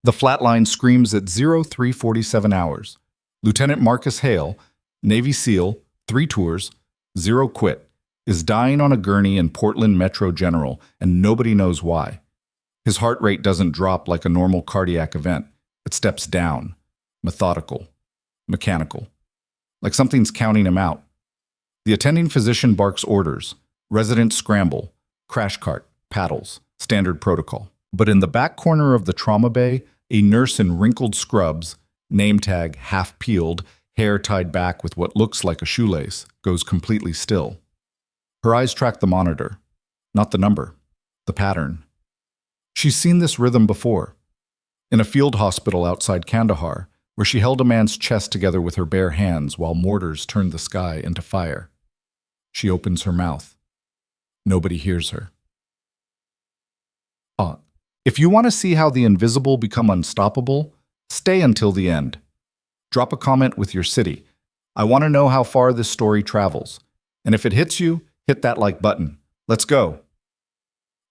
The flatline screams at 0347 hours. Lieutenant Marcus Hale, Navy SEAL, 3 tours, 0 quit, is dying on a gurney in Portland Metro General, and nobody knows why. His heart rate doesn't drop like a normal cardiac event. It steps down, methodical, mechanical, like something's counting him out. The attending physician barks orders. Residents scramble. Crash cart, paddles, standard protocol. But in the back corner of the trauma bay, a nurse in wrinkled scrubs, name tag half peeled, hair tied back with what looks like a shoelace, goes completely still. Her eyes track the monitor. Not the number, the pattern. She's seen this rhythm before. In a field hospital outside Kandahar, where she held a man's chest together with her bare hands while mortars turned the sky into fire. She opens her mouth. Nobody hears her. If you want to see how the invisible become unstoppable, stay until the end. Drop a comment with your city. I want to know how far this story travels. And if it hits you, hit that like button. Let's go.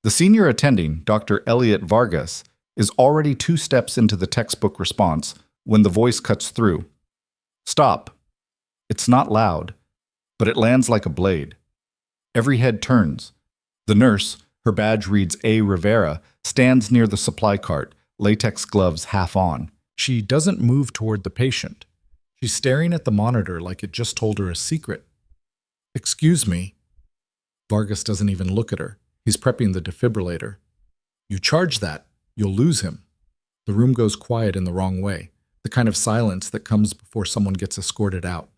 The senior attending, Dr. Elliot Vargas, is already 2 steps into the textbook response when the voice cuts through. Stop. It's not loud, but it lands like a blade. Every head turns. The nurse, her badge reads A. Rivera, stands near the supply cart, latex gloves half on. She doesn't move toward the patient. She's staring at the monitor like it just told her a secret. Excuse me. Vargas doesn't even look at her. He's prepping the defibrillator. You charge that, you'll lose him. The room goes quiet in the wrong way, the kind of silence that comes before someone gets escorted out.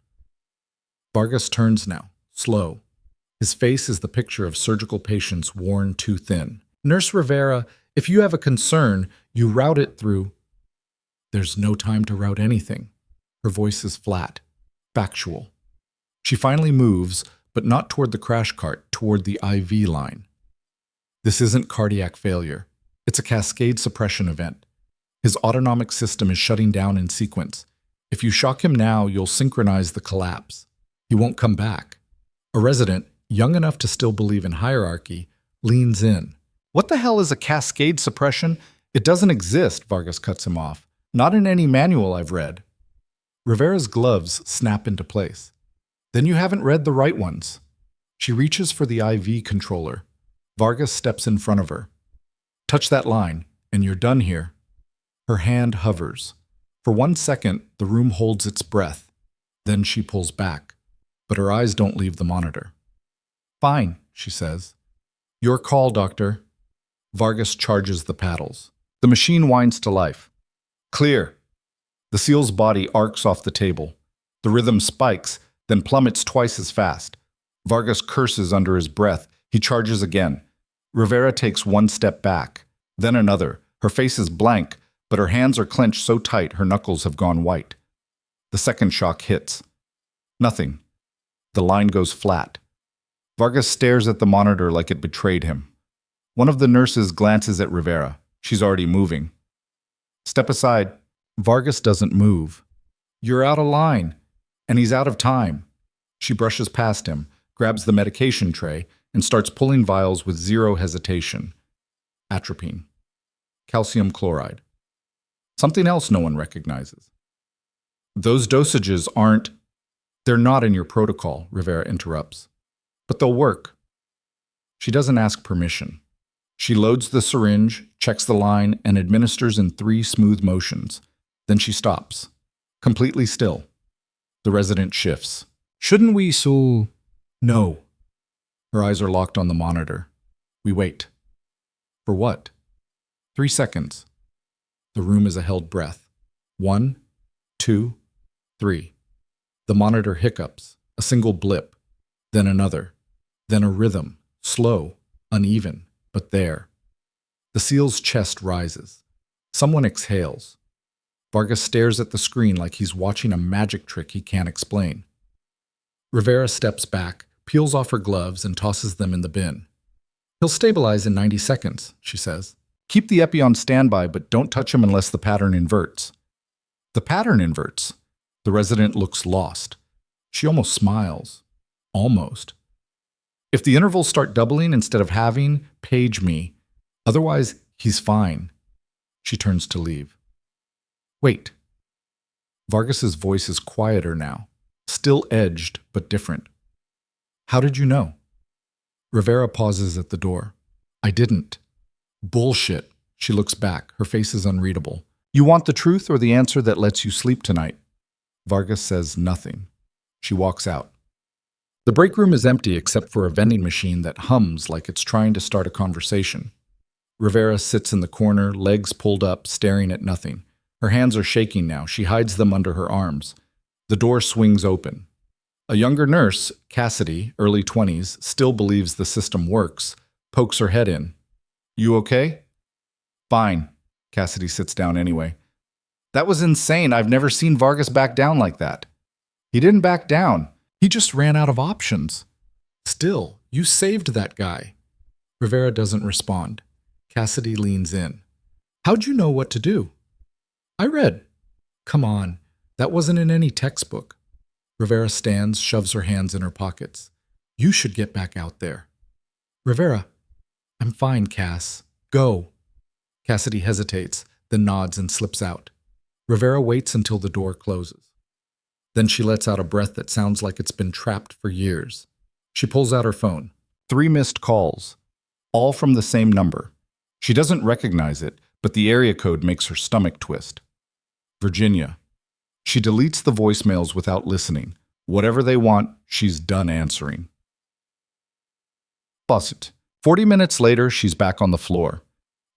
Vargas turns now, slow. His face is the picture of surgical patients worn too thin. Nurse Rivera, if you have a concern, you route it through. There's no time to route anything. Her voice is flat, factual. She finally moves, but not toward the crash cart, toward the IV line. This isn't cardiac failure. It's a cascade suppression event. His autonomic system is shutting down in sequence. If you shock him now, you'll synchronize the collapse. He won't come back. A resident, young enough to still believe in hierarchy, leans in. What the hell is a cascade suppression? It doesn't exist, Vargas cuts him off. Not in any manual I've read. Rivera's gloves snap into place. Then you haven't read the right ones. She reaches for the IV controller. Vargas steps in front of her. Touch that line, and you're done here. Her hand hovers. For 1 second, the room holds its breath. Then she pulls back, but her eyes don't leave the monitor. Fine, she says. Your call, doctor. Vargas charges the paddles. The machine winds to life. Clear. The SEAL's body arcs off the table. The rhythm spikes, then plummets twice as fast. Vargas curses under his breath. He charges again. Rivera takes 1 step back, then another. Her face is blank, but her hands are clenched so tight her knuckles have gone white. The second shock hits. Nothing. The line goes flat. Vargas stares at the monitor like it betrayed him. One of the nurses glances at Rivera. She's already moving. Step aside. Vargas doesn't move. You're out of line. And he's out of time. She brushes past him, grabs the medication tray, and starts pulling vials with 0 hesitation. Atropine. Calcium chloride. Something else no one recognizes. Those dosages aren't... They're not in your protocol, Rivera interrupts. But they'll work. She doesn't ask permission. She loads the syringe, checks the line, and administers in 3 smooth motions. Then she stops. Completely still. The resident shifts. Shouldn't we No. Her eyes are locked on the monitor. We wait. For what? 3 seconds. The room is a held breath. 1, 2, 3. The monitor hiccups, a single blip, then another, then a rhythm, slow, uneven, but there. The SEAL's chest rises. Someone exhales. Vargas stares at the screen like he's watching a magic trick he can't explain. Rivera steps back, peels off her gloves, and tosses them in the bin. He'll stabilize in 90 seconds, she says. Keep the epi on standby, but don't touch him unless the pattern inverts. The pattern inverts. The resident looks lost. She almost smiles. Almost. If the intervals start doubling instead of halving, page me. Otherwise, he's fine. She turns to leave. Wait. Vargas's voice is quieter now, still edged but different. How did you know? Rivera pauses at the door. I didn't. Bullshit. She looks back. Her face is unreadable. You want the truth or the answer that lets you sleep tonight? Vargas says nothing. She walks out. The break room is empty except for a vending machine that hums like it's trying to start a conversation. Rivera sits in the corner, legs pulled up, staring at nothing. Her hands are shaking now. She hides them under her arms. The door swings open. A younger nurse, Cassidy, early 20s, still believes the system works, pokes her head in. You okay? Fine. Cassidy sits down anyway. That was insane. I've never seen Vargas back down like that. He didn't back down. He just ran out of options. Still, you saved that guy. Rivera doesn't respond. Cassidy leans in. How'd you know what to do? I read. Come on, that wasn't in any textbook. Rivera stands, shoves her hands in her pockets. You should get back out there. Rivera, I'm fine, Cass. Go. Cassidy hesitates, then nods and slips out. Rivera waits until the door closes. Then she lets out a breath that sounds like it's been trapped for years. She pulls out her phone. 3 missed calls, all from the same number. She doesn't recognize it, but the area code makes her stomach twist. Virginia. She deletes the voicemails without listening. Whatever they want, she's done answering. Busset. 40 minutes later, she's back on the floor.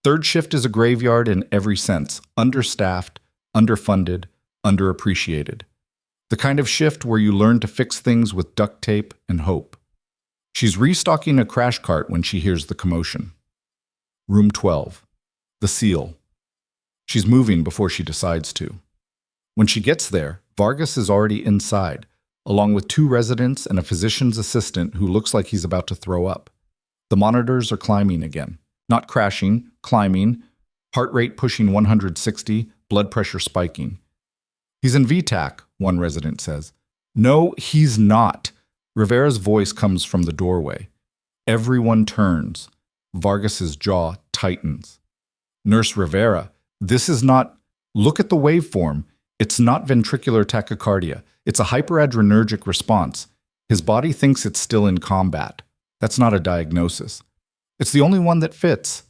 Third shift is a graveyard in every sense. Understaffed, underfunded, underappreciated. The kind of shift where you learn to fix things with duct tape and hope. She's restocking a crash cart when she hears the commotion. Room 12. The seal. She's moving before she decides to. When she gets there, Vargas is already inside, along with 2 residents and a physician's assistant who looks like he's about to throw up. The monitors are climbing again. Not crashing, climbing, heart rate pushing 160, blood pressure spiking. He's in VTAC, one resident says. No, he's not. Rivera's voice comes from the doorway. Everyone turns. Vargas's jaw tightens. Nurse Rivera, this is not... Look at the waveform. It's not ventricular tachycardia. It's a hyperadrenergic response. His body thinks it's still in combat. That's not a diagnosis. It's the only one that fits.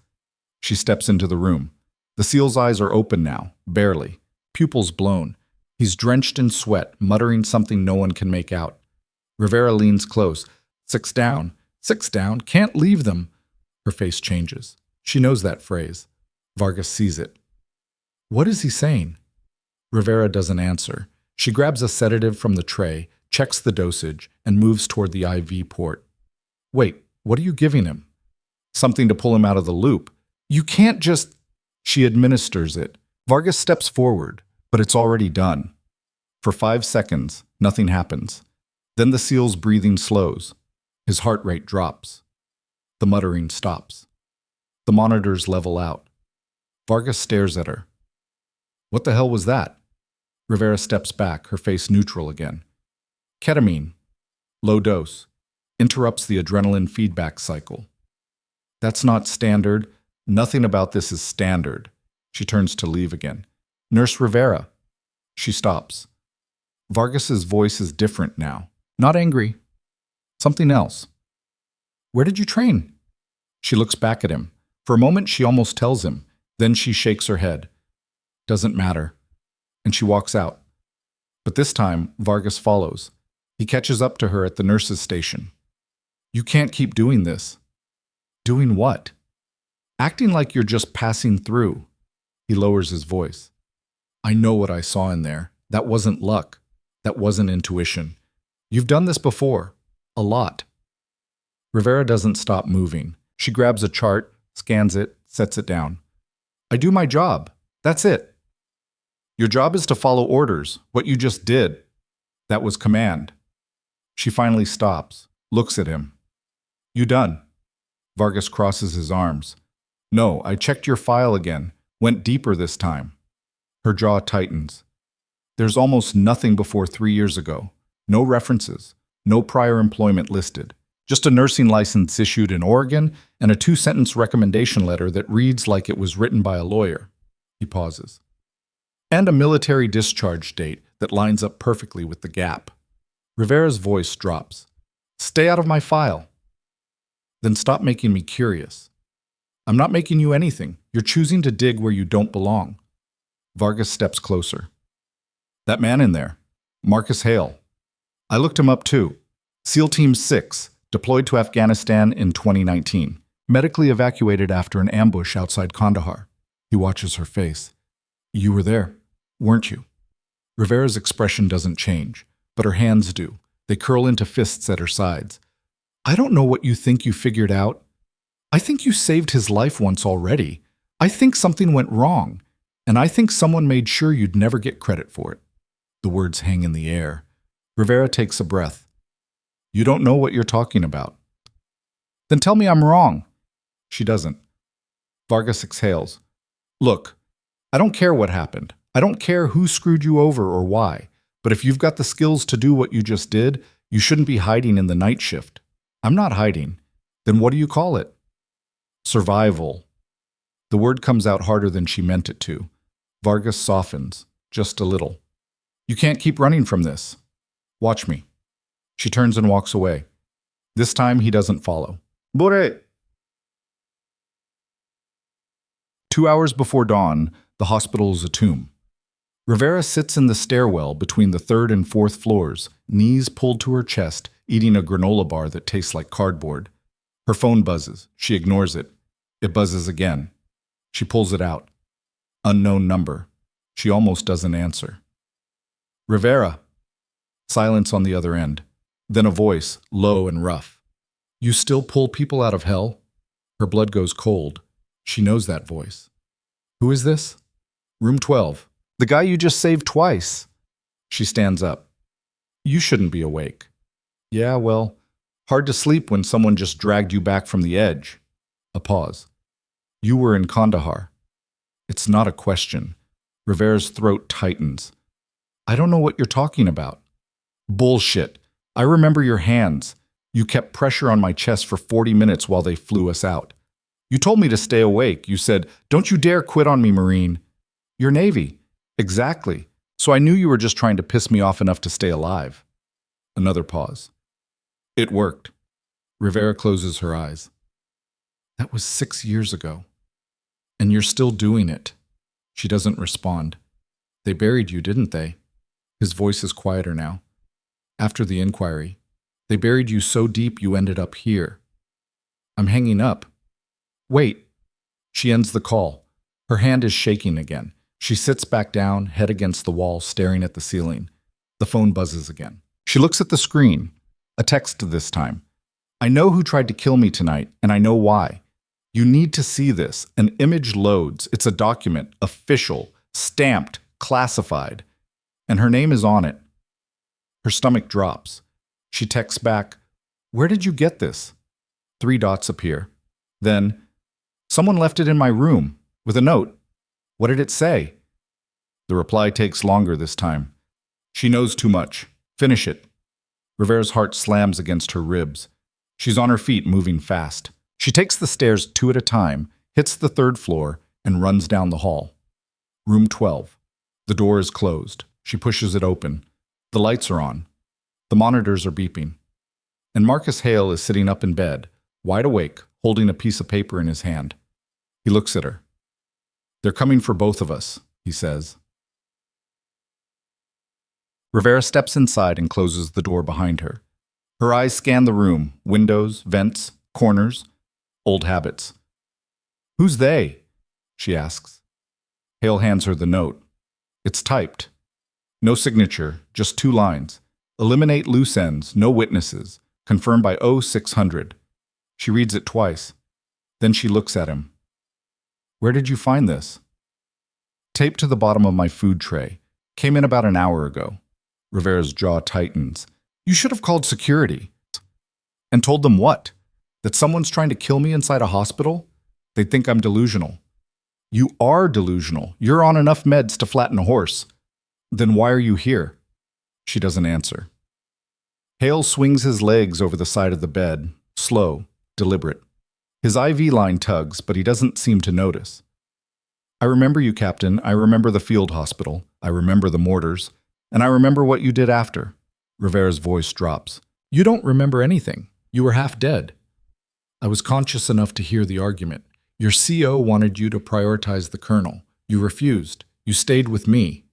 She steps into the room. The SEAL's eyes are open now, barely. Pupils blown. He's drenched in sweat, muttering something no one can make out. Rivera leans close. 6 down. 6 down. Can't leave them. Her face changes. She knows that phrase. Vargas sees it. What is he saying? Rivera doesn't answer. She grabs a sedative from the tray, checks the dosage, and moves toward the IV port. Wait, what are you giving him? Something to pull him out of the loop. You can't just... She administers it. Vargas steps forward, but it's already done. For 5 seconds, nothing happens. Then the SEAL's breathing slows. His heart rate drops. The muttering stops. The monitors level out. Vargas stares at her. What the hell was that? Rivera steps back, her face neutral again. Ketamine. Low dose. Interrupts the adrenaline feedback cycle. That's not standard. Nothing about this is standard. She turns to leave again. Nurse Rivera. She stops. Vargas's voice is different now. Not angry. Something else. Where did you train? She looks back at him. For a moment, she almost tells him. Then she shakes her head. Doesn't matter. And she walks out. But this time, Vargas follows. He catches up to her at the nurse's station. You can't keep doing this. Doing what? Acting like you're just passing through. He lowers his voice. I know what I saw in there. That wasn't luck. That wasn't intuition. You've done this before. A lot. Rivera doesn't stop moving. She grabs a chart, scans it, sets it down. I do my job. That's it. Your job is to follow orders, what you just did. That was command. She finally stops, looks at him. You done? Vargas crosses his arms. No, I checked your file again. Went deeper this time. Her jaw tightens. There's almost nothing before 3 years ago. No references. No prior employment listed. Just a nursing license issued in Oregon and a 2-sentence recommendation letter that reads like it was written by a lawyer. He pauses. and a military discharge date that lines up perfectly with the gap. Rivera's voice drops. Stay out of my file. Then stop making me curious. I'm not making you anything. You're choosing to dig where you don't belong. Vargas steps closer. That man in there, Marcus Hale. I looked him up too. SEAL Team 6, deployed to Afghanistan in 2019. Medically evacuated after an ambush outside Kandahar. He watches her face. You were there, weren't you? Rivera's expression doesn't change, but her hands do. They curl into fists at her sides. I don't know what you think you figured out. I think you saved his life once already. I think something went wrong, and I think someone made sure you'd never get credit for it. The words hang in the air. Rivera takes a breath. You don't know what you're talking about. Then tell me I'm wrong. She doesn't. Vargas exhales. Look, I don't care what happened. I don't care who screwed you over or why. But if you've got the skills to do what you just did, you shouldn't be hiding in the night shift. I'm not hiding. Then what do you call it? Survival. The word comes out harder than she meant it to. Vargas softens, just a little. You can't keep running from this. Watch me. She turns and walks away. This time he doesn't follow. Bore! 2 hours before dawn, the hospital is a tomb. Rivera sits in the stairwell between the 3rd and 4th floors, knees pulled to her chest, eating a granola bar that tastes like cardboard. Her phone buzzes. She ignores it. It buzzes again. She pulls it out. Unknown number. She almost doesn't answer. Rivera. Silence on the other end. Then a voice, low and rough. You still pull people out of hell? Her blood goes cold. She knows that voice. Who is this? Room 12. The guy you just saved twice. She stands up. You shouldn't be awake. Yeah, well, hard to sleep when someone just dragged you back from the edge. A pause. You were in Kandahar. It's not a question. Rivera's throat tightens. I don't know what you're talking about. Bullshit. I remember your hands. You kept pressure on my chest for 40 minutes while they flew us out. You told me to stay awake. You said, don't you dare quit on me, Marine. You're Navy. Exactly. So I knew you were just trying to piss me off enough to stay alive. Another pause. It worked. Rivera closes her eyes. That was 6 years ago. And you're still doing it. She doesn't respond. They buried you, didn't they? His voice is quieter now. After the inquiry, they buried you so deep you ended up here. I'm hanging up. Wait. She ends the call. Her hand is shaking again. She sits back down, head against the wall, staring at the ceiling. The phone buzzes again. She looks at the screen. A text this time. I know who tried to kill me tonight, and I know why. You need to see this. An image loads. It's a document, official, stamped, classified. And her name is on it. Her stomach drops. She texts back, Where did you get this? 3 dots appear. Then, someone left it in my room, with a note. What did it say? The reply takes longer this time. She knows too much. Finish it. Rivera's heart slams against her ribs. She's on her feet, moving fast. She takes the stairs 2 at a time, hits the 3rd floor, and runs down the hall. Room 12. The door is closed. She pushes it open. The lights are on. The monitors are beeping. And Marcus Hale is sitting up in bed, wide awake, holding a piece of paper in his hand. He looks at her. They're coming for both of us, he says. Rivera steps inside and closes the door behind her. Her eyes scan the room, windows, vents, corners, old habits. Who's they? She asks. Hale hands her the note. It's typed. No signature, just 2 lines. Eliminate loose ends, no witnesses. Confirmed by 0600. She reads it twice. Then she looks at him. Where did you find this? Taped to the bottom of my food tray. Came in about an hour ago. Rivera's jaw tightens. You should have called security. And told them what? That someone's trying to kill me inside a hospital? They'd think I'm delusional. You are delusional. You're on enough meds to flatten a horse. Then why are you here? She doesn't answer. Hale swings his legs over the side of the bed, slow, deliberate. His IV line tugs, but he doesn't seem to notice. I remember you, Captain. I remember the field hospital. I remember the mortars. And I remember what you did after. Rivera's voice drops. You don't remember anything. You were half dead. I was conscious enough to hear the argument. Your CO wanted you to prioritize the colonel. You refused. You stayed with me.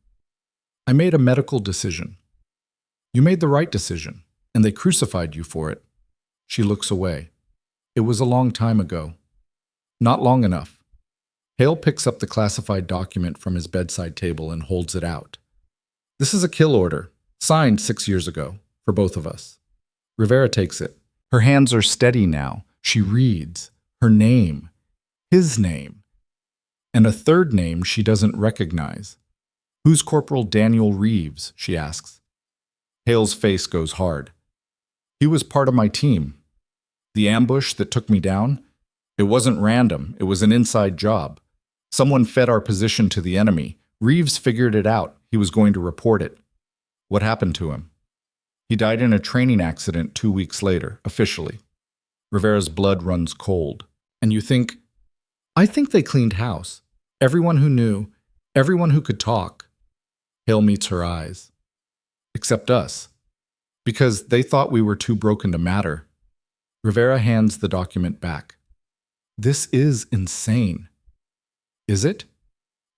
I made a medical decision. You made the right decision, and they crucified you for it. She looks away. It was a long time ago. Not long enough. Hale picks up the classified document from his bedside table and holds it out. This is a kill order, signed 6 years ago, for both of us. Rivera takes it. Her hands are steady now. She reads her name, his name, and a third name she doesn't recognize. Who's Corporal Daniel Reeves? She asks. Hale's face goes hard. He was part of my team. The ambush that took me down, it wasn't random. It was an inside job. Someone fed our position to the enemy. Reeves figured it out. He was going to report it. What happened to him? He died in a training accident 2 weeks later, officially. Rivera's blood runs cold. And you think, I think they cleaned house. Everyone who knew, everyone who could talk. Hale meets her eyes. Except us. Because they thought we were too broken to matter. Rivera hands the document back. This is insane. Is it?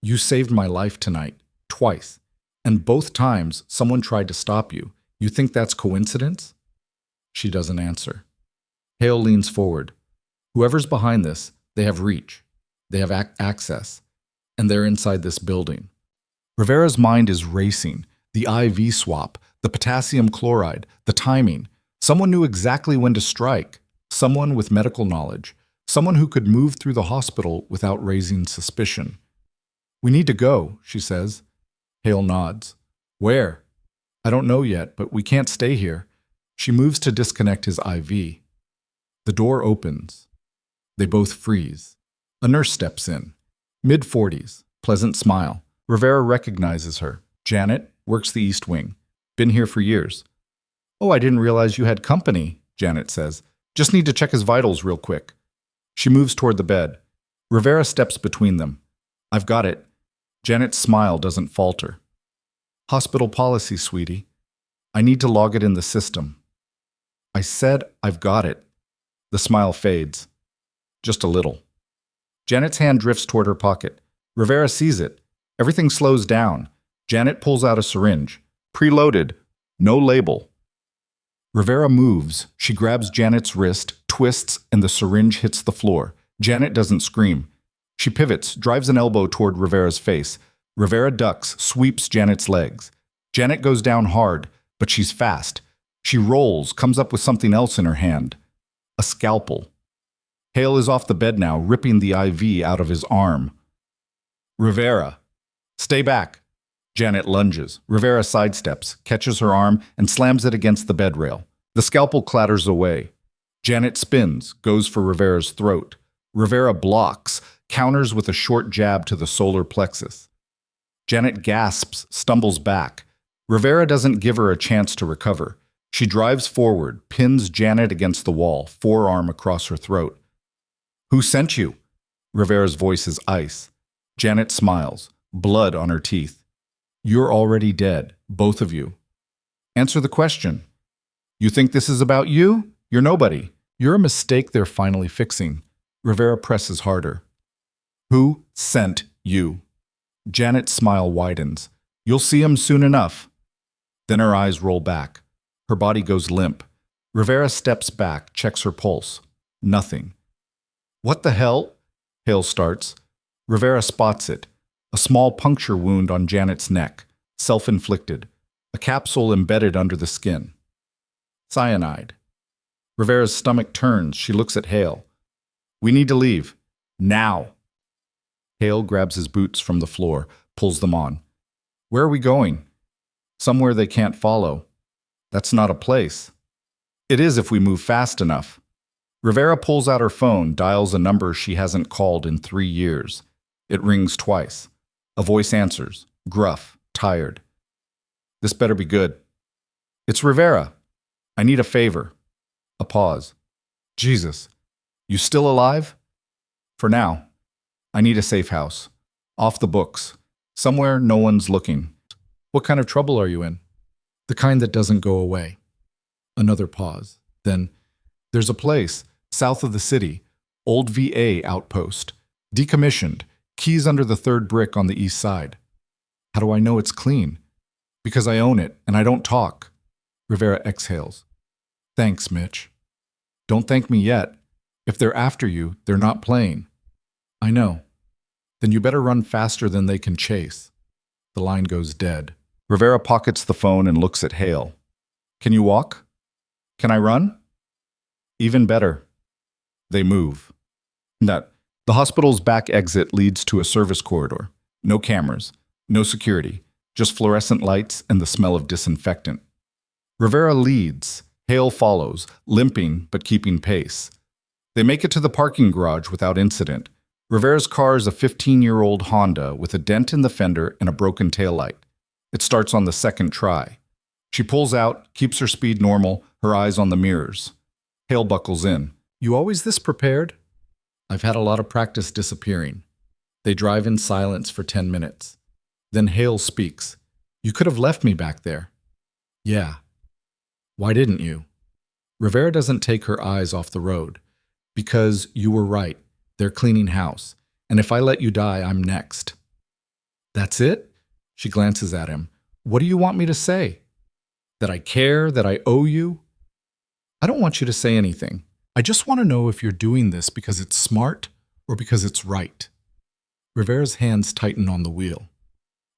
You saved my life tonight, twice. And both times someone tried to stop you. You think that's coincidence? She doesn't answer. Hale leans forward. Whoever's behind this, they have reach. They have access. And they're inside this building. Rivera's mind is racing. The IV swap, the potassium chloride, the timing. Someone knew exactly when to strike. Someone with medical knowledge. Someone who could move through the hospital without raising suspicion. We need to go, she says. Hale nods. Where? I don't know yet, but we can't stay here. She moves to disconnect his IV. The door opens. They both freeze. A nurse steps in. Mid-40s, pleasant smile. Rivera recognizes her. Janet, works the East Wing. Been here for years. Oh, I didn't realize you had company, Janet says. Just need to check his vitals real quick. She moves toward the bed. Rivera steps between them. I've got it. Janet's smile doesn't falter. Hospital policy, sweetie. I need to log it in the system. I said I've got it. The smile fades. Just a little. Janet's hand drifts toward her pocket. Rivera sees it. Everything slows down. Janet pulls out a syringe. Preloaded. No label. Rivera moves. She grabs Janet's wrist, twists, and the syringe hits the floor. Janet doesn't scream. She pivots, drives an elbow toward Rivera's face. Rivera ducks, sweeps Janet's legs. Janet goes down hard, but she's fast. She rolls, comes up with something else in her hand. A scalpel. Hale is off the bed now, ripping the IV out of his arm. Rivera. Stay back. Janet lunges. Rivera sidesteps, catches her arm, and slams it against the bed rail. The scalpel clatters away. Janet spins, goes for Rivera's throat. Rivera blocks, counters with a short jab to the solar plexus. Janet gasps, stumbles back. Rivera doesn't give her a chance to recover. She drives forward, pins Janet against the wall, forearm across her throat. Who sent you? Rivera's voice is ice. Janet smiles, blood on her teeth. You're already dead, both of you. Answer the question. You think this is about you? You're nobody. You're a mistake they're finally fixing. Rivera presses harder. Who sent you? Janet's smile widens. You'll see him soon enough. Then her eyes roll back. Her body goes limp. Rivera steps back, checks her pulse. Nothing. What the hell? Hale starts. Rivera spots it. A small puncture wound on Janet's neck, self-inflicted. A capsule embedded under the skin. Cyanide. Rivera's stomach turns. She looks at Hale. We need to leave. Now. Hale grabs his boots from the floor, pulls them on. Where are we going? Somewhere they can't follow. That's not a place. It is if we move fast enough. Rivera pulls out her phone, dials a number she hasn't called in 3 years. It rings twice. A voice answers, gruff, tired. This better be good. It's Rivera. I need a favor. A pause. Jesus. You still alive? For now. I need a safe house. Off the books. Somewhere no one's looking. What kind of trouble are you in? The kind that doesn't go away. Another pause. Then, there's a place, south of the city, old VA outpost, decommissioned, keys under the third brick on the east side. How do I know it's clean? Because I own it, and I don't talk. Rivera exhales. Thanks, Mitch. Don't thank me yet. If they're after you, they're not playing. I know. Then you better run faster than they can chase. The line goes dead. Rivera pockets the phone and looks at Hale. Can you walk? Can I run? Even better. They move. The hospital's back exit leads to a service corridor. No cameras, no security, just fluorescent lights and the smell of disinfectant. Rivera leads. Hale follows, limping but keeping pace. They make it to the parking garage without incident. Rivera's car is a 15-year-old Honda with a dent in the fender and a broken taillight. It starts on the second try. She pulls out, keeps her speed normal, her eyes on the mirrors. Hale buckles in. You always this prepared? I've had a lot of practice disappearing. They drive in silence for 10 minutes. Then Hale speaks. You could have left me back there. Yeah. Why didn't you? Rivera doesn't take her eyes off the road. Because you were right. They're cleaning house. And if I let you die, I'm next. That's it? She glances at him. What do you want me to say? That I care? That I owe you? I don't want you to say anything. I just want to know if you're doing this because it's smart or because it's right. Rivera's hands tighten on the wheel.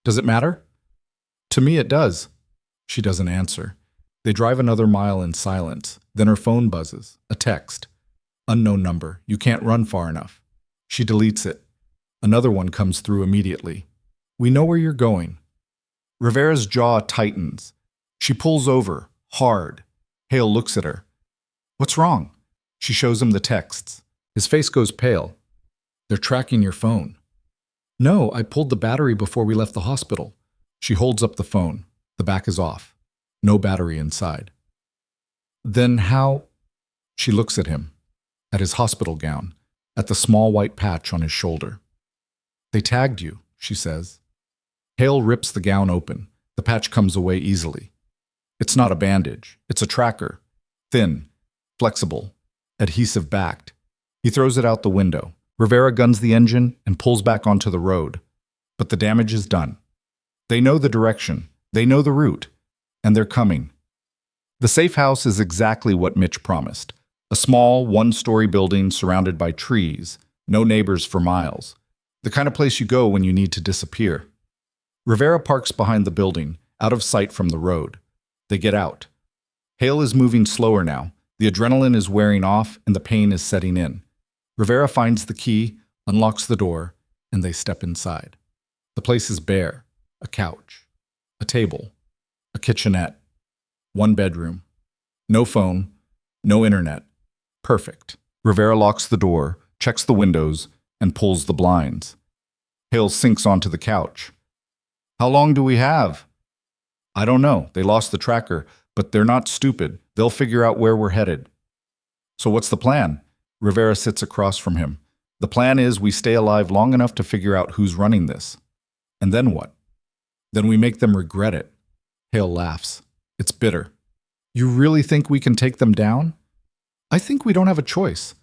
Does it matter? To me it does. She doesn't answer. They drive another mile in silence. Then her phone buzzes. A text. Unknown number. You can't run far enough. She deletes it. Another one comes through immediately. We know where you're going. Rivera's jaw tightens. She pulls over, hard. Hale looks at her. What's wrong? She shows him the texts. His face goes pale. They're tracking your phone. No, I pulled the battery before we left the hospital. She holds up the phone. The back is off. No battery inside. Then how? She looks at him. At his hospital gown. At the small white patch on his shoulder. They tagged you, she says. Hale rips the gown open. The patch comes away easily. It's not a bandage. It's a tracker. Thin, flexible, adhesive-backed. He throws it out the window. Rivera guns the engine and pulls back onto the road. But the damage is done. They know the direction. They know the route. And they're coming. The safe house is exactly what Mitch promised. A small, one-story building surrounded by trees. No neighbors for miles. The kind of place you go when you need to disappear. Rivera parks behind the building, out of sight from the road. They get out. Hale is moving slower now. The adrenaline is wearing off and the pain is setting in. Rivera finds the key, unlocks the door, and they step inside. The place is bare. A couch. A table. A kitchenette. One bedroom. No phone. No internet. Perfect. Rivera locks the door, checks the windows, and pulls the blinds. Hale sinks onto the couch. How long do we have? I don't know. They lost the tracker, but they're not stupid. They'll figure out where we're headed. So what's the plan? Rivera sits across from him. The plan is we stay alive long enough to figure out who's running this. And then what? Then we make them regret it. Hale laughs. It's bitter. You really think we can take them down? I think we don't have a choice.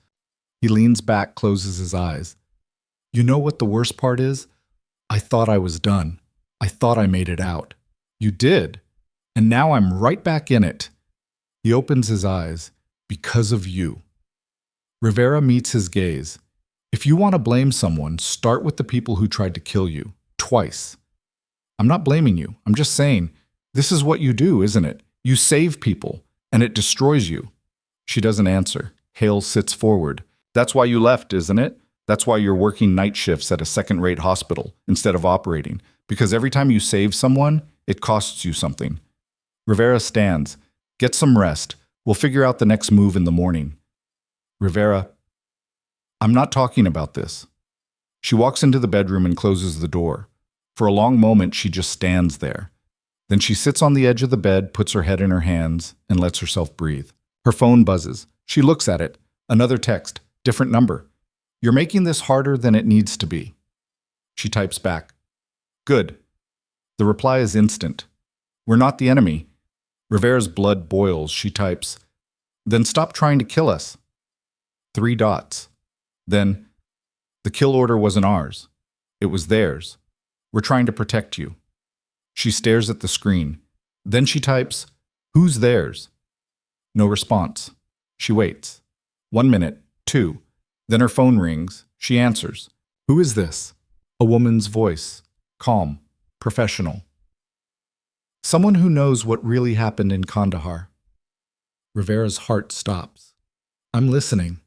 He leans back, closes his eyes. You know what the worst part is? I thought I was done. I thought I made it out. You did. And now I'm right back in it. He opens his eyes. Because of you. Rivera meets his gaze. If you want to blame someone, start with the people who tried to kill you. Twice. I'm not blaming you. I'm just saying, this is what you do, isn't it? You save people, and it destroys you. She doesn't answer. Hale sits forward. That's why you left, isn't it? That's why you're working night shifts at a second-rate hospital instead of operating. Because every time you save someone, it costs you something. Rivera stands. Get some rest. We'll figure out the next move in the morning. Rivera, I'm not talking about this. She walks into the bedroom and closes the door. For a long moment, she just stands there. Then she sits on the edge of the bed, puts her head in her hands, and lets herself breathe. Her phone buzzes. She looks at it. Another text. Different number. You're making this harder than it needs to be. She types back. Good. The reply is instant. We're not the enemy. Rivera's blood boils. She types. Then stop trying to kill us. 3 dots. Then, the kill order wasn't ours. It was theirs. We're trying to protect you. She stares at the screen. Then she types, who's theirs? No response. She waits. 1 minute, 2. Then her phone rings. She answers. Who is this? A woman's voice. Calm. Professional. Someone who knows what really happened in Kandahar. Rivera's heart stops. I'm listening.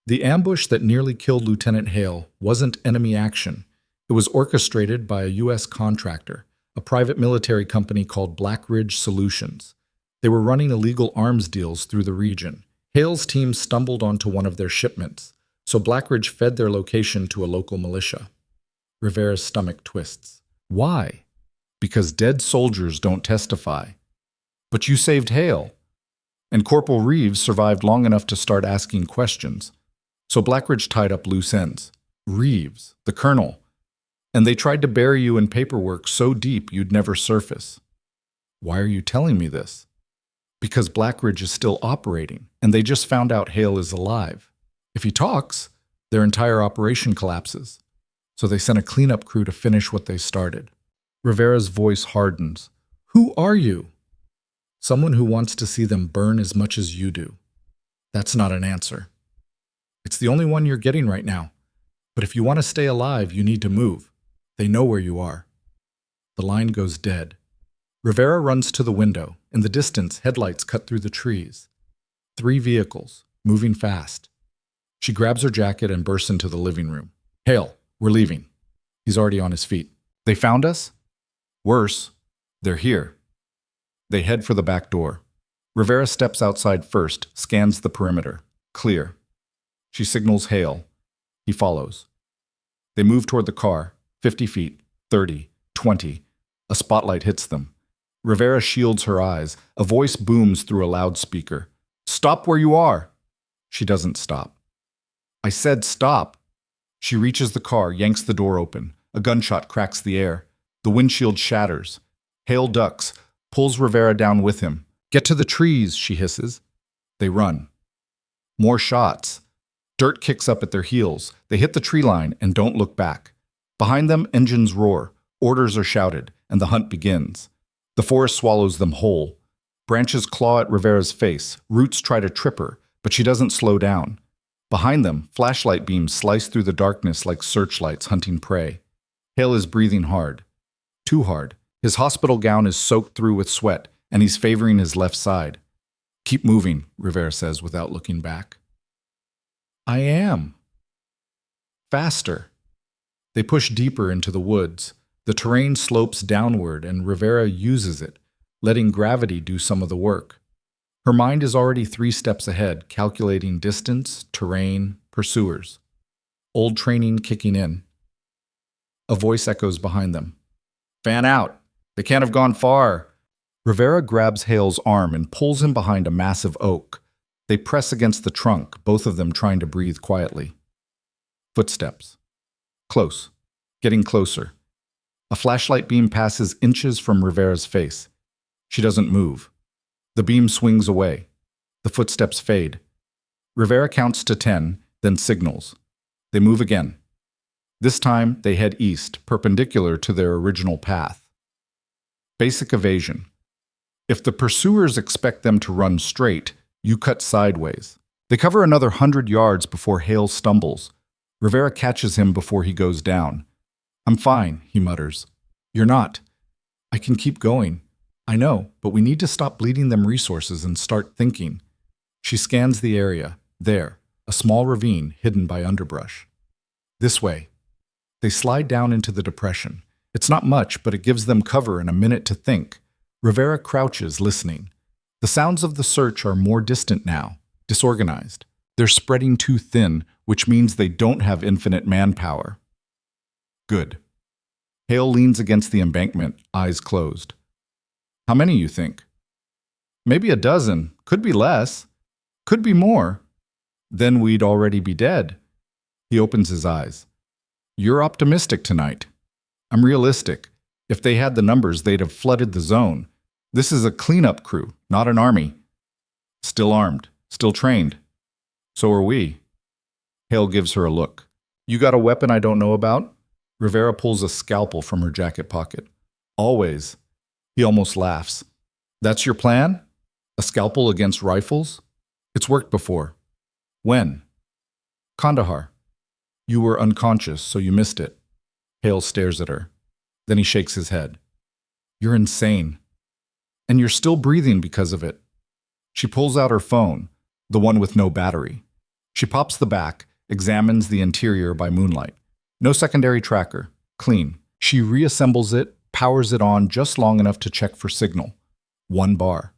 The ambush that nearly killed Lieutenant Hale wasn't enemy action. It was orchestrated by a U.S. contractor, a private military company called Black Ridge Solutions. They were running illegal arms deals through the region. Hale's team stumbled onto one of their shipments, so Black Ridge fed their location to a local militia. Rivera's stomach twists. Why? Because dead soldiers don't testify. But you saved Hale. And Corporal Reeves survived long enough to start asking questions. So Black Ridge tied up loose ends. Reeves, the colonel. And they tried to bury you in paperwork so deep you'd never surface. Why are you telling me this? Because Black Ridge is still operating, and they just found out Hale is alive. If he talks, their entire operation collapses. So they sent a cleanup crew to finish what they started. Rivera's voice hardens. Who are you? Someone who wants to see them burn as much as you do. That's not an answer. It's the only one you're getting right now. But if you want to stay alive, you need to move. They know where you are. The line goes dead. Rivera runs to the window. In the distance, headlights cut through the trees. 3 vehicles, moving fast. She grabs her jacket and bursts into the living room. Hale, we're leaving. He's already on his feet. They found us? Worse, they're here. They head for the back door. Rivera steps outside first, scans the perimeter. Clear. She signals Hale. He follows. They move toward the car. 50 feet, 30, 20. A spotlight hits them. Rivera shields her eyes. A voice booms through a loudspeaker. Stop where you are. She doesn't stop. I said stop. She reaches the car, yanks the door open. A gunshot cracks the air. The windshield shatters. Hale ducks, pulls Rivera down with him. Get to the trees, she hisses. They run. More shots. Dirt kicks up at their heels. They hit the tree line and don't look back. Behind them, engines roar. Orders are shouted, and the hunt begins. The forest swallows them whole. Branches claw at Rivera's face. Roots try to trip her, but she doesn't slow down. Behind them, flashlight beams slice through the darkness like searchlights hunting prey. Hale is breathing hard. Too hard. His hospital gown is soaked through with sweat, and he's favoring his left side. Keep moving, Rivera says without looking back. I am. Faster. They push deeper into the woods. The terrain slopes downward, and Rivera uses it, letting gravity do some of the work. Her mind is already 3 steps ahead, calculating distance, terrain, pursuers. Old training kicking in. A voice echoes behind them. Fan out. They can't have gone far. Rivera grabs Hale's arm and pulls him behind a massive oak. They press against the trunk, both of them trying to breathe quietly. Footsteps. Close. Getting closer. A flashlight beam passes inches from Rivera's face. She doesn't move. The beam swings away. The footsteps fade. Rivera counts to 10, then signals. They move again. This time, they head east, perpendicular to their original path. Basic evasion. If the pursuers expect them to run straight, you cut sideways. They cover another 100 yards before Hale stumbles. Rivera catches him before he goes down. I'm fine, he mutters. You're not. I can keep going. I know, but we need to stop bleeding them resources and start thinking. She scans the area. There, a small ravine hidden by underbrush. This way. They slide down into the depression. It's not much, but it gives them cover and a minute to think. Rivera crouches, listening. The sounds of the search are more distant now, disorganized. They're spreading too thin, which means they don't have infinite manpower. Good. Hale leans against the embankment, eyes closed. How many, you think? Maybe a dozen. Could be less. Could be more. Then we'd already be dead. He opens his eyes. You're optimistic tonight. I'm realistic. If they had the numbers, they'd have flooded the zone. This is a cleanup crew, not an army. Still armed, still trained. So are we. Hale gives her a look. You got a weapon I don't know about? Rivera pulls a scalpel from her jacket pocket. Always. He almost laughs. That's your plan? A scalpel against rifles? It's worked before. When? Kandahar. You were unconscious, so you missed it. Hale stares at her. Then he shakes his head. You're insane. And you're still breathing because of it. She pulls out her phone, the one with no battery. She pops the back, examines the interior by moonlight. No secondary tracker. Clean. She reassembles it, powers it on just long enough to check for signal. 1 bar.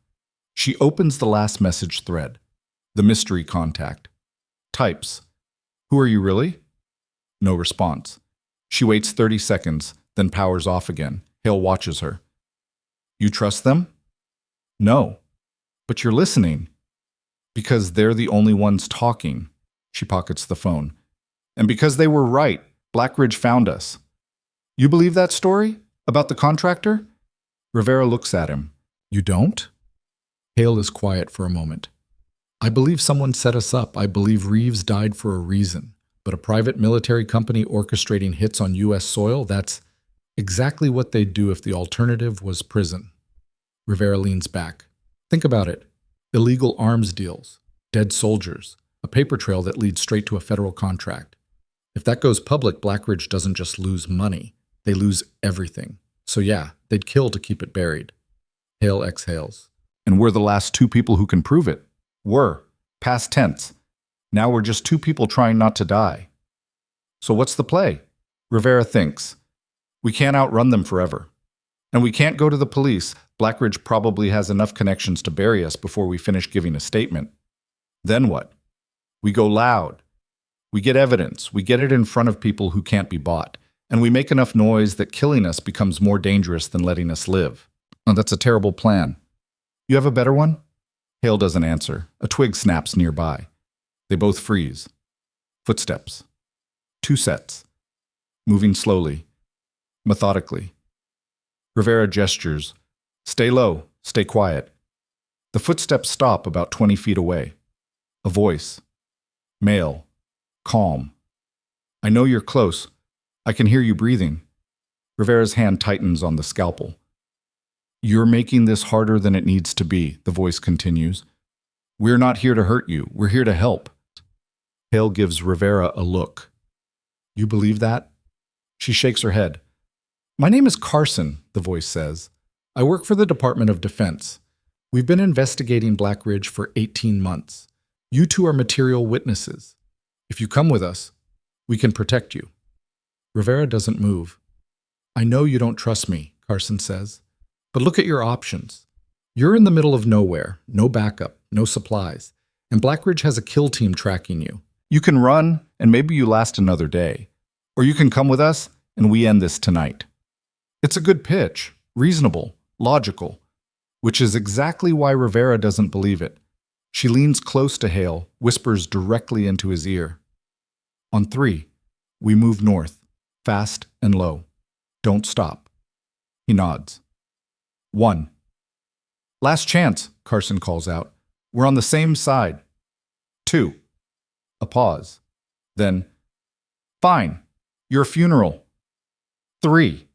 She opens the last message thread. The mystery contact. Types. Who are you really? No response. She waits 30 seconds, then powers off again. Hale watches her. You trust them? No. But you're listening. Because they're the only ones talking. She pockets the phone. And because they were right, Blackridge found us. You believe that story? About the contractor? Rivera looks at him. You don't? Hale is quiet for a moment. I believe someone set us up. I believe Reeves died for a reason. But a private military company orchestrating hits on U.S. soil, that's exactly what they'd do if the alternative was prison. Rivera leans back. Think about it. Illegal arms deals, dead soldiers, a paper trail that leads straight to a federal contract. If that goes public, Blackridge doesn't just lose money. They lose everything. So yeah, they'd kill to keep it buried. Hale exhales. And we're the last 2 people who can prove it. Were. Past tense. Now we're just 2 people trying not to die. So what's the play? Rivera thinks. We can't outrun them forever. And we can't go to the police. Blackridge probably has enough connections to bury us before we finish giving a statement. Then what? We go loud. We get evidence. We get it in front of people who can't be bought. And we make enough noise that killing us becomes more dangerous than letting us live. Oh, that's a terrible plan. You have a better one? Hale doesn't answer. A twig snaps nearby. They both freeze. Footsteps. 2 sets. Moving slowly. Methodically. Rivera gestures. Stay low. Stay quiet. The footsteps stop about 20 feet away. A voice. Male. Calm. I know you're close. I can hear you breathing. Rivera's hand tightens on the scalpel. You're making this harder than it needs to be, the voice continues. We're not here to hurt you. We're here to help. Hale gives Rivera a look. You believe that? She shakes her head. My name is Carson, the voice says. I work for the Department of Defense. We've been investigating Blackridge for 18 months. You 2 are material witnesses. If you come with us, we can protect you. Rivera doesn't move. I know you don't trust me, Carson says. But look at your options. You're in the middle of nowhere, no backup, no supplies, and Blackridge has a kill team tracking you. You can run, and maybe you last another day. Or you can come with us, and we end this tonight. It's a good pitch, reasonable, logical, which is exactly why Rivera doesn't believe it. She leans close to Hale, whispers directly into his ear. On 3, we move north, fast and low. Don't stop. He nods. 1. Last chance, Carson calls out. We're on the same side. 2. A pause. Then, fine, your funeral. 3.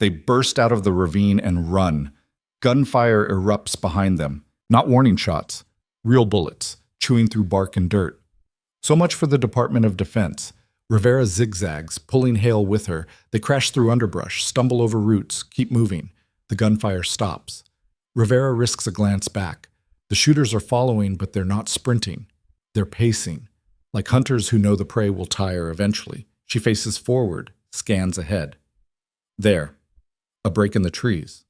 They burst out of the ravine and run. Gunfire erupts behind them. Not warning shots, real bullets, chewing through bark and dirt. So much for the Department of Defense. Rivera zigzags, pulling Hale with her. They crash through underbrush, stumble over roots, keep moving. The gunfire stops. Rivera risks a glance back. The shooters are following, but they're not sprinting. They're pacing. Like hunters who know the prey will tire eventually. She faces forward, scans ahead. There. A break in the trees.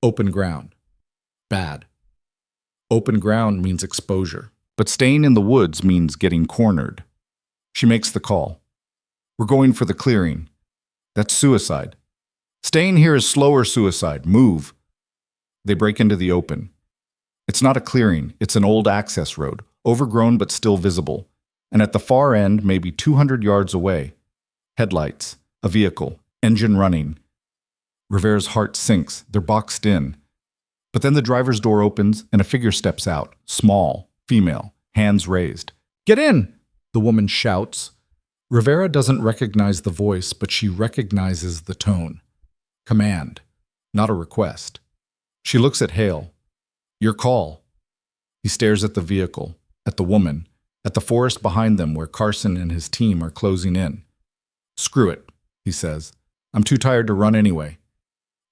Open ground. Bad. Open ground means exposure, but staying in the woods means getting cornered. She makes the call. We're going for the clearing. That's suicide. Staying here is slower suicide. Move. They break into the open. It's not a clearing. It's an old access road, overgrown but still visible. And at the far end, maybe 200 yards away, Headlights, a vehicle, engine running. Rivera's heart sinks. They're boxed in. But then the driver's door opens and a figure steps out, small, female, hands raised. "Get in!" the woman shouts. Rivera doesn't recognize the voice, but she recognizes the tone. Command, not a request. She looks at Hale. "Your call." He stares at the vehicle, at the woman, at the forest behind them where Carson and his team are closing in. "Screw it," he says. "I'm too tired to run anyway."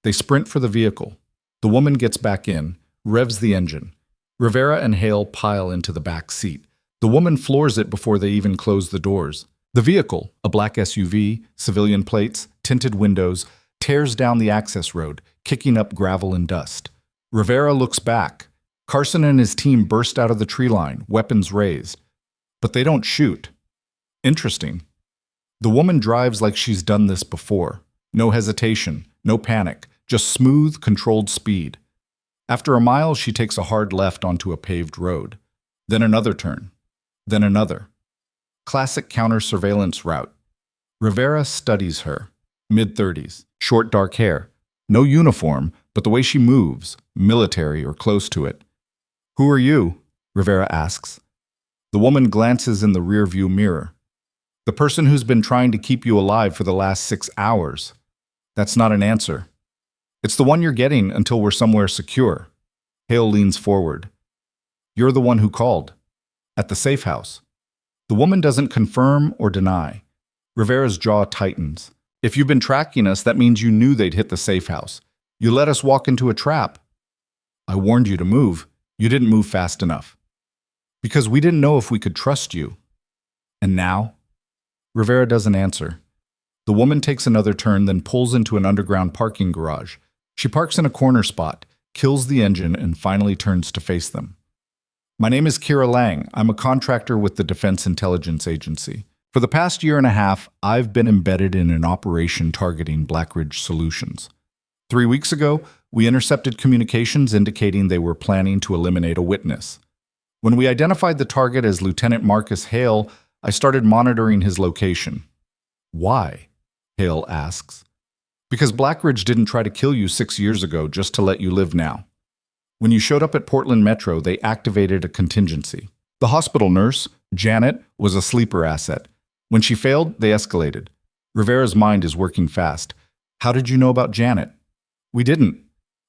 They sprint for the vehicle. The woman gets back in, revs the engine. Rivera and Hale pile into the back seat. The woman floors it before they even close the doors. The vehicle, a black SUV, civilian plates, tinted windows, tears down the access road, kicking up gravel and dust. Rivera looks back. Carson and his team burst out of the tree line, weapons raised. But they don't shoot. Interesting. The woman drives like she's done this before. No hesitation, no panic, just smooth, controlled speed. After a mile, she takes a hard left onto a paved road. Then another turn. Then another. Classic counter-surveillance route. Rivera studies her. Mid-30s, short dark hair. No uniform, but the way she moves, military or close to it. "Who are you?" Rivera asks. The woman glances in the rearview mirror. "The person who's been trying to keep you alive for the last 6 hours. That's not an answer. It's the one you're getting until we're somewhere secure." Hale leans forward. "You're the one who called. At the safe house." The woman doesn't confirm or deny. Rivera's jaw tightens. "If you've been tracking us, that means you knew they'd hit the safe house. You let us walk into a trap." "I warned you to move. You didn't move fast enough." "Because we didn't know if we could trust you." "And now?" Rivera doesn't answer. The woman takes another turn, then pulls into an underground parking garage. She parks in a corner spot, kills the engine, and finally turns to face them. "My name is Kira Lang. I'm a contractor with the Defense Intelligence Agency. For the past year and a half, I've been embedded in an operation targeting Blackridge Solutions. 3 weeks ago, we intercepted communications indicating they were planning to eliminate a witness. When we identified the target as Lieutenant Marcus Hale, I started monitoring his location." "Why?" Hale asks. "Because Blackridge didn't try to kill you 6 years ago just to let you live now. When you showed up at Portland Metro, they activated a contingency. The hospital nurse, Janet, was a sleeper asset. When she failed, they escalated. Rivera's mind is working fast. How did you know about Janet?" "We didn't.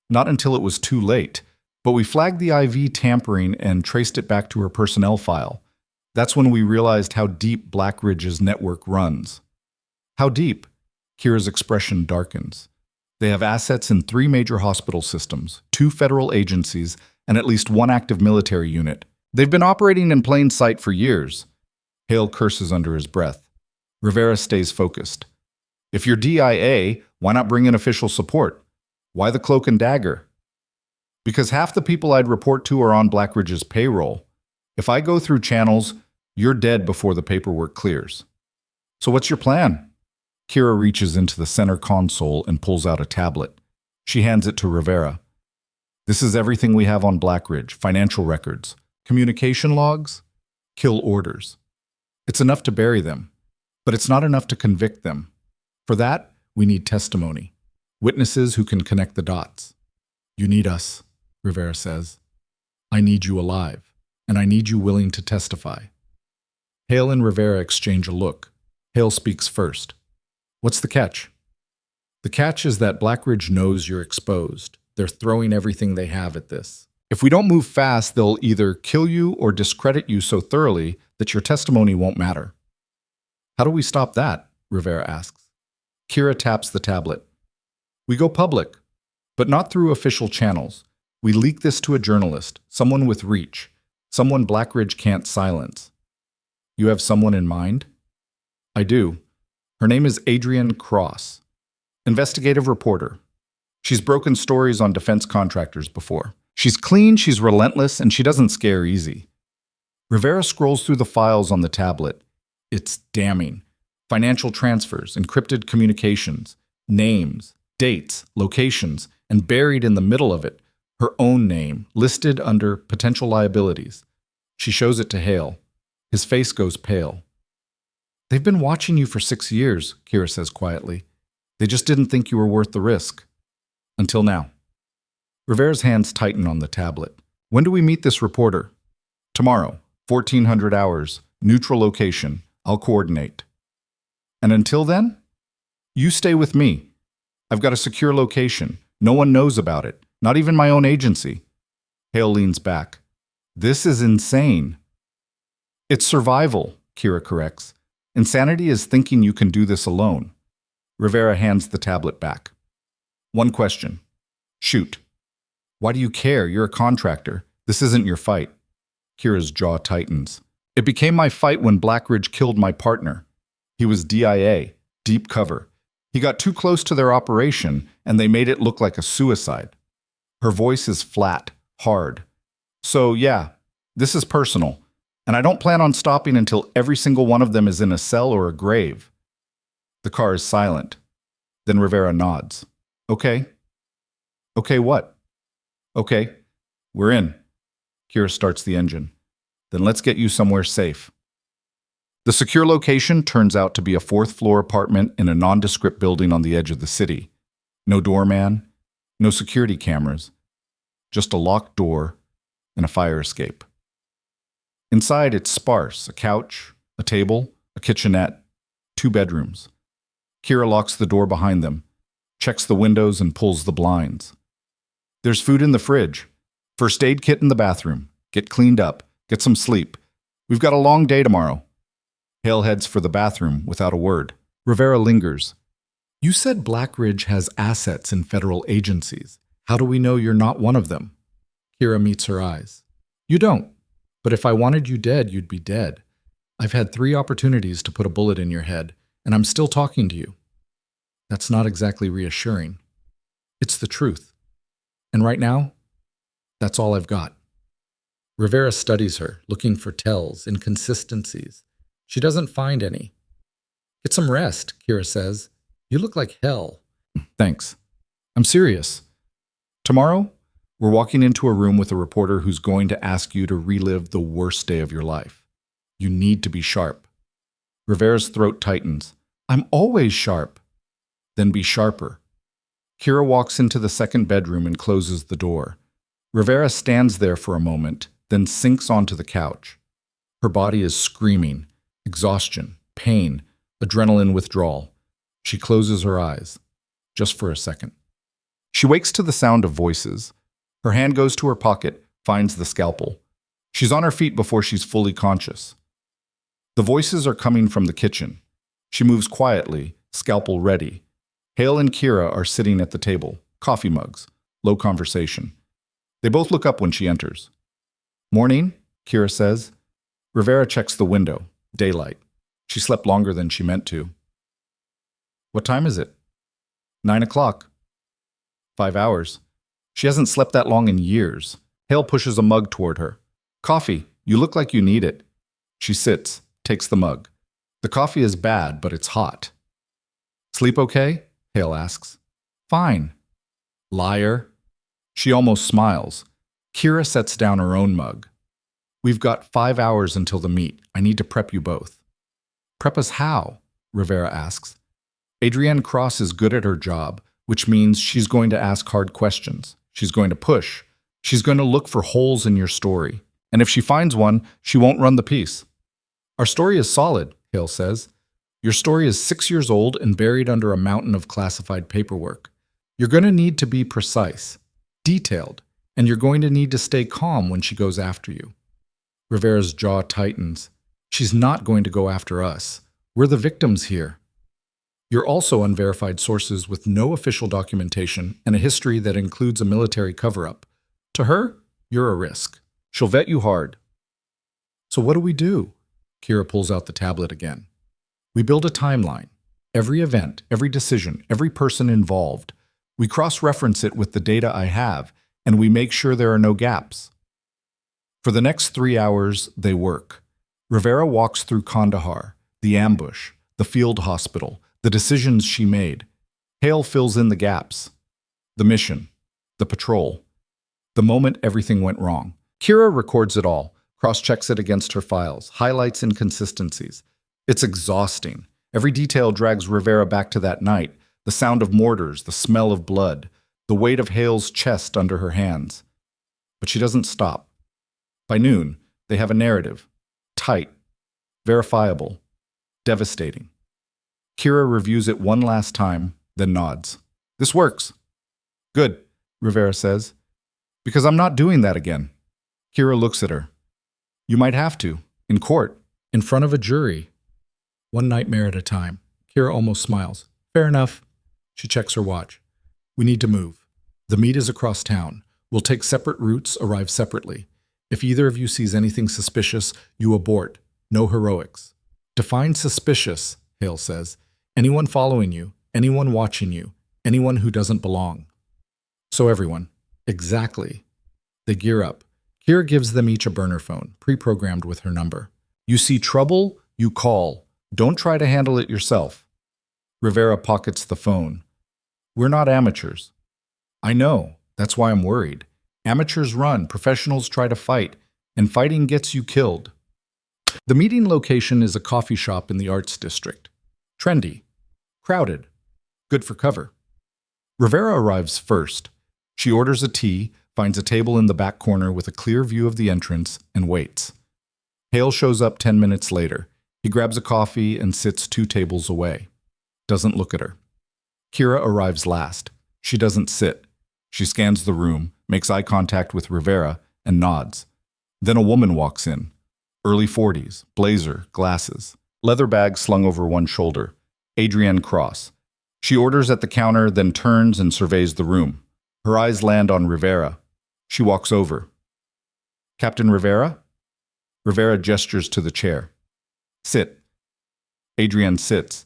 Not until it was too late. But we flagged the IV tampering and traced it back to her personnel file. That's when we realized how deep Blackridge's network runs." "How deep?" Kira's expression darkens. "They have assets in 3 major hospital systems, 2 federal agencies, and at least 1 active military unit. They've been operating in plain sight for years." Hale curses under his breath. Rivera stays focused. "If you're DIA, why not bring in official support? Why the cloak and dagger?" "Because half the people I'd report to are on Blackridge's payroll. If I go through channels, you're dead before the paperwork clears." "So what's your plan?" Kira reaches into the center console and pulls out a tablet. She hands it to Rivera. "This is everything we have on Blackridge: financial records, communication logs, kill orders. It's enough to bury them, but it's not enough to convict them. For that, we need testimony, witnesses who can connect the dots." "You need us," Rivera says. "I need you alive, and I need you willing to testify." Hale and Rivera exchange a look. Hale speaks first. "What's the catch?" "The catch is that Blackridge knows you're exposed. They're throwing everything they have at this. If we don't move fast, they'll either kill you or discredit you so thoroughly that your testimony won't matter." "How do we stop that?" Rivera asks. Kira taps the tablet. "We go public, but not through official channels. We leak this to a journalist, someone with reach, someone Blackridge can't silence." "You have someone in mind?" "I do. Her name is Adrienne Cross. Investigative reporter. She's broken stories on defense contractors before. She's clean, she's relentless, and she doesn't scare easy." Rivera scrolls through the files on the tablet. It's damning. Financial transfers, encrypted communications, names, dates, locations, and buried in the middle of it, her own name, listed under potential liabilities. She shows it to Hale. His face goes pale. They've been watching you for 6 years, Kira says quietly. They just didn't think you were worth the risk. Until now. Rivera's hands tighten on the tablet. When do we meet this reporter? Tomorrow, 1400 hours, neutral location. I'll coordinate. And until then? You stay with me. I've got a secure location. No one knows about it, not even my own agency. Hale leans back. This is insane. It's survival, Kira corrects. Insanity is thinking you can do this alone. Rivera hands the tablet back. One question. Shoot. Why do you care? You're a contractor. This isn't your fight. Kira's jaw tightens. It became my fight when Blackridge killed my partner. He was DIA, deep cover. He got too close to their operation, and they made it look like a suicide. Her voice is flat, hard. So yeah, this is personal, and I don't plan on stopping until every single one of them is in a cell or a grave. The car is silent. Then Rivera nods. Okay. Okay, what? Okay, we're in. Kira starts the engine. Then let's get you somewhere safe. The secure location turns out to be a fourth-floor apartment in a nondescript building on the edge of the city. No doorman, no security cameras, just a locked door and a fire escape. Inside, it's sparse, a couch, a table, a kitchenette, 2 bedrooms. Kira locks the door behind them, checks the windows and pulls the blinds. There's food in the fridge, first aid kit in the bathroom. Get cleaned up, get some sleep. We've got a long day tomorrow. Hale heads for the bathroom without a word. Rivera lingers. You said Blackridge has assets in federal agencies. How do we know you're not one of them? Kira meets her eyes. You don't. But if I wanted you dead, you'd be dead. I've had 3 opportunities to put a bullet in your head, and I'm still talking to you. That's not exactly reassuring. It's the truth. And right now, that's all I've got. Rivera studies her, looking for tells, inconsistencies. She doesn't find any. Get some rest, Kira says. You look like hell. Thanks. I'm serious. Tomorrow, we're walking into a room with a reporter who's going to ask you to relive the worst day of your life. You need to be sharp. Rivera's throat tightens. I'm always sharp. Then be sharper. Kira walks into the second bedroom and closes the door. Rivera stands there for a moment, then sinks onto the couch. Her body is screaming, exhaustion, pain, adrenaline withdrawal. She closes her eyes, just for a second. She wakes to the sound of voices. Her hand goes to her pocket, finds the scalpel. She's on her feet before she's fully conscious. The voices are coming from the kitchen. She moves quietly, scalpel ready. Hale and Kira are sitting at the table, coffee mugs, low conversation. They both look up when she enters. Morning, Kira says. Rivera checks the window. Daylight. She slept longer than she meant to. What time is it? 9 o'clock. 5 hours. She hasn't slept that long in years. Hale pushes a mug toward her. Coffee. You look like you need it. She sits, takes the mug. The coffee is bad, but it's hot. Sleep okay? Hale asks. Fine. Liar. She almost smiles. Kira sets down her own mug. We've got 5 hours until the meet. I need to prep you both. Prep us how? Rivera asks. Adrienne Cross is good at her job, which means she's going to ask hard questions. She's going to push. She's going to look for holes in your story. And if she finds one, she won't run the piece. Our story is solid, Hale says. Your story is 6 years old and buried under a mountain of classified paperwork. You're going to need to be precise, detailed, and you're going to need to stay calm when she goes after you. Rivera's jaw tightens. She's not going to go after us. We're the victims here. You're also unverified sources with no official documentation and a history that includes a military cover-up. To her, you're a risk. She'll vet you hard. So what do we do? Kira pulls out the tablet again. We build a timeline. Every event, every decision, every person involved. We cross-reference it with the data I have, and we make sure there are no gaps. For the next 3 hours, they work. Rivera walks through Kandahar, the ambush, the field hospital, the decisions she made. Hale fills in the gaps. The mission, the patrol, the moment everything went wrong. Kira records it all, cross-checks it against her files, highlights inconsistencies. It's exhausting. Every detail drags Rivera back to that night. The sound of mortars, the smell of blood, the weight of Hale's chest under her hands. But she doesn't stop. By noon, they have a narrative. Tight, verifiable, devastating. Kira reviews it one last time, then nods. This works. Good, Rivera says. Because I'm not doing that again. Kira looks at her. You might have to, in court, in front of a jury. One nightmare at a time. Kira almost smiles. Fair enough. She checks her watch. We need to move. The meet is across town. We'll take separate routes, arrive separately. If either of you sees anything suspicious, you abort. No heroics. Define suspicious, Hale says. Anyone following you, anyone watching you, anyone who doesn't belong. So everyone. Exactly. They gear up. Kira gives them each a burner phone, pre-programmed with her number. You see trouble, you call. Don't try to handle it yourself. Rivera pockets the phone. We're not amateurs. I know. That's why I'm worried. Amateurs run, professionals try to fight, and fighting gets you killed. The meeting location is a coffee shop in the Arts District. Trendy. Crowded. Good for cover. Rivera arrives first. She orders a tea, finds a table in the back corner with a clear view of the entrance, and waits. Hale shows up 10 minutes later. He grabs a coffee and sits 2 tables away. Doesn't look at her. Kira arrives last. She doesn't sit. She scans the room, makes eye contact with Rivera, and nods. Then a woman walks in. Early 40s, blazer, glasses, leather bag slung over one shoulder. Adrienne Cross. She orders at the counter, then turns and surveys the room. Her eyes land on Rivera. She walks over. Captain Rivera? Rivera gestures to the chair. Sit. Adrienne sits.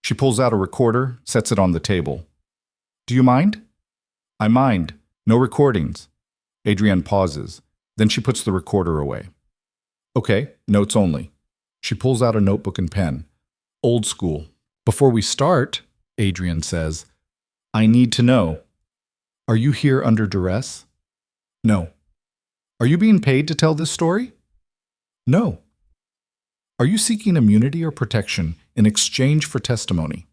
She pulls out a recorder, sets it on the table. Do you mind? I mind. No recordings. Adrienne pauses. Then she puts the recorder away. Okay, notes only. She pulls out a notebook and pen. Old school. Before we start, Adrienne says, I need to know. Are you here under duress? No. Are you being paid to tell this story? No. Are you seeking immunity or protection in exchange for testimony?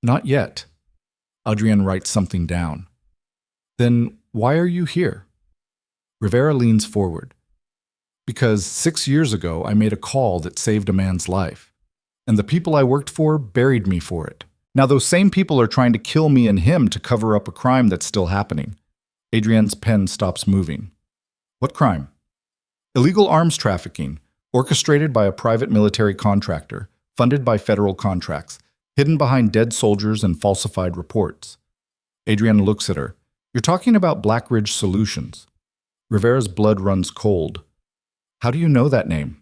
Not yet. Adrienne writes something down. Then why are you here? Rivera leans forward. Because 6 years ago I made a call that saved a man's life, and the people I worked for buried me for it. Now those same people are trying to kill me and him to cover up a crime that's still happening. Adrienne's pen stops moving. What crime? Illegal arms trafficking, orchestrated by a private military contractor, funded by federal contracts, hidden behind dead soldiers and falsified reports. Adrienne looks at her. You're talking about Black Ridge Solutions. Rivera's blood runs cold. How do you know that name?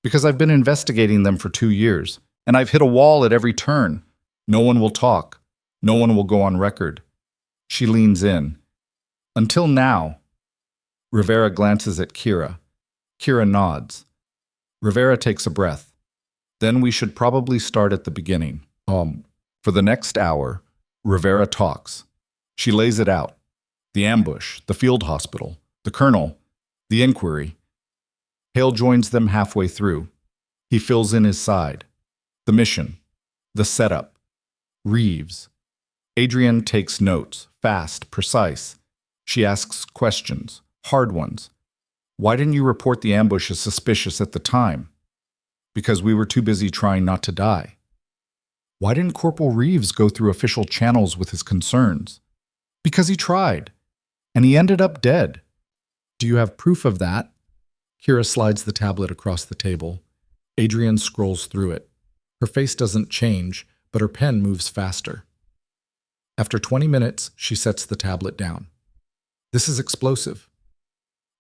Because I've been investigating them for 2 years, and I've hit a wall at every turn. No one will talk. No one will go on record. She leans in. Until now. Rivera glances at Kira. Kira nods. Rivera takes a breath. Then we should probably start at the beginning. For the next hour, Rivera talks. She lays it out. The ambush, the field hospital, the colonel, the inquiry. Hale joins them halfway through. He fills in his side. The mission, the setup. Reeves. Adrienne takes notes, fast, precise. She asks questions, hard ones. Why didn't you report the ambush as suspicious at the time? Because we were too busy trying not to die. Why didn't Corporal Reeves go through official channels with his concerns? Because he tried, and he ended up dead. Do you have proof of that? Kira slides the tablet across the table. Adrienne scrolls through it. Her face doesn't change, but her pen moves faster. After 20 minutes, she sets the tablet down. This is explosive.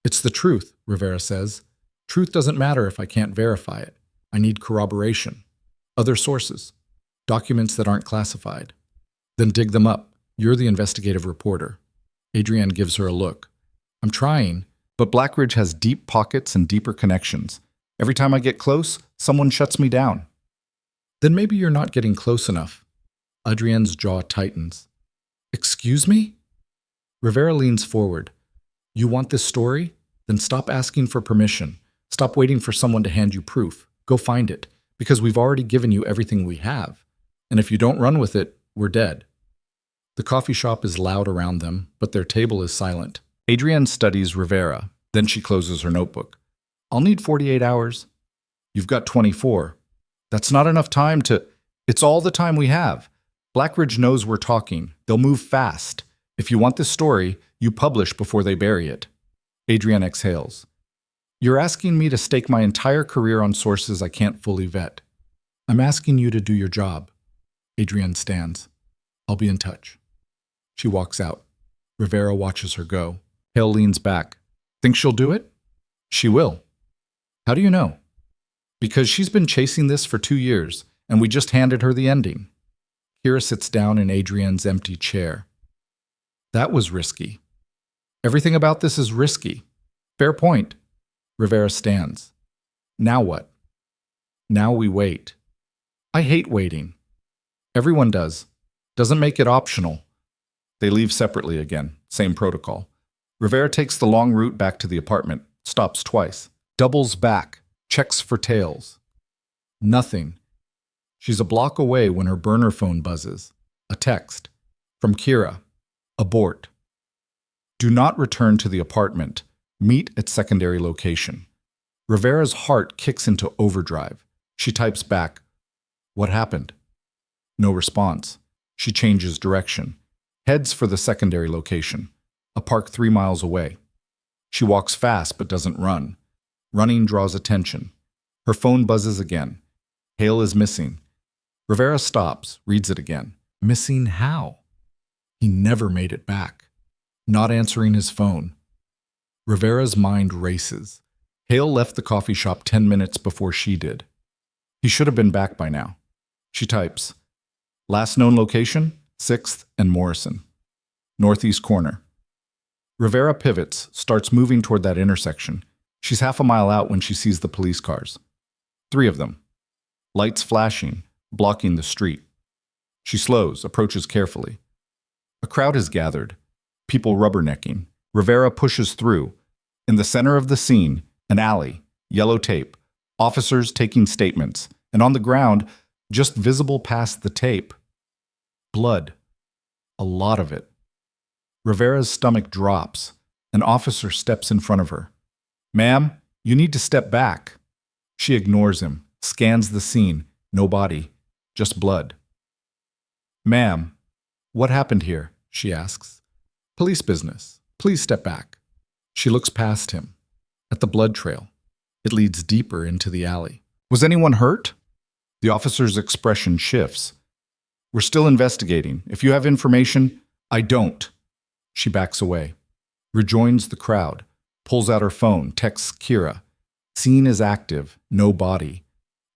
It's the truth, Rivera says. Truth doesn't matter if I can't verify it. I need corroboration. Other sources. Documents that aren't classified. Then dig them up. You're the investigative reporter. Adrienne gives her a look. I'm trying, but Black Ridge has deep pockets and deeper connections. Every time I get close, someone shuts me down. Then maybe you're not getting close enough. Adrienne's jaw tightens. Excuse me? Rivera leans forward. You want this story? Then stop asking for permission. Stop waiting for someone to hand you proof. Go find it. Because we've already given you everything we have. And if you don't run with it, we're dead. The coffee shop is loud around them, but their table is silent. Adrienne studies Rivera. Then she closes her notebook. I'll need 48 hours. You've got 24. That's not enough time to... It's all the time we have. Blackridge knows we're talking. They'll move fast. If you want this story, you publish before they bury it. Adrienne exhales. You're asking me to stake my entire career on sources I can't fully vet. I'm asking you to do your job. Adrienne stands. I'll be in touch. She walks out. Rivera watches her go. Hale leans back. Think she'll do it? She will. How do you know? Because she's been chasing this for 2 years, and we just handed her the ending. Kira sits down in Adrienne's empty chair. That was risky. Everything about this is risky. Fair point. Rivera stands. Now what? Now we wait. I hate waiting. Everyone does. Doesn't make it optional. They leave separately again. Same protocol. Rivera takes the long route back to the apartment, stops twice, doubles back, checks for tails. Nothing. She's a block away when her burner phone buzzes. A text. From Kira. Abort. Do not return to the apartment. Meet at secondary location. Rivera's heart kicks into overdrive. She types back. What happened? No response. She changes direction. Heads for the secondary location. A park 3 miles away. She walks fast but doesn't run. Running draws attention. Her phone buzzes again. Hale is missing. Rivera stops, reads it again. Missing how? He never made it back. Not answering his phone. Rivera's mind races. Hale left the coffee shop 10 minutes before she did. He should have been back by now. She types. Last known location, 6th and Morrison. Northeast corner. Rivera pivots, starts moving toward that intersection. She's half a mile out when she sees the police cars. 3 of them. Lights flashing, blocking the street. She slows, approaches carefully. A crowd has gathered. People rubbernecking. Rivera pushes through. In the center of the scene, an alley, yellow tape, officers taking statements, and on the ground, just visible past the tape, blood. A lot of it. Rivera's stomach drops. An officer steps in front of her. Ma'am, you need to step back. She ignores him, scans the scene. No body, just blood. Ma'am, what happened here? She asks. Police business. Please step back. She looks past him. At the blood trail. It leads deeper into the alley. Was anyone hurt? The officer's expression shifts. We're still investigating. If you have information, I don't. She backs away. Rejoins the crowd. Pulls out her phone, texts Kira. Scene is active, no body.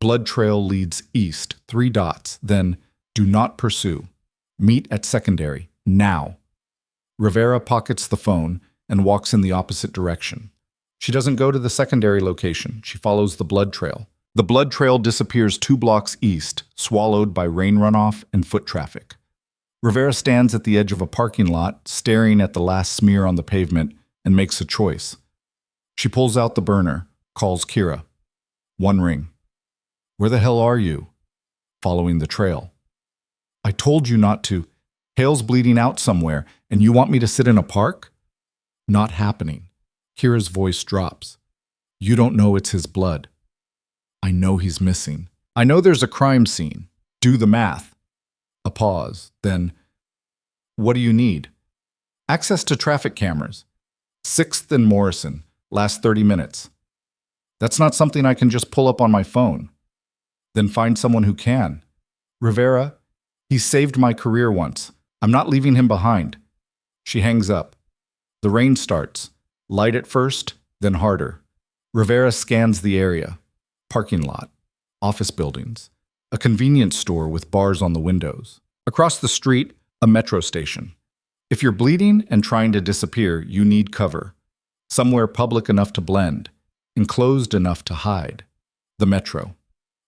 Blood trail leads east, 3 dots, then do not pursue. Meet at secondary, now. Rivera pockets the phone and walks in the opposite direction. She doesn't go to the secondary location. She follows the blood trail. The blood trail disappears 2 blocks east, swallowed by rain runoff and foot traffic. Rivera stands at the edge of a parking lot, staring at the last smear on the pavement, and makes a choice. She pulls out the burner, calls Kira. 1 ring. Where the hell are you? Following the trail. I told you not to. Hale's bleeding out somewhere, and you want me to sit in a park? Not happening. Kira's voice drops. You don't know it's his blood. I know he's missing. I know there's a crime scene. Do the math. A pause. Then, what do you need? Access to traffic cameras. 6th and Morrison. Last 30 minutes. That's not something I can just pull up on my phone. Then find someone who can. Rivera, he saved my career once. I'm not leaving him behind. She hangs up. The rain starts. Light at first, then harder. Rivera scans the area. Parking lot. Office buildings. A convenience store with bars on the windows. Across the street, a metro station. If you're bleeding and trying to disappear, you need cover. Somewhere public enough to blend. Enclosed enough to hide. The metro.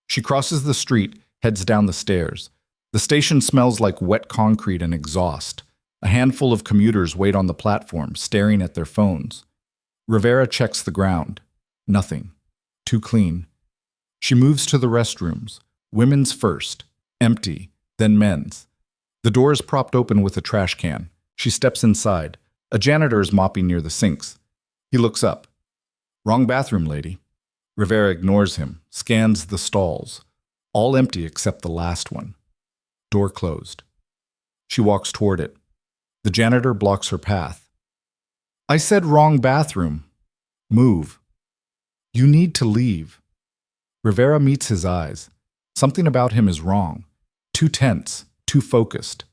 She crosses the street, heads down the stairs. The station smells like wet concrete and exhaust. A handful of commuters wait on the platform, staring at their phones. Rivera checks the ground. Nothing. Too clean. She moves to the restrooms. Women's first. Empty. Then men's. The door is propped open with a trash can. She steps inside. A janitor is mopping near the sinks. He looks up. Wrong bathroom, lady. Rivera ignores him, scans the stalls. All empty except the last one. Door closed. She walks toward it. The janitor blocks her path. I said wrong bathroom. Move. You need to leave. Rivera meets his eyes. Something about him is wrong. Too tense, too focused.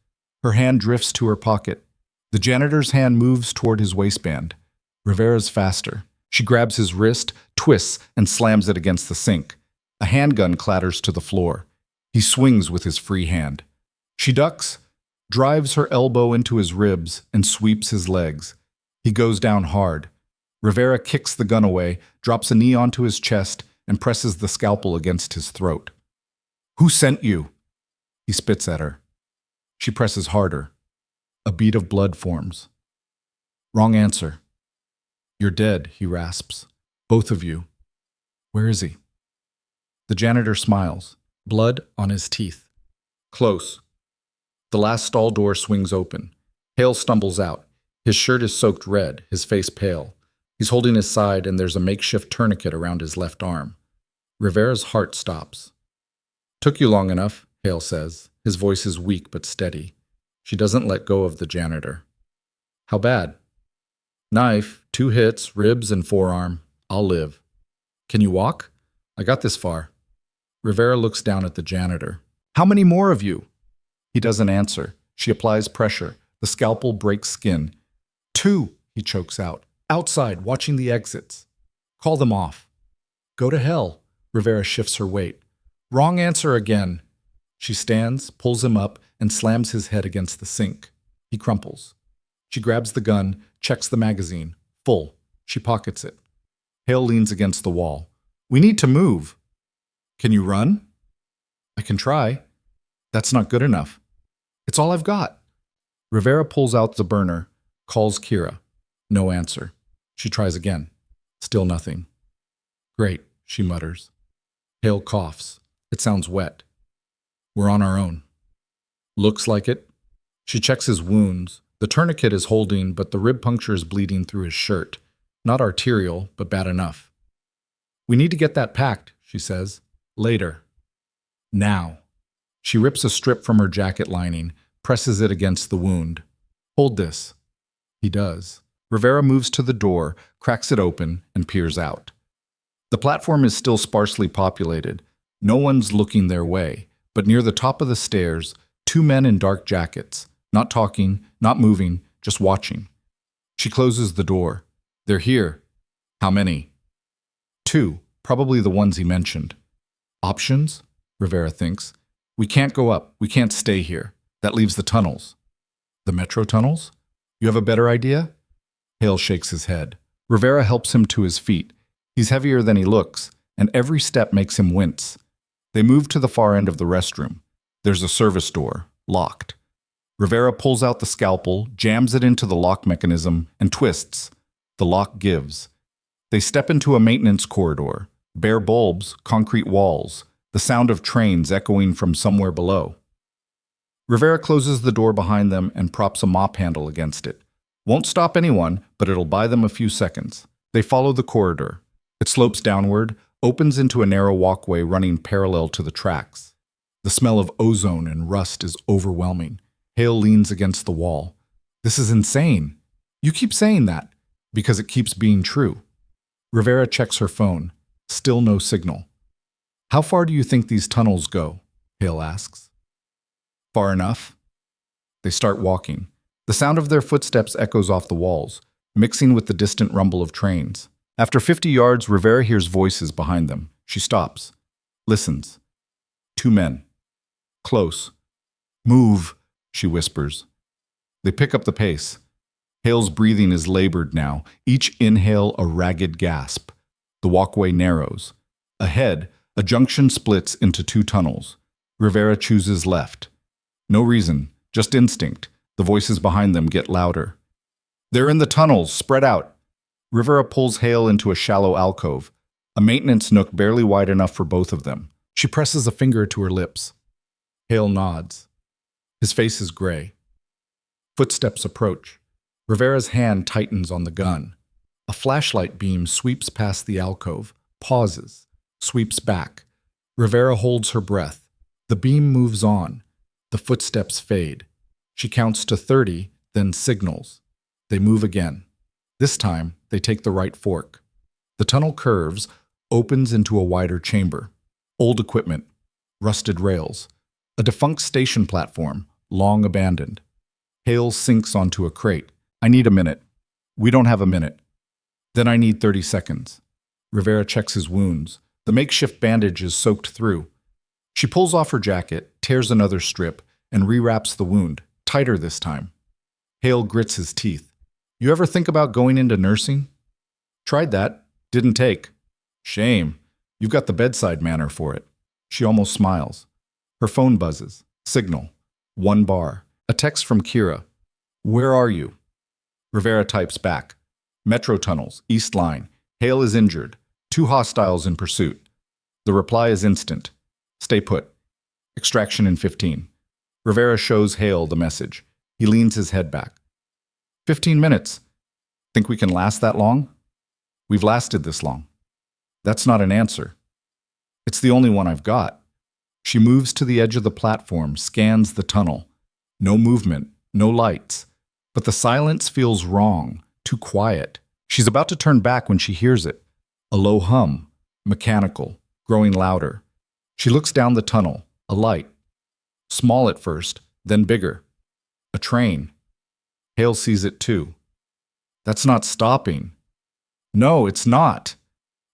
Her hand drifts to her pocket. The janitor's hand moves toward his waistband. Rivera's faster. She grabs his wrist, twists, and slams it against the sink. A handgun clatters to the floor. He swings with his free hand. She ducks, drives her elbow into his ribs, and sweeps his legs. He goes down hard. Rivera kicks the gun away, drops a knee onto his chest, and presses the scalpel against his throat. Who sent you? He spits at her. She presses harder. A bead of blood forms. Wrong answer. You're dead, he rasps. Both of you. Where is he? The janitor smiles. Blood on his teeth. Close. The last stall door swings open. Hale stumbles out. His shirt is soaked red, his face pale. He's holding his side, and there's a makeshift tourniquet around his left arm. Rivera's heart stops. Took you long enough, Hale says. His voice is weak but steady. She doesn't let go of the janitor. How bad? Knife, 2 hits, ribs and forearm. I'll live. Can you walk? I got this far. Rivera looks down at the janitor. How many more of you? He doesn't answer. She applies pressure. The scalpel breaks skin. 2, he chokes out. Outside, watching the exits. Call them off. Go to hell. Rivera shifts her weight. Wrong answer again. She stands, pulls him up, and slams his head against the sink. He crumples. She grabs the gun, checks the magazine. Full. She pockets it. Hale leans against the wall. We need to move. Can you run? I can try. That's not good enough. It's all I've got. Rivera pulls out the burner, calls Kira. No answer. She tries again. Still nothing. Great, she mutters. Hale coughs. It sounds wet. We're on our own. Looks like it. She checks his wounds. The tourniquet is holding, but the rib puncture is bleeding through his shirt. Not arterial, but bad enough. We need to get that packed, she says. Later. Now. She rips a strip from her jacket lining, presses it against the wound. Hold this. He does. Rivera moves to the door, cracks it open, and peers out. The platform is still sparsely populated. No one's looking their way, but near the top of the stairs, 2 men in dark jackets, not talking, not moving, just watching. She closes the door. They're here. How many? 2, probably the ones he mentioned. Options? Rivera thinks. We can't go up. We can't stay here. That leaves the tunnels. The metro tunnels? You have a better idea? Hale shakes his head. Rivera helps him to his feet. He's heavier than he looks, and every step makes him wince. They move to the far end of the restroom. There's a service door, locked. Rivera pulls out the scalpel, jams it into the lock mechanism, and twists. The lock gives. They step into a maintenance corridor. Bare bulbs, concrete walls, the sound of trains echoing from somewhere below. Rivera closes the door behind them and props a mop handle against it. Won't stop anyone, but it'll buy them a few seconds. They follow the corridor. It slopes downward, opens into a narrow walkway running parallel to the tracks. The smell of ozone and rust is overwhelming. Hale leans against the wall. This is insane. You keep saying that, because it keeps being true. Rivera checks her phone. Still no signal. How far do you think these tunnels go? Hale asks. Far enough. They start walking. The sound of their footsteps echoes off the walls, mixing with the distant rumble of trains. After 50 yards, Rivera hears voices behind them. She stops. Listens. 2 men. Close. Move, she whispers. They pick up the pace. Hale's breathing is labored now, each inhale a ragged gasp. The walkway narrows. Ahead, a junction splits into 2 tunnels. Rivera chooses left. No reason, just instinct. The voices behind them get louder. They're in the tunnels, spread out. Rivera pulls Hale into a shallow alcove. a maintenance nook barely wide enough for both of them. She presses a finger to her lips. Hale nods. His face is gray. Footsteps approach. Rivera's hand tightens on the gun. A flashlight beam sweeps past the alcove, pauses, sweeps back. Rivera holds her breath. The beam moves on. The footsteps fade. She counts to 30, then signals. They move again. This time, they take the right fork. The tunnel curves, opens into a wider chamber. Old equipment, rusted rails. A defunct station platform, long abandoned. Hale sinks onto a crate. I need a minute. We don't have a minute. Then I need 30 seconds. Rivera checks his wounds. The makeshift bandage is soaked through. She pulls off her jacket, tears another strip, and rewraps the wound, tighter this time. Hale grits his teeth. You ever think about going into nursing? Tried that. Didn't take. Shame. You've got the bedside manner for it. She almost smiles. Her phone buzzes. Signal. 1 bar. A text from Kira. Where are you? Rivera types back. Metro tunnels, East Line. Hale is injured. 2 hostiles in pursuit. The reply is instant. Stay put. Extraction in 15. Rivera shows Hale the message. He leans his head back. 15 minutes. Think we can last that long? We've lasted this long. That's not an answer. It's the only one I've got. She moves to the edge of the platform, scans the tunnel. No movement, no lights. But the silence feels wrong, too quiet. She's about to turn back when she hears it. A low hum, mechanical, growing louder. She looks down the tunnel, a light. Small at first, then bigger. A train. Hale sees it too. That's not stopping. No, it's not.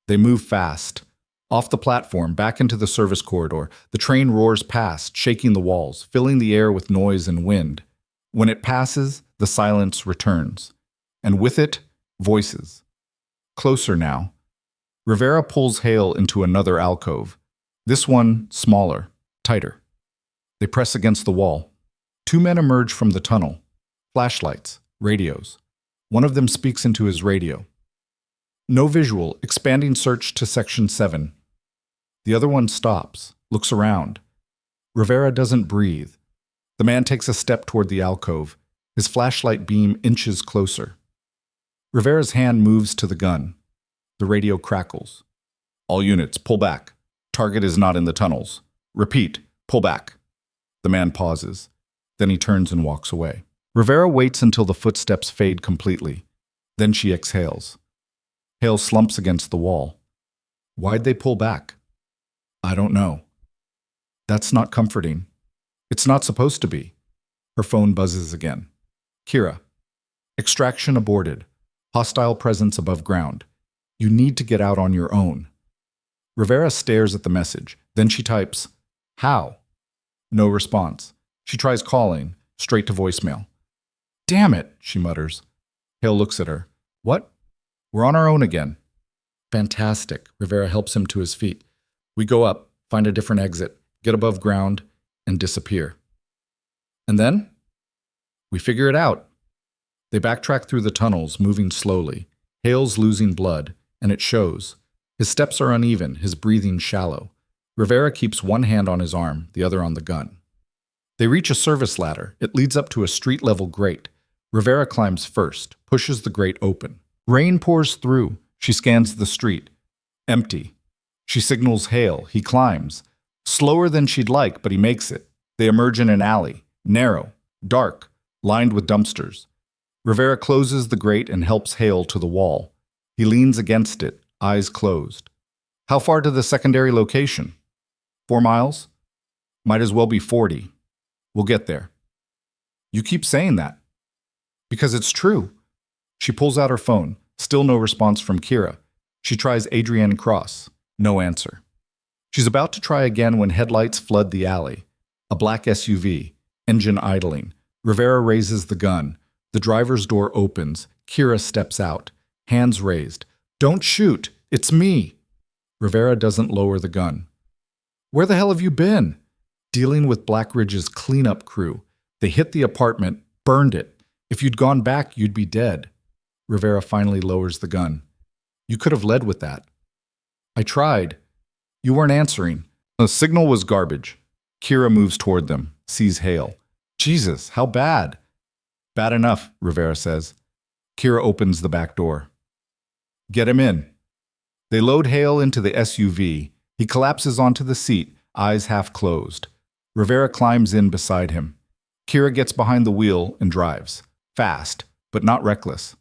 They move fast. Off the platform, back into the service corridor, the train roars past, shaking the walls, filling the air with noise and wind. When it passes, the silence returns. And with it, voices. Closer now. Rivera pulls Hale into another alcove. This one, smaller, tighter. They press against the wall. 2 men emerge from the tunnel. Flashlights, radios. One of them speaks into his radio. No visual, expanding search to Section 7. The other one stops, looks around. Rivera doesn't breathe. The man takes a step toward the alcove. His flashlight beam inches closer. Rivera's hand moves to the gun. The radio crackles. All units, pull back. Target is not in the tunnels. Repeat, pull back. The man pauses. Then he turns and walks away. Rivera waits until the footsteps fade completely. Then she exhales. Hale slumps against the wall. Why'd they pull back? I don't know. That's not comforting. It's not supposed to be. Her phone buzzes again. Kira. Extraction aborted. Hostile presence above ground. You need to get out on your own. Rivera stares at the message. Then she types, How? No response. She tries calling, straight to voicemail. Damn it, she mutters. Hale looks at her. What? We're on our own again. Fantastic. Rivera helps him to his feet. We go up, find a different exit, get above ground, and disappear. And then? We figure it out. They backtrack through the tunnels, moving slowly. Hale's losing blood, and it shows. His steps are uneven, his breathing shallow. Rivera keeps one hand on his arm, the other on the gun. They reach a service ladder. It leads up to a street-level grate. Rivera climbs first, pushes the grate open. Rain pours through. She scans the street. Empty. She signals Hale. He climbs. Slower than she'd like, but he makes it. They emerge in an alley. Narrow. Dark. Lined with dumpsters. Rivera closes the grate and helps Hale to the wall. He leans against it, eyes closed. How far to the secondary location? 4 miles? Might as well be 40. We'll get there. You keep saying that. Because it's true. She pulls out her phone. Still no response from Kira. She tries Adrienne Cross. No answer. She's about to try again when headlights flood the alley. A black SUV. Engine idling. Rivera raises the gun. The driver's door opens. Kira steps out. Hands raised. Don't shoot. It's me. Rivera doesn't lower the gun. Where the hell have you been? Dealing with Black Ridge's cleanup crew. They hit the apartment, burned it. If you'd gone back, you'd be dead. Rivera finally lowers the gun. You could have led with that. I tried. You weren't answering. The signal was garbage. Kira moves toward them, sees Hale. Jesus, how bad? Bad enough, Rivera says. Kira opens the back door. Get him in. They load Hale into the SUV. He collapses onto the seat, eyes half closed. Rivera climbs in beside him. Kira gets behind the wheel and drives. Fast, but not reckless.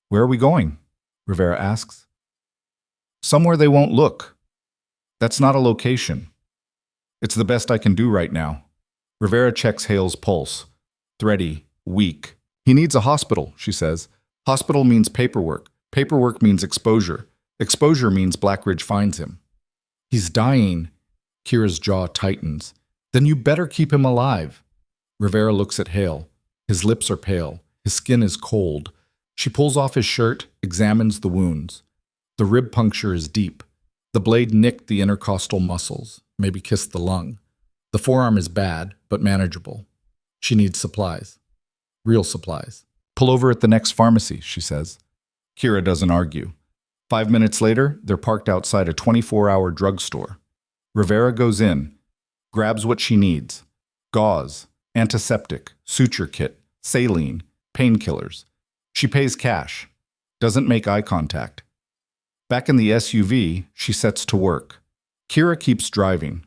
Where are we going? Rivera asks. Somewhere they won't look. That's not a location. It's the best I can do right now. Rivera checks Hale's pulse. Thready, weak. He needs a hospital, she says. Hospital means paperwork. Paperwork means exposure. Exposure means Blackridge finds him. He's dying. Kira's jaw tightens. Then you better keep him alive. Rivera looks at Hale. His lips are pale. His skin is cold. She pulls off his shirt, examines the wounds. The rib puncture is deep. The blade nicked the intercostal muscles, maybe kissed the lung. The forearm is bad, but manageable. She needs supplies. Real supplies. Pull over at the next pharmacy, she says. Kira doesn't argue. 5 minutes later, they're parked outside a 24-hour drugstore. Rivera goes in, grabs what she needs. Gauze, antiseptic, suture kit, saline, painkillers. She pays cash. Doesn't make eye contact. Back in the SUV, she sets to work. Kira keeps driving.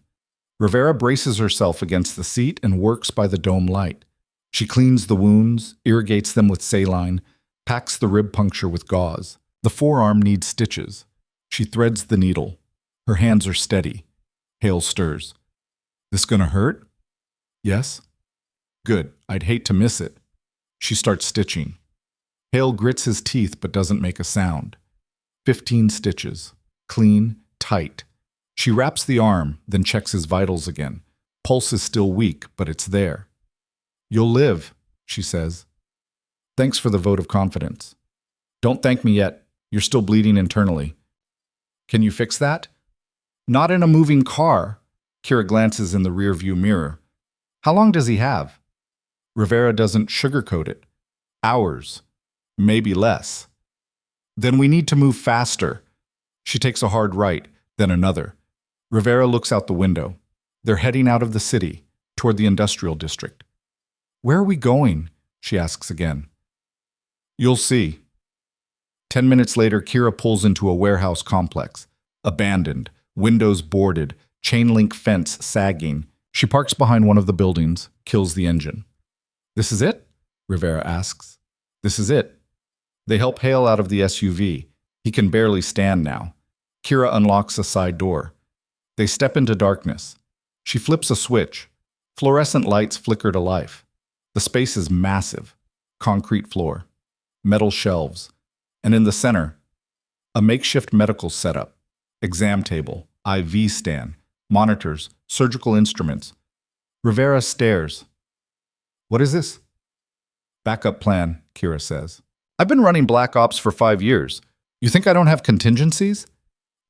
Rivera braces herself against the seat and works by the dome light. She cleans the wounds, irrigates them with saline, packs the rib puncture with gauze. The forearm needs stitches. She threads the needle. Her hands are steady. Hale stirs. This gonna hurt? Yes? Good. I'd hate to miss it. She starts stitching. Hale grits his teeth but doesn't make a sound. 15 stitches. Clean, tight. She wraps the arm, then checks his vitals again. Pulse is still weak, but it's there. You'll live, she says. Thanks for the vote of confidence. Don't thank me yet. You're still bleeding internally. Can you fix that? Not in a moving car. Kira glances in the rearview mirror. How long does he have? Rivera doesn't sugarcoat it. Hours. Maybe less. Then we need to move faster. She takes a hard right, then another. Rivera looks out the window. They're heading out of the city, toward the industrial district. Where are we going? She asks again. You'll see. 10 minutes later, Kira pulls into a warehouse complex. Abandoned, windows boarded, chain link fence sagging. She parks behind one of the buildings, kills the engine. This is it? Rivera asks. This is it. They help Hale out of the SUV. He can barely stand now. Kira unlocks a side door. They step into darkness. She flips a switch. Fluorescent lights flicker to life. The space is massive. Concrete floor. Metal shelves. And in the center, a makeshift medical setup. Exam table, IV stand, monitors, surgical instruments. Rivera stares. What is this? Backup plan, Kira says. I've been running Black Ops for 5 years. You think I don't have contingencies?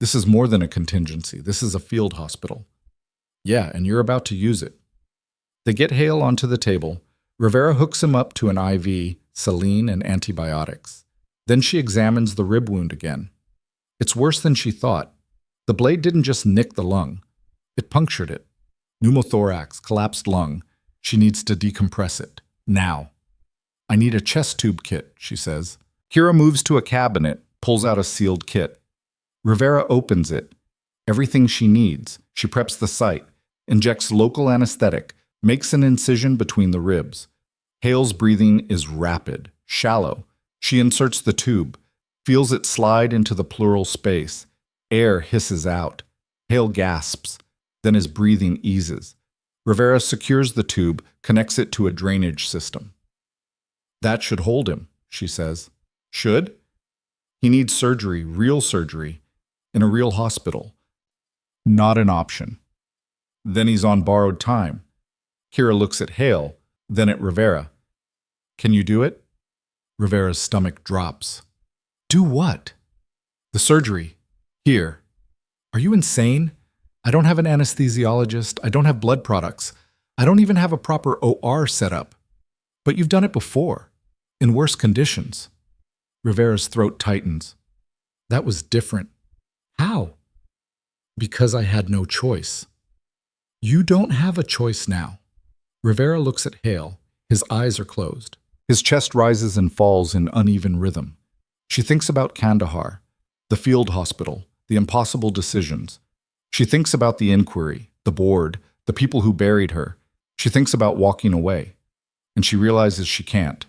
This is more than a contingency. This is a field hospital. Yeah, and you're about to use it. They get Hale onto the table. Rivera hooks him up to an IV, saline, and antibiotics. Then she examines the rib wound again. It's worse than she thought. The blade didn't just nick the lung. It punctured it. Pneumothorax, collapsed lung. She needs to decompress it. Now. I need a chest tube kit, she says. Kira moves to a cabinet, pulls out a sealed kit. Rivera opens it. Everything she needs. She preps the site, injects local anesthetic, makes an incision between the ribs. Hale's breathing is rapid, shallow. She inserts the tube, feels it slide into the pleural space. Air hisses out. Hale gasps. Then his breathing eases. Rivera secures the tube, connects it to a drainage system. That should hold him, she says. Should? He needs surgery, real surgery, in a real hospital. Not an option. Then he's on borrowed time. Kira looks at Hale, then at Rivera. Can you do it? Rivera's stomach drops. Do what? The surgery. Here. Are you insane? I don't have an anesthesiologist. I don't have blood products. I don't even have a proper OR set up. But you've done it before. In worse conditions. Rivera's throat tightens. That was different. How? Because I had no choice. You don't have a choice now. Rivera looks at Hale. His eyes are closed. His chest rises and falls in uneven rhythm. She thinks about Kandahar, the field hospital, the impossible decisions. She thinks about the inquiry, the board, the people who buried her. She thinks about walking away. And she realizes she can't.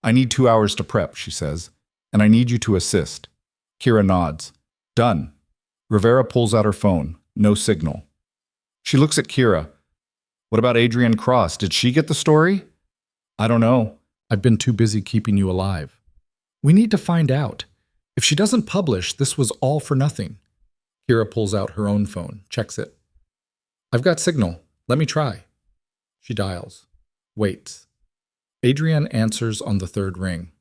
I need 2 hours to prep, she says, and I need you to assist. Kira nods. Done. Rivera pulls out her phone. No signal. She looks at Kira. What about Adrienne Cross? Did she get the story? I don't know. I've been too busy keeping you alive. We need to find out. If she doesn't publish, this was all for nothing. Kira pulls out her own phone, checks it. I've got signal. Let me try. She dials. Waits. Adrienne answers on the third ring.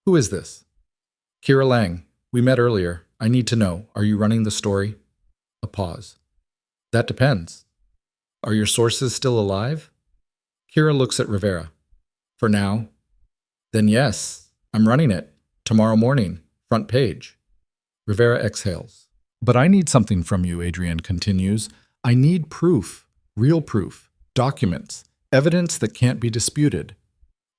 Who is this? Kira Lang. We met earlier. I need to know. Are you running the story? A pause. That depends. Are your sources still alive? Kira looks at Rivera. For now. Then yes, I'm running it. Tomorrow morning. Front page. Rivera exhales. But I need something from you, Adrienne continues. I need proof. Real proof. Documents. Evidence that can't be disputed.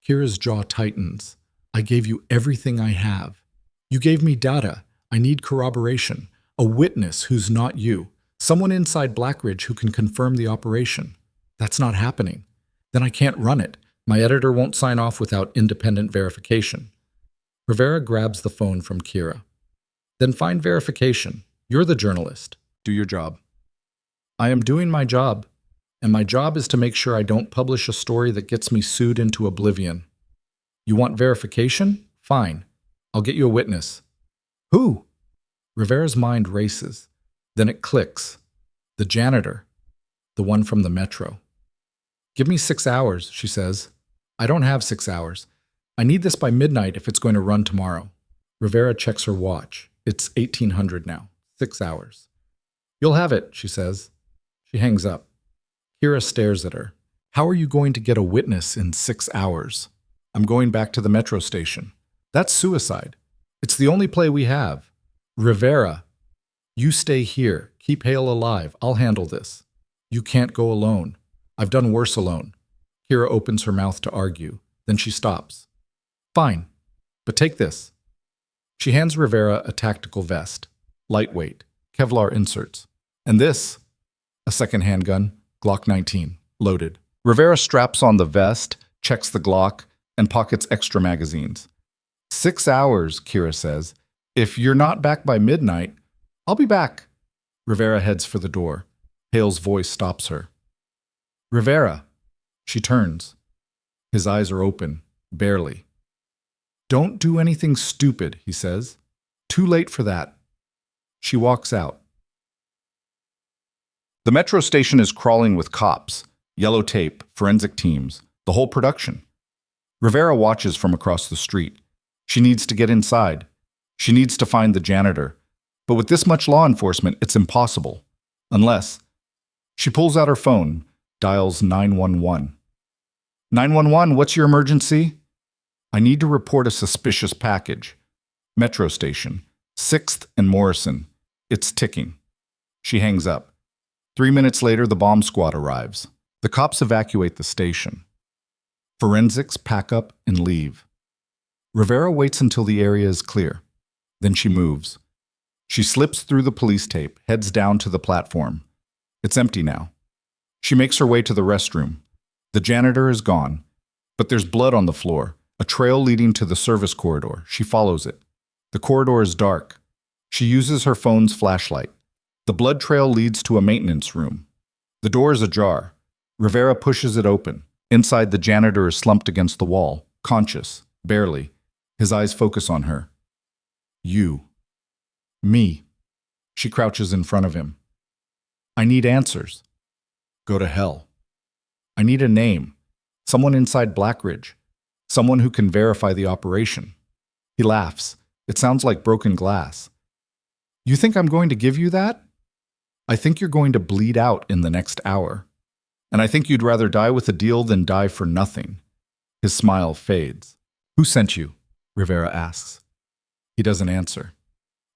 Kira's jaw tightens. I gave you everything I have. You gave me data. I need corroboration. A witness who's not you. Someone inside Blackridge who can confirm the operation. That's not happening. Then I can't run it. My editor won't sign off without independent verification. Rivera grabs the phone from Kira. Then find verification. You're the journalist. Do your job. I am doing my job. And my job is to make sure I don't publish a story that gets me sued into oblivion. You want verification? Fine. I'll get you a witness. Who? Rivera's mind races. Then it clicks. The janitor. The one from the metro. Give me 6 hours, she says. I don't have 6 hours. I need this by midnight if it's going to run tomorrow. Rivera checks her watch. It's 1800 now. 6 hours. You'll have it, she says. She hangs up. Kira stares at her. How are you going to get a witness in 6 hours? I'm going back to the metro station. That's suicide. It's the only play we have. Rivera, you stay here. Keep Hale alive. I'll handle this. You can't go alone. I've done worse alone. Kira opens her mouth to argue. Then she stops. Fine, but take this. She hands Rivera a tactical vest. Lightweight. Kevlar inserts. And this, a second handgun. Glock 19, loaded. Rivera straps on the vest, checks the Glock, and pockets extra magazines. 6 hours, Kira says. If you're not back by midnight, I'll be back. Rivera heads for the door. Hale's voice stops her. Rivera. She turns. His eyes are open, barely. Don't do anything stupid, he says. Too late for that. She walks out. The metro station is crawling with cops, yellow tape, forensic teams, the whole production. Rivera watches from across the street. She needs to get inside. She needs to find the janitor. But with this much law enforcement, it's impossible. Unless... She pulls out her phone, dials 911. 911, what's your emergency? I need to report a suspicious package. Metro station, 6th and Morrison. It's ticking. She hangs up. 3 minutes later, the bomb squad arrives. The cops evacuate the station. Forensics pack up and leave. Rivera waits until the area is clear. Then she moves. She slips through the police tape, heads down to the platform. It's empty now. She makes her way to the restroom. The janitor is gone, but there's blood on the floor, a trail leading to the service corridor. She follows it. The corridor is dark. She uses her phone's flashlight. The blood trail leads to a maintenance room. The door is ajar. Rivera pushes it open. Inside, the janitor is slumped against the wall, conscious, barely. His eyes focus on her. You. Me. She crouches in front of him. I need answers. Go to hell. I need a name. Someone inside Blackridge. Someone who can verify the operation. He laughs. It sounds like broken glass. You think I'm going to give you that? I think you're going to bleed out in the next hour. And I think you'd rather die with a deal than die for nothing. His smile fades. Who sent you? Rivera asks. He doesn't answer.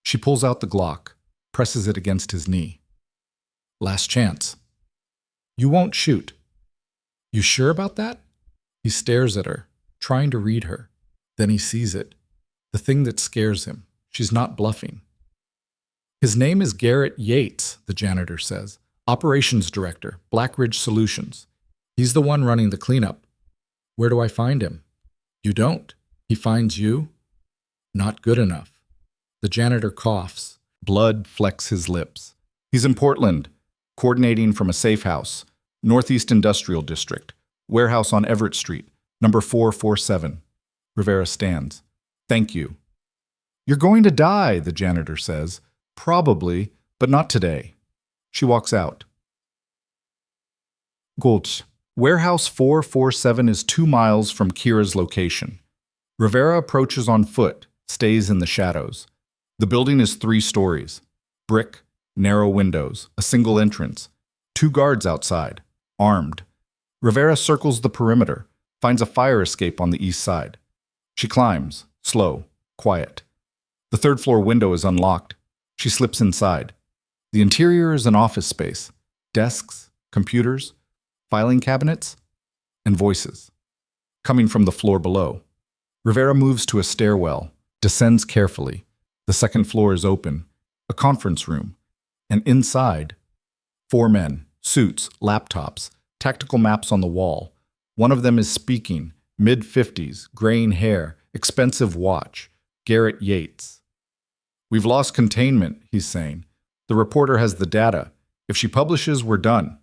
She pulls out the Glock. presses it against his knee. Last chance. You won't shoot. You sure about that? He stares at her, trying to read her. Then he sees it. The thing that scares him. She's not bluffing. His name is Garrett Yates, the janitor says. Operations Director, Black Ridge Solutions. He's the one running the cleanup. Where do I find him? You don't. He finds you? Not good enough. The janitor coughs. Blood flecks his lips. He's in Portland, coordinating from a safe house, Northeast Industrial District, warehouse on Everett Street, number 447. Rivera stands. Thank you. You're going to die, the janitor says. Probably, but not today. She walks out. Gulch. Warehouse 447 is 2 miles from Kira's location. Rivera approaches on foot, stays in the shadows. The building is 3 stories. Brick, narrow windows, a single entrance. 2 guards outside, armed. Rivera circles the perimeter, finds a fire escape on the east side. She climbs, slow, quiet. The 3rd floor window is unlocked. She slips inside. The interior is an office space. Desks, computers, filing cabinets, and voices. Coming from the floor below. Rivera moves to a stairwell, descends carefully. The 2nd floor is open, a conference room. And inside, 4 men, suits, laptops, tactical maps on the wall. One of them is speaking, mid-50s, graying hair, expensive watch. Garrett Yates. We've lost containment, he's saying. The reporter has the data. If she publishes, we're done.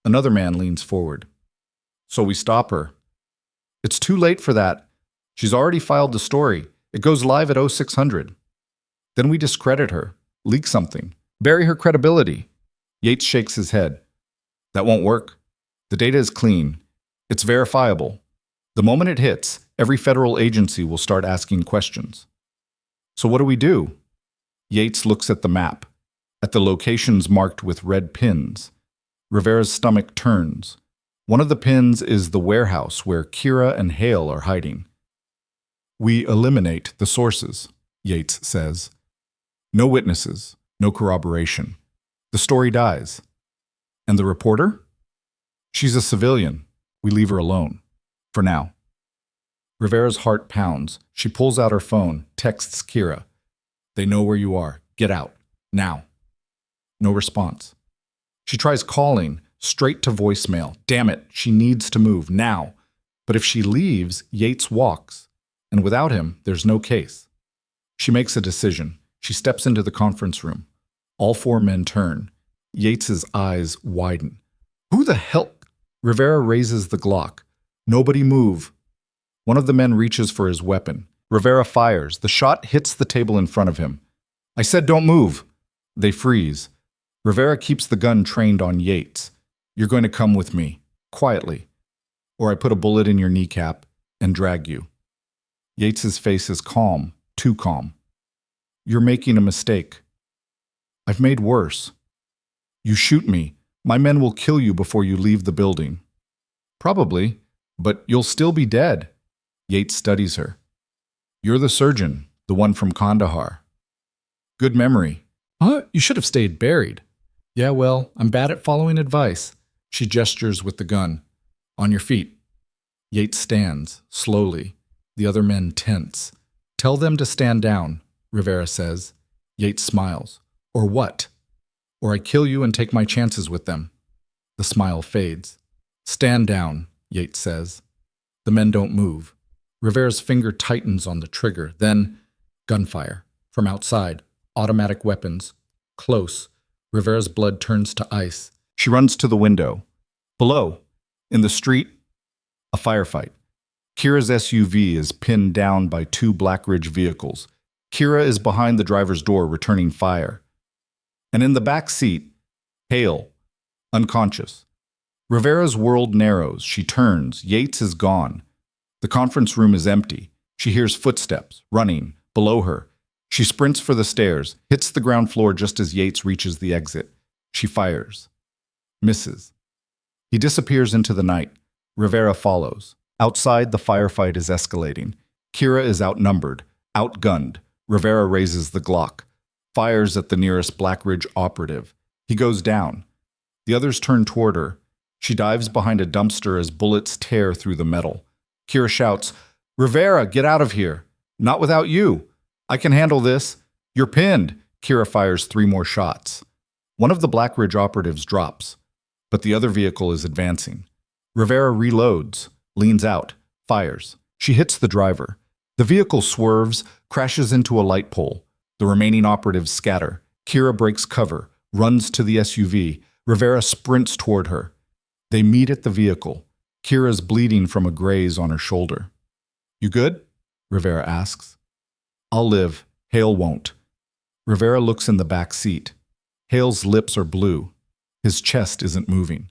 Another man leans forward. So we stop her. It's too late for that. She's already filed the story. It goes live at 0600. Then we discredit her, leak something, bury her credibility. Yates shakes his head. That won't work. The data is clean. It's verifiable. The moment it hits, every federal agency will start asking questions. So what do we do? Yates looks at the map, at the locations marked with red pins. Rivera's stomach turns. One of the pins is the warehouse where Kira and Hale are hiding. We eliminate the sources, Yates says. No witnesses, no corroboration. The story dies. And the reporter? She's a civilian. We leave her alone. For now. Rivera's heart pounds. She pulls out her phone, texts Kira. They know where you are. Get out. Now. No response. She tries calling, straight to voicemail. Damn it, she needs to move, now. But if she leaves, Yates walks. And without him, there's no case. She makes a decision. She steps into the conference room. All 4 men turn. Yates's eyes widen. Who the hell? Rivera raises the Glock. Nobody move. One of the men reaches for his weapon. Rivera fires. The shot hits the table in front of him. I said don't move. They freeze. Rivera keeps the gun trained on Yates. You're going to come with me, quietly, or I put a bullet in your kneecap and drag you. Yates's face is calm, too calm. You're making a mistake. I've made worse. You shoot me. My men will kill you before you leave the building. Probably, but you'll still be dead. Yates studies her. You're the surgeon, the one from Kandahar. Good memory. Huh? You should have stayed buried. Yeah, well, I'm bad at following advice. She gestures with the gun. On your feet. Yates stands, slowly. The other men tense. Tell them to stand down, Rivera says. Yates smiles. Or what? Or I kill you and take my chances with them. The smile fades. Stand down, Yates says. The men don't move. Rivera's finger tightens on the trigger. Then, gunfire. From outside. Automatic weapons. Close. Rivera's blood turns to ice. She runs to the window. Below, in the street, a firefight. Kira's SUV is pinned down by 2 Black Ridge vehicles. Kira is behind the driver's door returning fire. And in the back seat, Hale, unconscious. Rivera's world narrows. She turns. Yates is gone. The conference room is empty. She hears footsteps, running, below her. She sprints for the stairs, hits the ground floor just as Yates reaches the exit. She fires. Misses. He disappears into the night. Rivera follows. Outside, the firefight is escalating. Kira is outnumbered, outgunned. Rivera raises the Glock. fires at the nearest Blackridge operative. He goes down. The others turn toward her. She dives behind a dumpster as bullets tear through the metal. Kira shouts, "Rivera, get out of here! Not without you! I can handle this! You're pinned!" Kira fires 3 more shots. One of the Blackridge operatives drops, but the other vehicle is advancing. Rivera reloads, leans out, fires. She hits the driver. The vehicle swerves, crashes into a light pole. The remaining operatives scatter. Kira breaks cover, runs to the SUV. Rivera sprints toward her. They meet at the vehicle. Kira's bleeding from a graze on her shoulder. "You good?" Rivera asks. "I'll live. Hale won't." Rivera looks in the back seat. Hale's lips are blue. His chest isn't moving.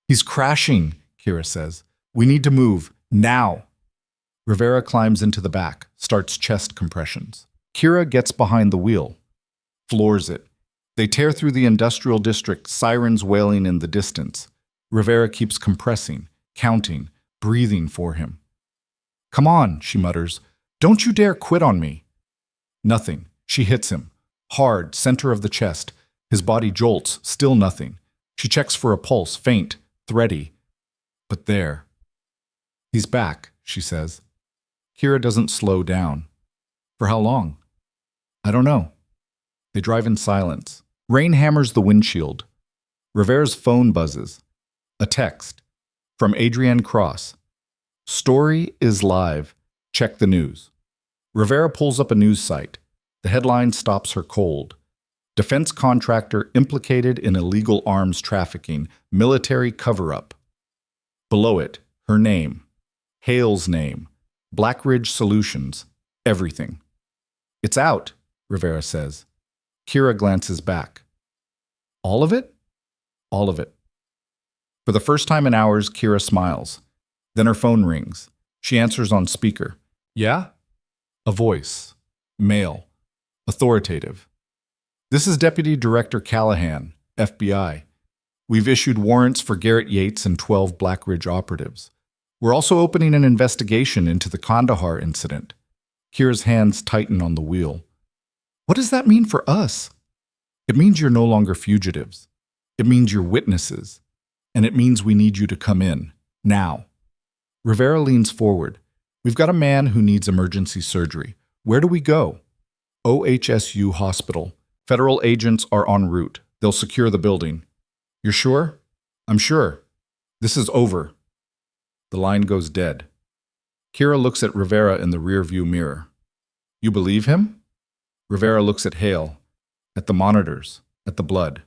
"He's crashing," Kira says. "We need to move. Now." Rivera climbs into the back, starts chest compressions. Kira gets behind the wheel, floors it. They tear through the industrial district, sirens wailing in the distance. Rivera keeps compressing, counting, breathing for him. "Come on," she mutters. "Don't you dare quit on me." Nothing. She hits him. Hard, center of the chest. His body jolts, still nothing. She checks for a pulse, faint, thready. But there. "He's back," she says. Kira doesn't slow down. "For how long?" "I don't know." They drive in silence. Rain hammers the windshield. Rivera's phone buzzes. A text. From Adrienne Cross. "Story is live. Check the news." Rivera pulls up a news site. The headline stops her cold. Defense contractor implicated in illegal arms trafficking, military cover-up. Below it, her name. Hale's name. Blackridge Solutions. Everything. "It's out," Rivera says. Kira glances back. "All of it?" "All of it." For the first time in hours, Kira smiles. Then her phone rings. She answers on speaker. "Yeah?" A voice. Male. Authoritative. "This is Deputy Director Callahan, FBI. We've issued warrants for Garrett Yates and 12 Blackridge operatives. We're also opening an investigation into the Kandahar incident." Kira's hands tighten on the wheel. "What does that mean for us?" "It means you're no longer fugitives. It means you're witnesses. And it means we need you to come in. Now." Rivera leans forward. "We've got a man who needs emergency surgery. Where do we go?" "OHSU Hospital. Federal agents are en route. They'll secure the building." "You're sure?" "I'm sure. This is over." The line goes dead. Kira looks at Rivera in the rearview mirror. "You believe him?" Rivera looks at Hale, at the monitors, at the blood.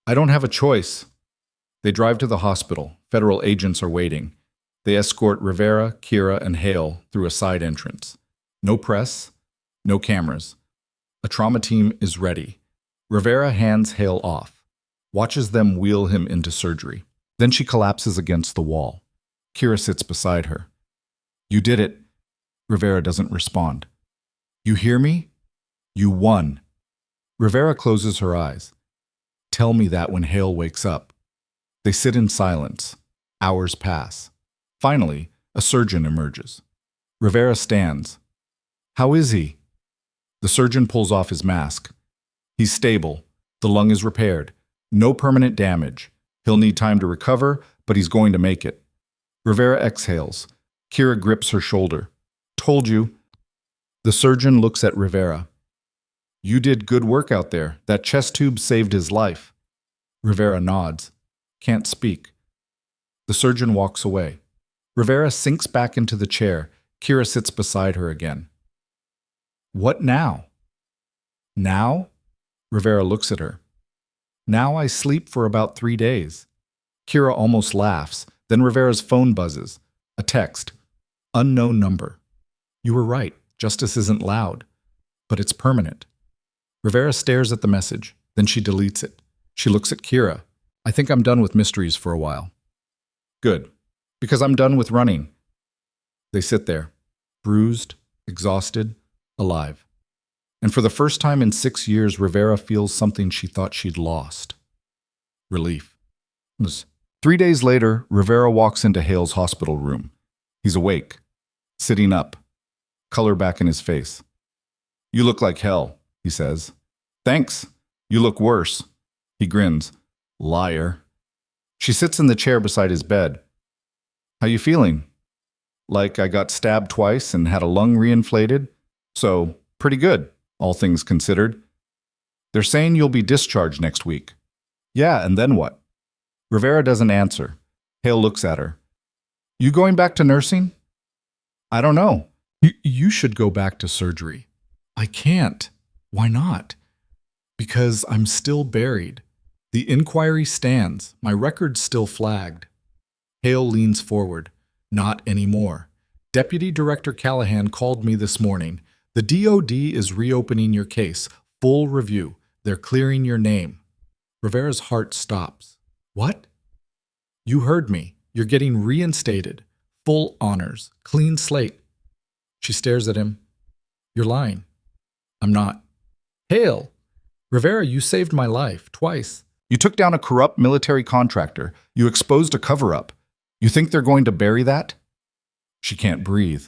"I don't have a choice." They drive to the hospital. Federal agents are waiting. They escort Rivera, Kira, and Hale through a side entrance. No press, no cameras. A trauma team is ready. Rivera hands Hale off, watches them wheel him into surgery. Then she collapses against the wall. Kira sits beside her. "You did it." Rivera doesn't respond. "You hear me? You won." Rivera closes her eyes. "Tell me that when Hale wakes up." They sit in silence. Hours pass. Finally, a surgeon emerges. Rivera stands. "How is he?" The surgeon pulls off his mask. "He's stable. The lung is repaired. No permanent damage. He'll need time to recover, but he's going to make it." Rivera exhales. Kira grips her shoulder. "Told you." The surgeon looks at Rivera. "You did good work out there. That chest tube saved his life." Rivera nods. Can't speak. The surgeon walks away. Rivera sinks back into the chair. Kira sits beside her again. "What now?" "Now?" Rivera looks at her. "Now I sleep for about 3 days." Kira almost laughs. Then Rivera's phone buzzes. A text. Unknown number. "You were right. Justice isn't loud. But it's permanent." Rivera stares at the message. Then she deletes it. She looks at Kira. "I think I'm done with mysteries for a while." "Good. Because I'm done with running." They sit there, bruised, exhausted, alive. And for the first time in 6 years, Rivera feels something she thought she'd lost. Relief. 3 days later, Rivera walks into Hale's hospital room. He's awake, sitting up, color back in his face. "You look like hell," he says. Thanks. You look worse. He grins. Liar. She sits in the chair beside his bed. How you feeling? Like I got stabbed twice and had a lung reinflated? So, pretty good, all things considered. They're saying you'll be discharged next week. Yeah, and then what? Rivera doesn't answer. Hale looks at her. You going back to nursing? I don't know. You should go back to surgery. I can't. Why not? Because I'm still buried. The inquiry stands. My record's still flagged. Hale leans forward. Not anymore. Deputy Director Callahan called me this morning. The DOD is reopening your case. Full review. They're clearing your name. Rivera's heart stops. What? You heard me. You're getting reinstated. Full honors. Clean slate. She stares at him. You're lying. I'm not. Hale! Rivera, you saved my life. Twice. You took down a corrupt military contractor. You exposed a cover-up. You think they're going to bury that? She can't breathe.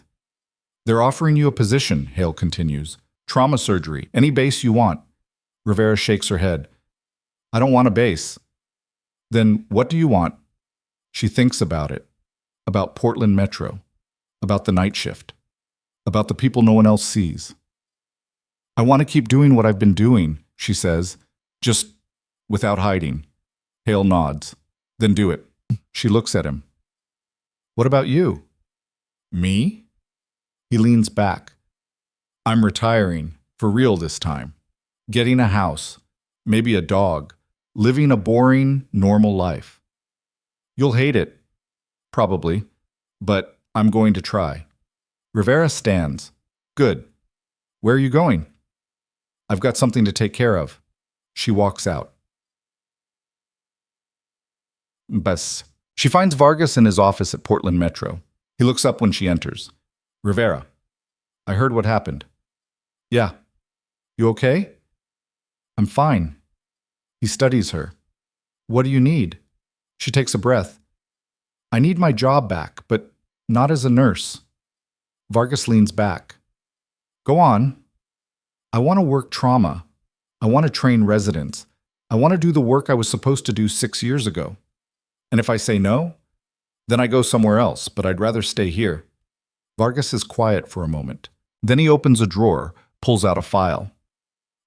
They're offering you a position, Hale continues. Trauma surgery. Any base you want. Rivera shakes her head. I don't want a base. Then what do you want? She thinks about it. About Portland Metro. About the night shift. About the people no one else sees. I want to keep doing what I've been doing, she says, just without hiding. Hale nods. Then do it. She looks at him. What about you? Me? He leans back. I'm retiring, for real this time. Getting a house, maybe a dog, living a boring, normal life. You'll hate it, probably, but I'm going to try. Rivera stands. Good. Where are you going? I've got something to take care of. She walks out. Bess. She finds Vargas in his office at Portland Metro. He looks up when she enters. Rivera. I heard what happened. Yeah. You okay? I'm fine. He studies her. What do you need? She takes a breath. I need my job back, but not as a nurse. Vargas leans back. Go on. I want to work trauma. I want to train residents. I want to do the work I was supposed to do 6 years ago. And if I say no, then I go somewhere else, but I'd rather stay here. Vargas is quiet for a moment. Then he opens a drawer, pulls out a file.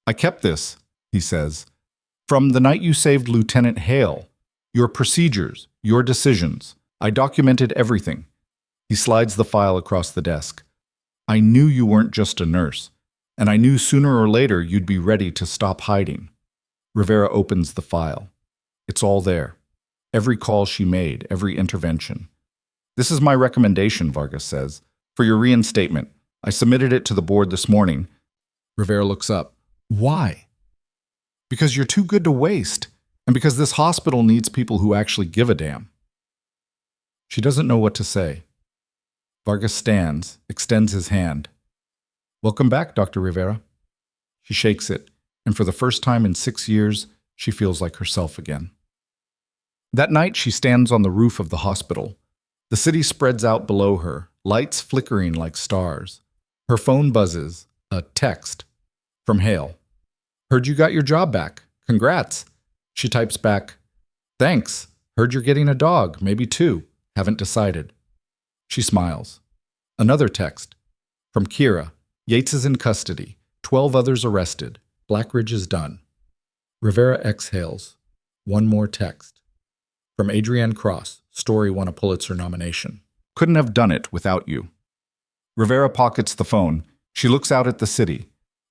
I kept this, he says, from the night you saved Lieutenant Hale. Your procedures, your decisions. I documented everything. He slides the file across the desk. I knew you weren't just a nurse, and I knew sooner or later you'd be ready to stop hiding. Rivera opens the file. It's all there. Every call she made, every intervention. This is my recommendation, Vargas says, for your reinstatement. I submitted it to the board this morning. Rivera looks up. Why? Because you're too good to waste, and because this hospital needs people who actually give a damn. She doesn't know what to say. Vargas stands, extends his hand. Welcome back, Dr. Rivera. She shakes it, and for the first time in 6 years, she feels like herself again. That night, she stands on the roof of the hospital. The city spreads out below her, lights flickering like stars. Her phone buzzes, a text from Hale. Heard you got your job back. Congrats. She types back, thanks. Heard you're getting a dog, maybe 2. Haven't decided. She smiles. Another text from Kira. Yates is in custody. 12 others arrested. Blackridge is done. Rivera exhales. One more text. From Adrienne Cross. Story won a Pulitzer nomination. Couldn't have done it without you. Rivera pockets the phone. She looks out at the city.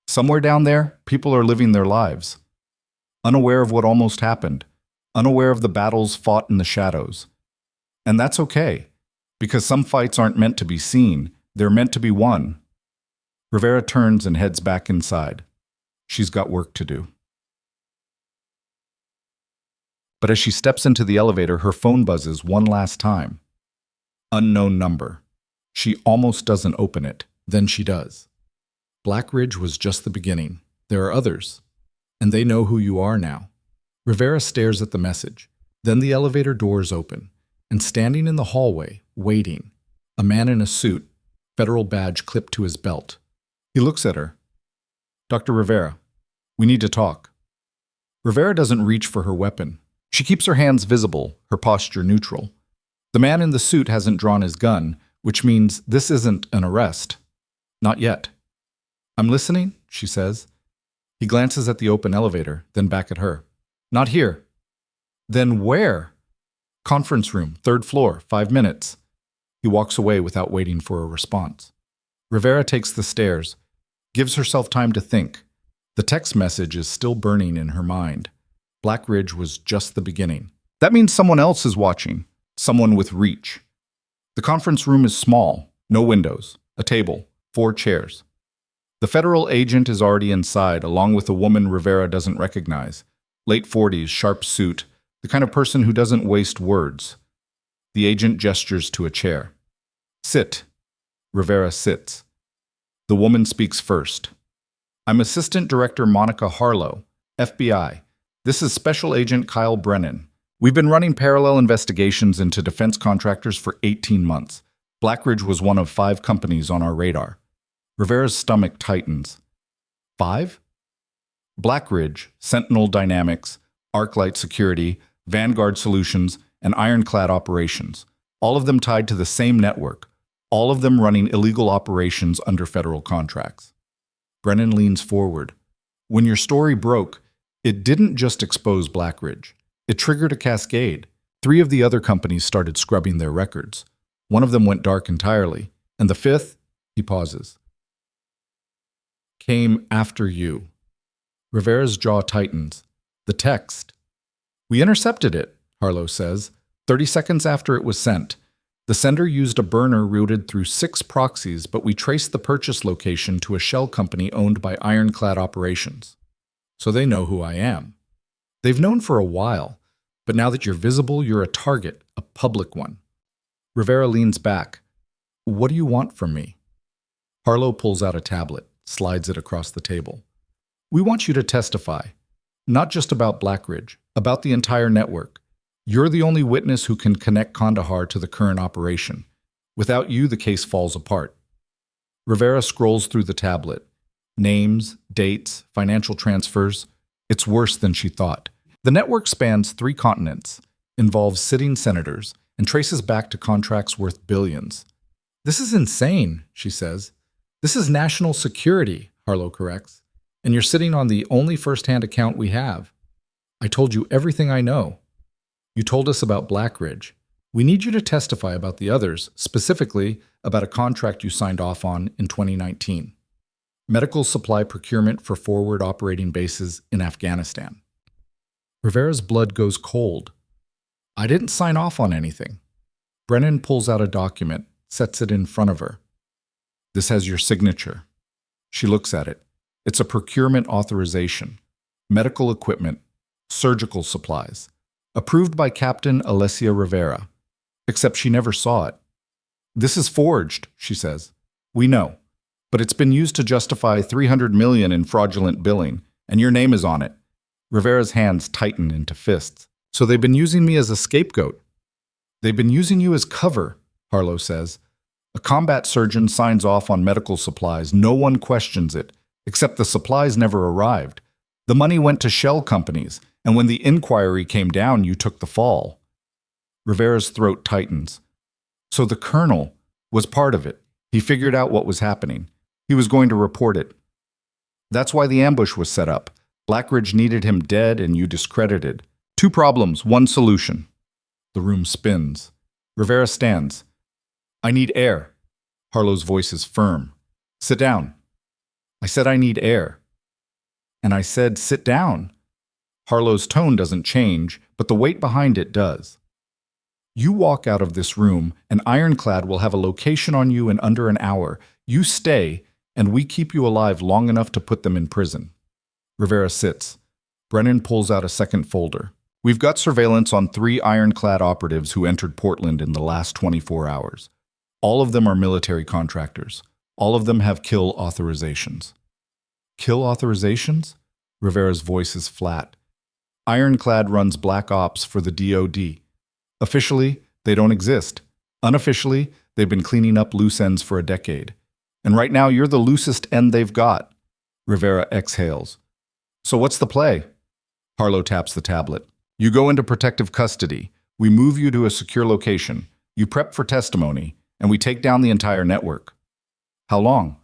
Somewhere down there, people are living their lives. Unaware of what almost happened. Unaware of the battles fought in the shadows. And that's okay, because some fights aren't meant to be seen. They're meant to be won. Rivera turns and heads back inside. She's got work to do. But as she steps into the elevator, her phone buzzes one last time. Unknown number. She almost doesn't open it. Then she does. Blackridge was just the beginning. There are others. And they know who you are now. Rivera stares at the message. Then the elevator doors open. And standing in the hallway, waiting, a man in a suit, federal badge clipped to his belt. He looks at her. Dr. Rivera. We need to talk. Rivera doesn't reach for her weapon. She keeps her hands visible, her posture neutral. The man in the suit hasn't drawn his gun, which means this isn't an arrest. Not yet. I'm listening, she says. He glances at the open elevator, then back at her. Not here. Then where? Conference room, 3rd floor, 5 minutes. He walks away without waiting for a response. Rivera takes the stairs, gives herself time to think. The text message is still burning in her mind. Black Ridge was just the beginning. That means someone else is watching, someone with reach. The conference room is small, no windows, a table, 4 chairs. The federal agent is already inside, along with a woman Rivera doesn't recognize. Late 40s, sharp suit, the kind of person who doesn't waste words. The agent gestures to a chair. Sit. Rivera sits. The woman speaks first. I'm Assistant Director Monica Harlow, FBI. This is Special Agent Kyle Brennan. We've been running parallel investigations into defense contractors for 18 months. Black Ridge was one of 5 companies on our radar. Rivera's stomach tightens. 5? Black Ridge, Sentinel Dynamics, Arclight Security, Vanguard Solutions, and Ironclad Operations. All of them tied to the same network. All of them running illegal operations under federal contracts. Brennan leans forward. When your story broke, it didn't just expose Black Ridge. It triggered a cascade. 3 of the other companies started scrubbing their records. One of them went dark entirely. And the 5th, he pauses, came after you. Rivera's jaw tightens. The text. We intercepted it, Harlow says, 30 seconds after it was sent. The sender used a burner routed through 6 proxies, but we traced the purchase location to a shell company owned by Ironclad Operations. So they know who I am. They've known for a while, but now that you're visible, you're a target, a public one. Rivera leans back. What do you want from me? Harlow pulls out a tablet, slides it across the table. We want you to testify, not just about Black Ridge, about the entire network. You're the only witness who can connect Kandahar to the current operation. Without you, the case falls apart. Rivera scrolls through the tablet. Names, dates, financial transfers. It's worse than she thought. The network spans 3 continents, involves sitting senators, and traces back to contracts worth billions. This is insane, she says. This is national security, Harlow corrects. And you're sitting on the only first-hand account we have. I told you everything I know. You told us about Black Ridge. We need you to testify about the others, specifically about a contract you signed off on in 2019. Medical supply procurement for forward operating bases in Afghanistan. Rivera's blood goes cold. I didn't sign off on anything. Brennan pulls out a document, sets it in front of her. This has your signature. She looks at it. It's a procurement authorization. Medical equipment. Surgical supplies. Approved by Captain Alessia Rivera. Except she never saw it. This is forged, she says. We know. But it's been used to justify $300 million in fraudulent billing, and your name is on it. Rivera's hands tighten into fists. So they've been using me as a scapegoat. They've been using you as cover, Harlow says. A combat surgeon signs off on medical supplies. No one questions it, except the supplies never arrived. The money went to shell companies, and when the inquiry came down, you took the fall. Rivera's throat tightens. So the colonel was part of it. He figured out what was happening. He was going to report it. That's why the ambush was set up. Black Ridge needed him dead and you discredited. 2 problems, 1 solution. The room spins. Rivera stands. I need air. Harlow's voice is firm. Sit down. I said I need air. And I said sit down. Harlow's tone doesn't change, but the weight behind it does. You walk out of this room, and Ironclad will have a location on you in under an hour. You stay, and we keep you alive long enough to put them in prison. Rivera sits. Brennan pulls out a second folder. We've got surveillance on 3 Ironclad operatives who entered Portland in the last 24 hours. All of them are military contractors. All of them have kill authorizations. Kill authorizations? Rivera's voice is flat. Ironclad runs Black Ops for the DoD. Officially, they don't exist. Unofficially, they've been cleaning up loose ends for a decade. And right now, you're the loosest end they've got. Rivera exhales. So what's the play? Harlow taps the tablet. You go into protective custody. We move you to a secure location. You prep for testimony, and we take down the entire network. How long?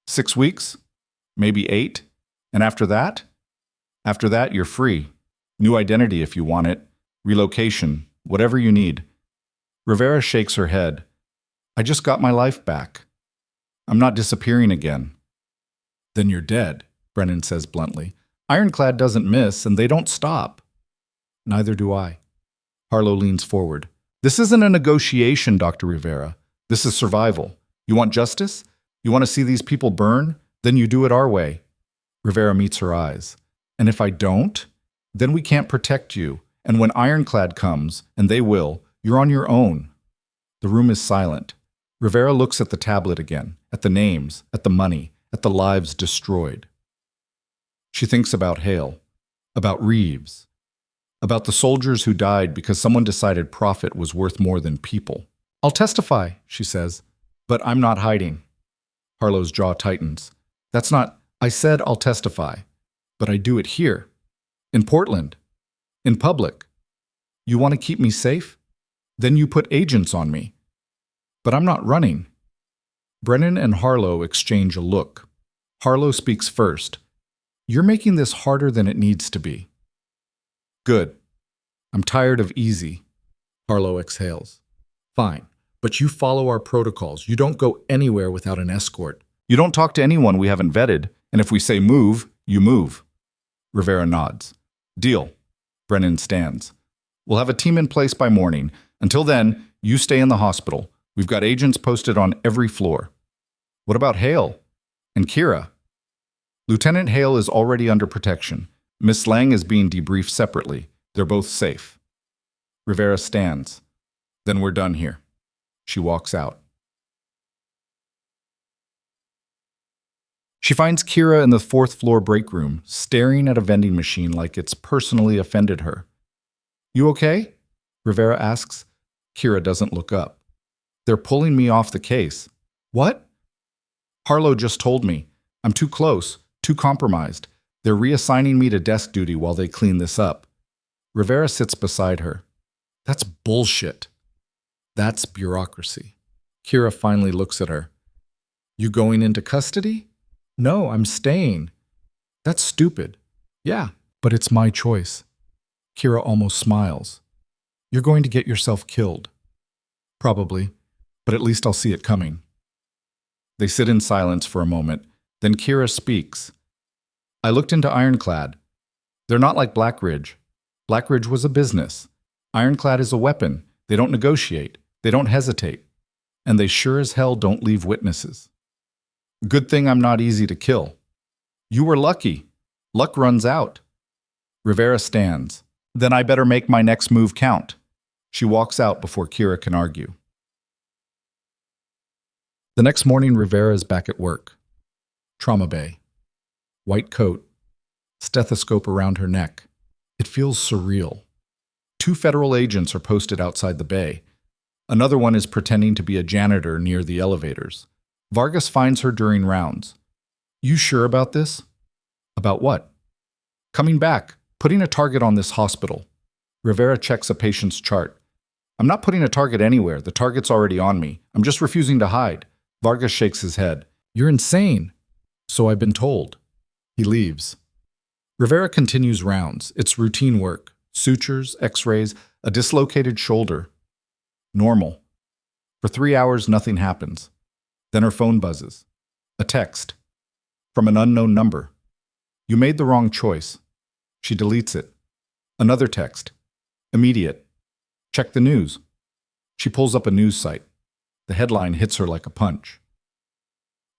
6 weeks? Maybe 8? And after that? After that, you're free. New identity if you want it. Relocation. Whatever you need. Rivera shakes her head. I just got my life back. I'm not disappearing again. Then you're dead, Brennan says bluntly. Ironclad doesn't miss, and they don't stop. Neither do I. Harlow leans forward. This isn't a negotiation, Dr. Rivera. This is survival. You want justice? You want to see these people burn? Then you do it our way. Rivera meets her eyes. And if I don't, then we can't protect you. And when Ironclad comes, and they will, you're on your own. The room is silent. Rivera looks at the tablet again, at the names, at the money, at the lives destroyed. She thinks about Hale, about Reeves, about the soldiers who died because someone decided profit was worth more than people. I'll testify, she says, but I'm not hiding. Harlow's jaw tightens. That's not, I said I'll testify, but I do it here, in Portland, in public. You want to keep me safe? Then you put agents on me. But I'm not running. Brennan and Harlow exchange a look. Harlow speaks first. You're making this harder than it needs to be. Good. I'm tired of easy. Harlow exhales. Fine, but you follow our protocols. You don't go anywhere without an escort. You don't talk to anyone we haven't vetted, and if we say move, you move. Rivera nods. Deal. Brennan stands. We'll have a team in place by morning. Until then, you stay in the hospital. We've got agents posted on every floor. What about Hale? And Kira? Lieutenant Hale is already under protection. Miss Lang is being debriefed separately. They're both safe. Rivera stands. Then we're done here. She walks out. She finds Kira in the 4th floor break room, staring at a vending machine like it's personally offended her. You okay? Rivera asks. Kira doesn't look up. They're pulling me off the case. What? Harlow just told me. I'm too close, too compromised. They're reassigning me to desk duty while they clean this up. Rivera sits beside her. That's bullshit. That's bureaucracy. Kira finally looks at her. You going into custody? No, I'm staying. That's stupid. Yeah, but it's my choice. Kira almost smiles. You're going to get yourself killed. Probably, but at least I'll see it coming. They sit in silence for a moment. Then Kira speaks. I looked into Ironclad. They're not like Blackridge. Blackridge was a business. Ironclad is a weapon. They don't negotiate. They don't hesitate. And they sure as hell don't leave witnesses. Good thing I'm not easy to kill. You were lucky. Luck runs out. Rivera stands. Then I better make my next move count. She walks out before Kira can argue. The next morning, Rivera is back at work. Trauma bay. White coat. Stethoscope around her neck. It feels surreal. 2 federal agents are posted outside the bay. Another one is pretending to be a janitor near the elevators. Vargas finds her during rounds. You sure about this? About what? Coming back. Putting a target on this hospital. Rivera checks a patient's chart. I'm not putting a target anywhere. The target's already on me. I'm just refusing to hide. Vargas shakes his head. You're insane. So I've been told. He leaves. Rivera continues rounds. It's routine work. Sutures, x-rays, a dislocated shoulder. Normal. For 3 hours, nothing happens. Then her phone buzzes. A text. From an unknown number. You made the wrong choice. She deletes it. Another text. Immediate. Check the news. She pulls up a news site. The headline hits her like a punch.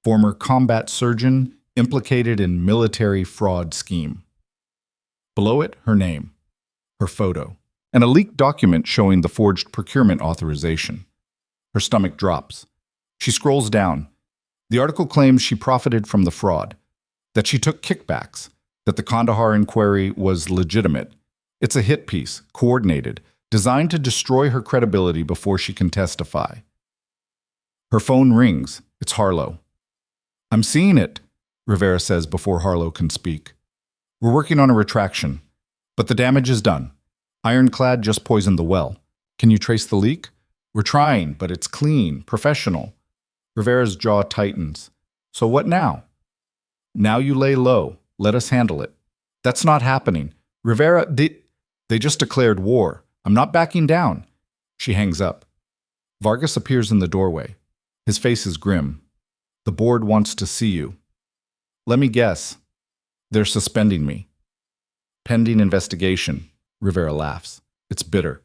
Former combat surgeon implicated in military fraud scheme. Below it, her name, her photo, and a leaked document showing the forged procurement authorization. Her stomach drops. She scrolls down. The article claims she profited from the fraud, that she took kickbacks, that the Kandahar inquiry was legitimate. It's a hit piece, coordinated, designed to destroy her credibility before she can testify. Her phone rings. It's Harlow. I'm seeing it, Rivera says before Harlow can speak. We're working on a retraction, but the damage is done. Ironclad just poisoned the well. Can you trace the leak? We're trying, but it's clean, professional. Rivera's jaw tightens. So what now? Now you lay low. Let us handle it. That's not happening. Rivera, they just declared war. I'm not backing down. She hangs up. Vargas appears in the doorway. His face is grim. The board wants to see you. Let me guess. They're suspending me. Pending investigation. Rivera laughs. It's bitter.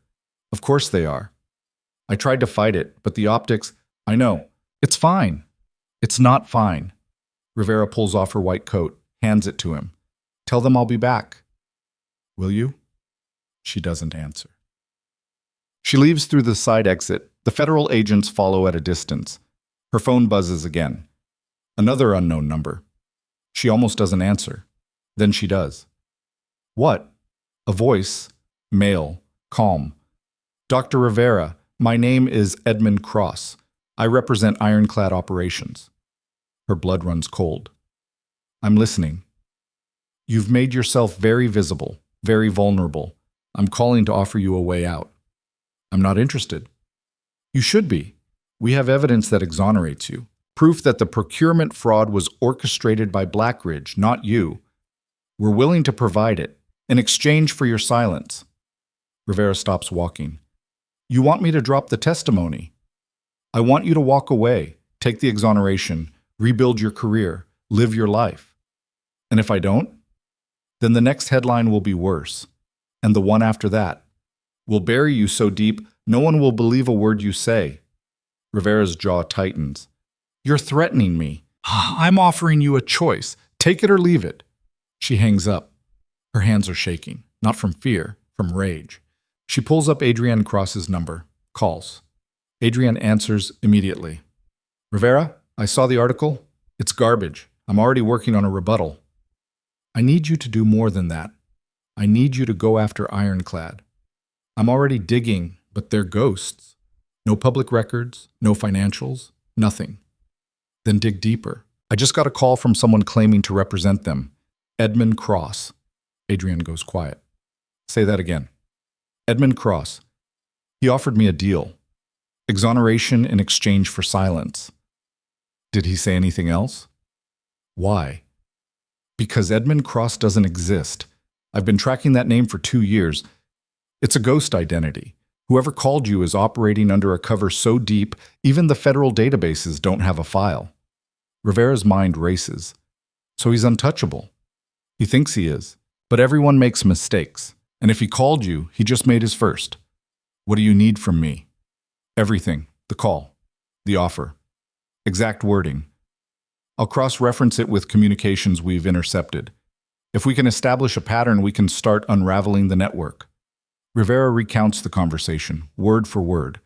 Of course they are. I tried to fight it, but the optics... I know. It's fine. It's not fine. Rivera pulls off her white coat, hands it to him. Tell them I'll be back. Will you? She doesn't answer. She leaves through the side exit. The federal agents follow at a distance. Her phone buzzes again. Another unknown number. She almost doesn't answer. Then she does. What? A voice, male, calm. Dr. Rivera, my name is Edmund Cross. I represent Ironclad Operations. Her blood runs cold. I'm listening. You've made yourself very visible, very vulnerable. I'm calling to offer you a way out. I'm not interested. You should be. We have evidence that exonerates you. Proof that the procurement fraud was orchestrated by Blackridge, not you. We're willing to provide it, in exchange for your silence. Rivera stops walking. You want me to drop the testimony? I want you to walk away, take the exoneration, rebuild your career, live your life. And if I don't, then the next headline will be worse. And the one after that. We'll bury you so deep, no one will believe a word you say. Rivera's jaw tightens. You're threatening me. I'm offering you a choice. Take it or leave it. She hangs up. Her hands are shaking, not from fear, from rage. She pulls up Adrienne Cross's number, calls. Adrienne answers immediately. Rivera, I saw the article. It's garbage. I'm already working on a rebuttal. I need you to do more than that. I need you to go after Ironclad. I'm already digging, but they're ghosts. No public records, no financials, nothing. Then dig deeper. I just got a call from someone claiming to represent them. Edmund Cross. Adrienne goes quiet. Say that again. Edmund Cross. He offered me a deal. Exoneration in exchange for silence. Did he say anything else? Why? Because Edmund Cross doesn't exist. I've been tracking that name for 2 years. It's a ghost identity. Whoever called you is operating under a cover so deep, even the federal databases don't have a file. Rivera's mind races. So he's untouchable. He thinks he is. But everyone makes mistakes. And if he called you, he just made his first. What do you need from me? Everything. The call. The offer. Exact wording. I'll cross-reference it with communications we've intercepted. If we can establish a pattern, we can start unraveling the network. Rivera recounts the conversation, word for word.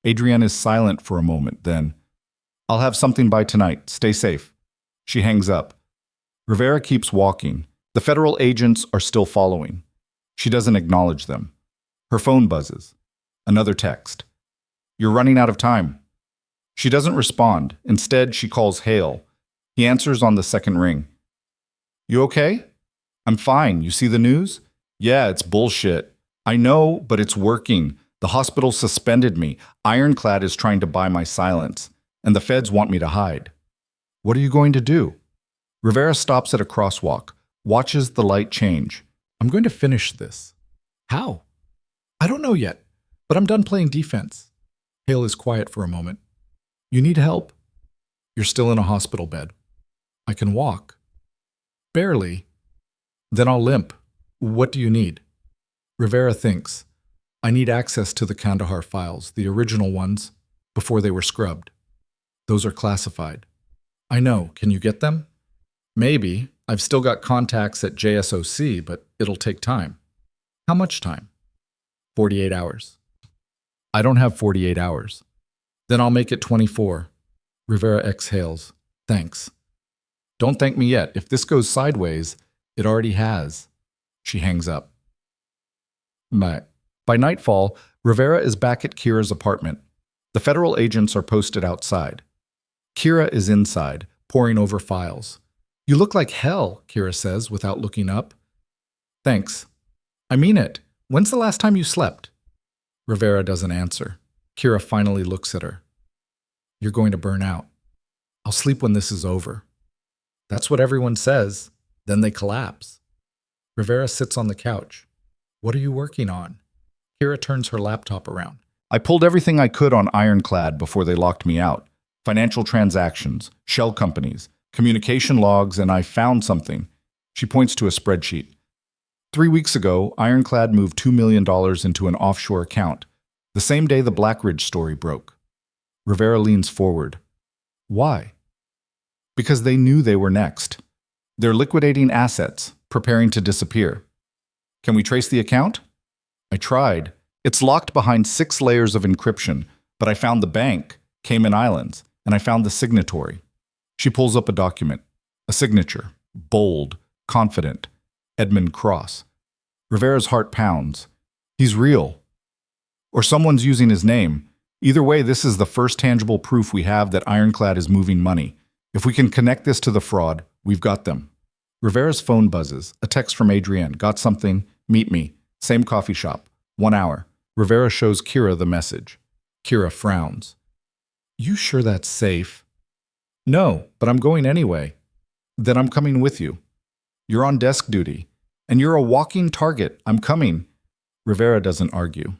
Adrienne is silent for a moment, then, I'll have something by tonight. Stay safe. She hangs up. Rivera keeps walking. The federal agents are still following. She doesn't acknowledge them. Her phone buzzes. Another text. You're running out of time. She doesn't respond. Instead, she calls Hale. He answers on the second ring. You okay? I'm fine. You see the news? Yeah, it's bullshit. I know, but it's working. The hospital suspended me. Ironclad is trying to buy my silence. And the feds want me to hide. What are you going to do? Rivera stops at a crosswalk, watches the light change. I'm going to finish this. How? I don't know yet, but I'm done playing defense. Hale is quiet for a moment. You need help? You're still in a hospital bed. I can walk. Barely. Then I'll limp. What do you need? Rivera thinks. I need access to the Kandahar files, the original ones, before they were scrubbed. Those are classified. I know. Can you get them? Maybe. I've still got contacts at JSOC, but it'll take time. How much time? 48 hours. I don't have 48 hours. Then I'll make it 24. Rivera exhales. Thanks. Don't thank me yet. If this goes sideways, it already has. She hangs up. By nightfall, Rivera is back at Kira's apartment. The federal agents are posted outside. Kira is inside, poring over files. You look like hell, Kira says without looking up. Thanks. I mean it. When's the last time you slept? Rivera doesn't answer. Kira finally looks at her. You're going to burn out. I'll sleep when this is over. That's what everyone says. Then they collapse. Rivera sits on the couch. What are you working on? Kira turns her laptop around. I pulled everything I could on Ironclad before they locked me out. Financial transactions, shell companies, communication logs, and I found something. She points to a spreadsheet. 3 weeks ago, Ironclad moved $2 million into an offshore account, the same day the Blackridge story broke. Rivera leans forward. Why? Because they knew they were next. They're liquidating assets, preparing to disappear. Can we trace the account? I tried. It's locked behind 6 layers of encryption, but I found the bank, Cayman Islands, and I found the signatory. She pulls up a document. A signature. Bold. Confident. Edmund Cross. Rivera's heart pounds. He's real. Or someone's using his name. Either way, this is the first tangible proof we have that Ironclad is moving money. If we can connect this to the fraud, we've got them. Rivera's phone buzzes. A text from Adrienne. Got something. Meet me. Same coffee shop. 1 hour. Rivera shows Kira the message. Kira frowns. You sure that's safe? No, but I'm going anyway. Then I'm coming with you. You're on desk duty. And you're a walking target. I'm coming. Rivera doesn't argue.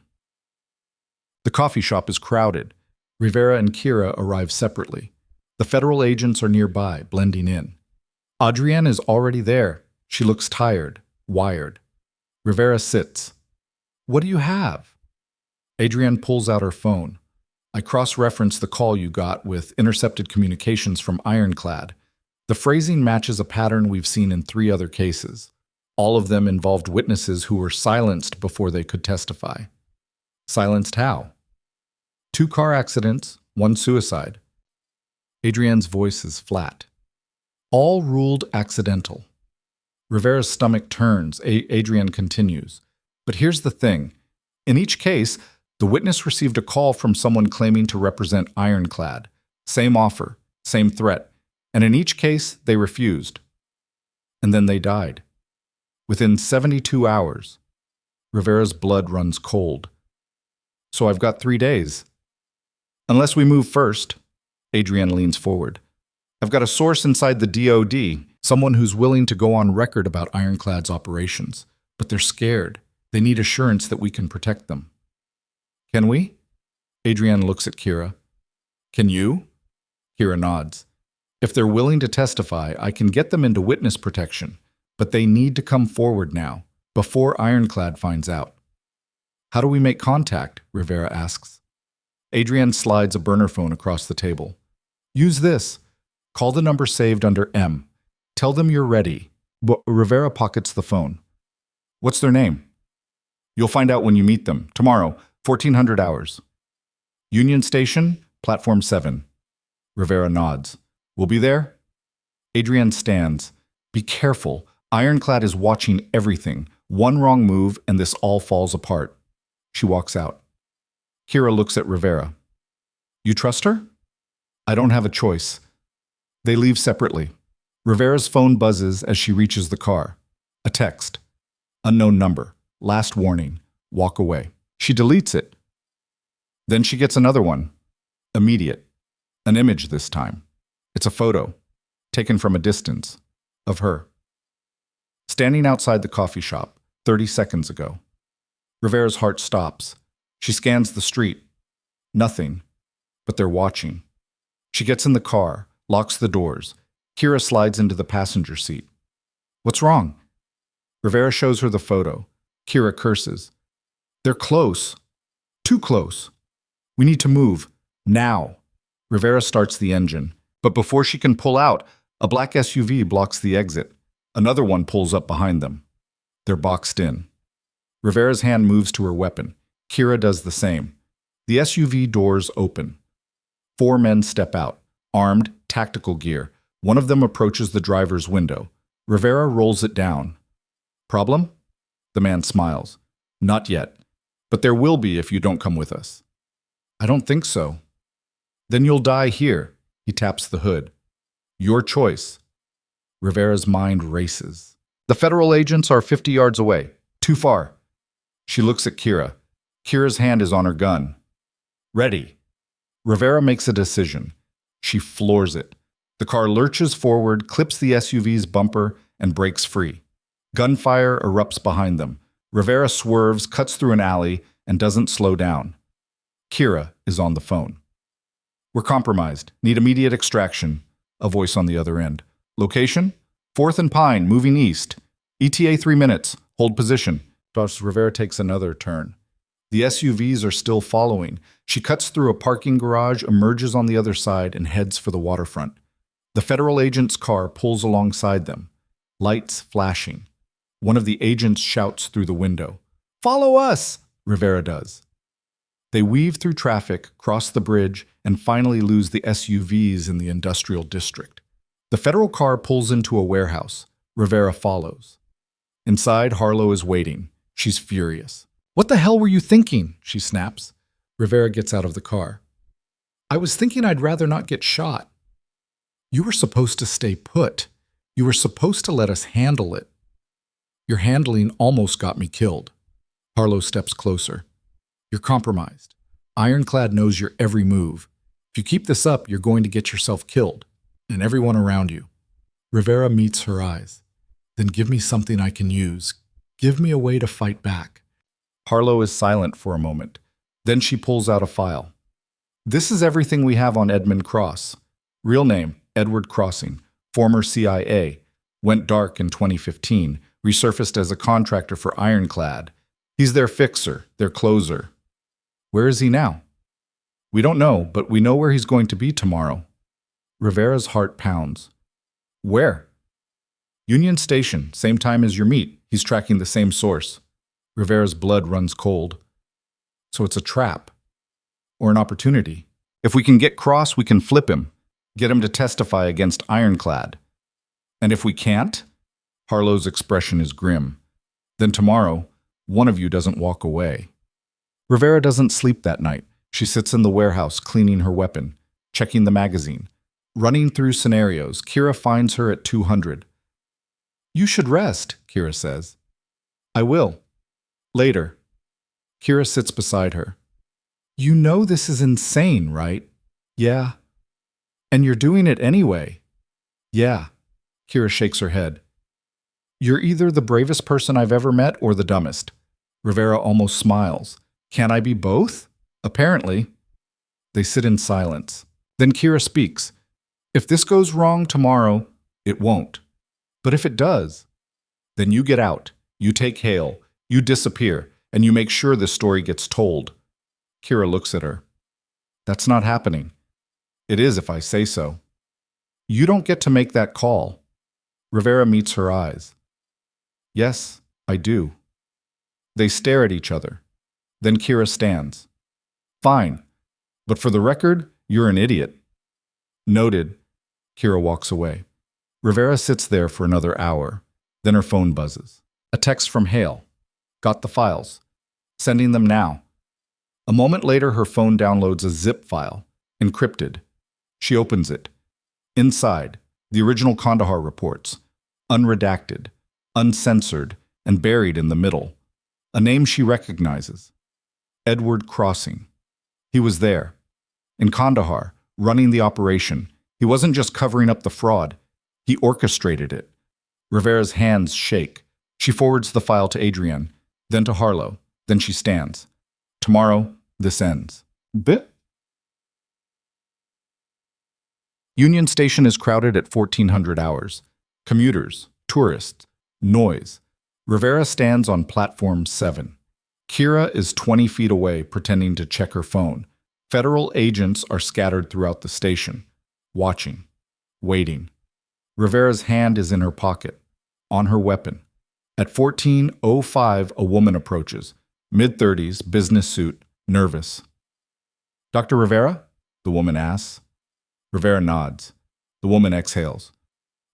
The coffee shop is crowded. Rivera and Kira arrive separately. The federal agents are nearby, blending in. Adrienne is already there. She looks tired, wired. Rivera sits. What do you have? Adrienne pulls out her phone. I cross-reference the call you got with intercepted communications from Ironclad. The phrasing matches a pattern we've seen in 3 other cases. All of them involved witnesses who were silenced before they could testify. Silenced how? 2 car accidents, 1 suicide. Adrienne's voice is flat. All ruled accidental. Rivera's stomach turns. Adrienne continues. But here's the thing. In each case, the witness received a call from someone claiming to represent Ironclad. Same offer, same threat. And in each case, they refused. And then they died. Within 72 hours, Rivera's blood runs cold. So I've got 3 days. Unless we move first. Adrienne leans forward. I've got a source inside the DOD, someone who's willing to go on record about Ironclad's operations. But they're scared. They need assurance that we can protect them. Can we? Adrienne looks at Kira. Can you? Kira nods. If they're willing to testify, I can get them into witness protection. But they need to come forward now, before Ironclad finds out. How do we make contact? Rivera asks. Adrienne slides a burner phone across the table. Use this. Call the number saved under M. Tell them you're ready. But Rivera pockets the phone. What's their name? You'll find out when you meet them. Tomorrow, 1400 hours. Union Station, Platform 7. Rivera nods. We'll be there? Adrienne stands. Be careful. Ironclad is watching everything. One wrong move and this all falls apart. She walks out. Kira looks at Rivera. You trust her? I don't have a choice. They leave separately. Rivera's phone buzzes as she reaches the car. A text. Unknown number. Last warning. Walk away. She deletes it. Then she gets another one. Immediate. An image this time. It's a photo, taken from a distance, of her. Standing outside the coffee shop, 30 seconds ago. Rivera's heart stops. She scans the street. Nothing. But they're watching. She gets in the car, locks the doors. Kira slides into the passenger seat. What's wrong? Rivera shows her the photo. Kira curses. They're close. Too close. We need to move. Now. Rivera starts the engine. But before she can pull out, a black SUV blocks the exit. Another one pulls up behind them. They're boxed in. Rivera's hand moves to her weapon. Kira does the same. The SUV doors open. 4 men step out, armed, tactical gear. One of them approaches the driver's window. Rivera rolls it down. Problem? The man smiles. Not yet. But there will be if you don't come with us. I don't think so. Then you'll die here. He taps the hood. Your choice. Rivera's mind races. The federal agents are 50 yards away. Too far. She looks at Kira. Kira's hand is on her gun. Ready. Rivera makes a decision. She floors it. The car lurches forward, clips the SUV's bumper, and breaks free. Gunfire erupts behind them. Rivera swerves, cuts through an alley, and doesn't slow down. Kira is on the phone. We're compromised. Need immediate extraction. A voice on the other end. Location? 4th and Pine, moving east. ETA 3 minutes. Hold position. Rivera takes another turn. The SUVs are still following. She cuts through a parking garage, emerges on the other side, and heads for the waterfront. The federal agent's car pulls alongside them. Lights flashing. One of the agents shouts through the window. Follow us! Rivera does. They weave through traffic, cross the bridge, and finally lose the SUVs in the industrial district. The federal car pulls into a warehouse. Rivera follows. Inside, Harlow is waiting. She's furious. What the hell were you thinking? She snaps. Rivera gets out of the car. I was thinking I'd rather not get shot. You were supposed to stay put. You were supposed to let us handle it. Your handling almost got me killed. Harlow steps closer. You're compromised. Ironclad knows your every move. If you keep this up, you're going to get yourself killed, and everyone around you. Rivera meets her eyes. Then give me something I can use. Give me a way to fight back. Harlow is silent for a moment. Then she pulls out a file. This is everything we have on Edmund Cross. Real name, Edward Crossing. Former CIA. Went dark in 2015. Resurfaced as a contractor for Ironclad. He's their fixer, their closer. Where is he now? We don't know, but we know where he's going to be tomorrow. Rivera's heart pounds. Where? Union Station, same time as your meet. He's tracking the same source. Rivera's blood runs cold. So it's a trap. Or an opportunity. If we can get Cross, we can flip him. Get him to testify against Ironclad. And if we can't? Harlow's expression is grim. Then tomorrow, one of you doesn't walk away. Rivera doesn't sleep that night. She sits in the warehouse cleaning her weapon, checking the magazine. Running through scenarios, Kira finds her at 200. You should rest, Kira says. I will. Later. Kira sits beside her. You know this is insane, right? Yeah. And you're doing it anyway. Yeah. Kira shakes her head. You're either the bravest person I've ever met or the dumbest. Rivera almost smiles. Can I be both? Apparently. They sit in silence. Then Kira speaks. If this goes wrong tomorrow, it won't. But if it does, then you get out, you take Hale, you disappear, and you make sure this story gets told. Kira looks at her. That's not happening. It is if I say so. You don't get to make that call. Rivera meets her eyes. Yes, I do. They stare at each other. Then Kira stands. Fine, but for the record, you're an idiot. Noted. Kira walks away. Rivera sits there for another hour. Then her phone buzzes. A text from Hale. Got the files. Sending them now. A moment later, her phone downloads a zip file, encrypted. She opens it. Inside, the original Kandahar reports, unredacted, uncensored, and buried in the middle. A name she recognizes. Edward Crossing. He was there. In Kandahar, running the operation. He wasn't just covering up the fraud. He orchestrated it. Rivera's hands shake. She forwards the file to Adrienne, then to Harlow. Then she stands. Tomorrow, this ends. Bit. Union Station is crowded at 1400 hours. Commuters, tourists, noise. Rivera stands on platform 7. Kira is 20 feet away, pretending to check her phone. Federal agents are scattered throughout the station, watching, waiting. Rivera's hand is in her pocket, on her weapon. At 14:05, a woman approaches, mid-30s, business suit, nervous. Dr. Rivera? The woman asks. Rivera nods. The woman exhales.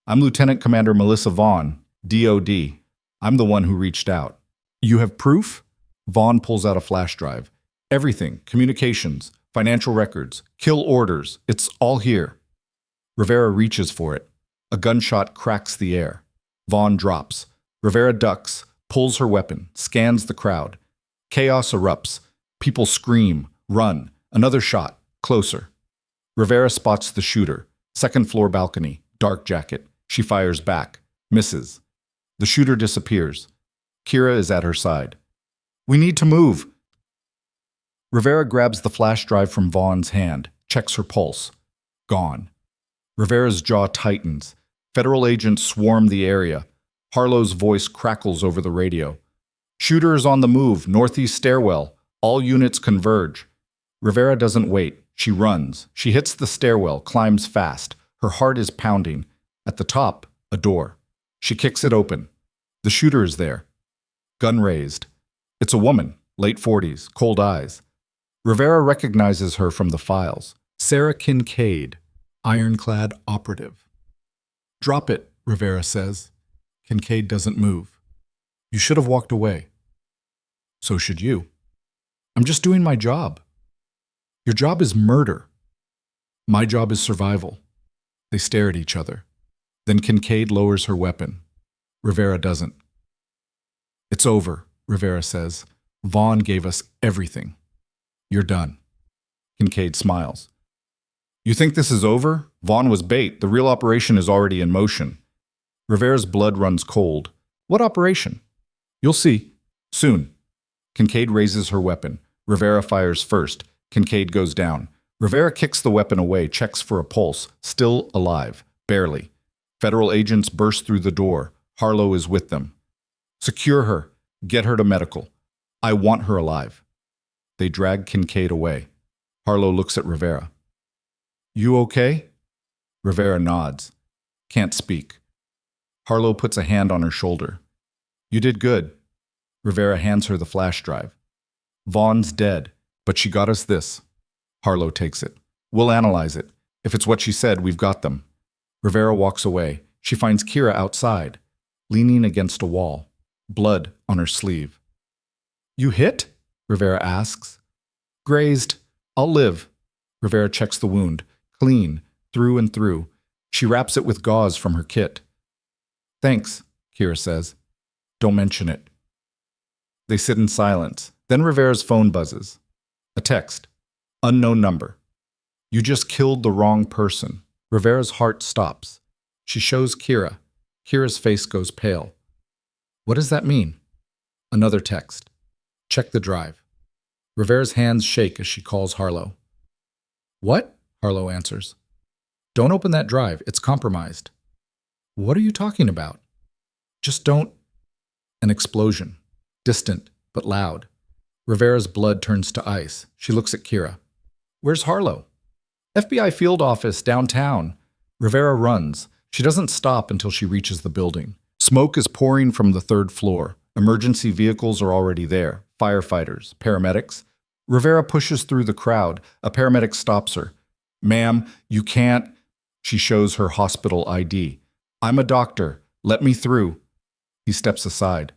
I'm Lieutenant Commander Melissa Vaughn, DOD. I'm the one who reached out. You have proof? Vaughn pulls out a flash drive. Everything, communications, financial records, kill orders, it's all here. Rivera reaches for it. A gunshot cracks the air. Vaughn drops. Rivera ducks, pulls her weapon, scans the crowd. Chaos erupts. People scream, run. Another shot, closer. Rivera spots the shooter. Second floor balcony, dark jacket. She fires back, misses. The shooter disappears. Kira is at her side. We need to move. Rivera grabs the flash drive from Vaughn's hand, checks her pulse. Gone. Rivera's jaw tightens. Federal agents swarm the area. Harlow's voice crackles over the radio. Shooter is on the move, northeast stairwell. All units converge. Rivera doesn't wait. She runs. She hits the stairwell, climbs fast. Her heart is pounding. At the top, a door. She kicks it open. The shooter is there. Gun raised. It's a woman, late 40s, cold eyes. Rivera recognizes her from the files. Sarah Kincaid, ironclad operative. Drop it, Rivera says. Kincaid doesn't move. You should have walked away. So should you. I'm just doing my job. Your job is murder. My job is survival. They stare at each other. Then Kincaid lowers her weapon. Rivera doesn't. It's over, Rivera says. Vaughn gave us everything. You're done. Kincaid smiles. You think this is over? Vaughn was bait. The real operation is already in motion. Rivera's blood runs cold. What operation? You'll see. Soon. Kincaid raises her weapon. Rivera fires first. Kincaid goes down. Rivera kicks the weapon away, checks for a pulse. Still alive. Barely. Federal agents burst through the door. Harlow is with them. Secure her. Get her to medical. I want her alive. They drag Kincaid away. Harlow looks at Rivera. You okay? Rivera nods. Can't speak. Harlow puts a hand on her shoulder. You did good. Rivera hands her the flash drive. Vaughn's dead, but she got us this. Harlow takes it. We'll analyze it. If it's what she said, we've got them. Rivera walks away. She finds Kira outside, leaning against a wall, blood on her sleeve. You hit? Rivera asks. Grazed. I'll live. Rivera checks the wound. Clean, through and through. She wraps it with gauze from her kit. Thanks, Kira says. Don't mention it. They sit in silence. Then Rivera's phone buzzes. A text. Unknown number. You just killed the wrong person. Rivera's heart stops. She shows Kira. Kira's face goes pale. What does that mean? Another text. Check the drive. Rivera's hands shake as she calls Harlow. What? Harlow answers. Don't open that drive. It's compromised. What are you talking about? Just don't. An explosion. Distant, but loud. Rivera's blood turns to ice. She looks at Kira. Where's Harlow? FBI field office downtown. Rivera runs. She doesn't stop until she reaches the building. Smoke is pouring from the third floor. Emergency vehicles are already there. Firefighters, paramedics. Rivera pushes through the crowd. A paramedic stops her. Ma'am, you can't. She shows her hospital ID. I'm a doctor. Let me through. He steps aside.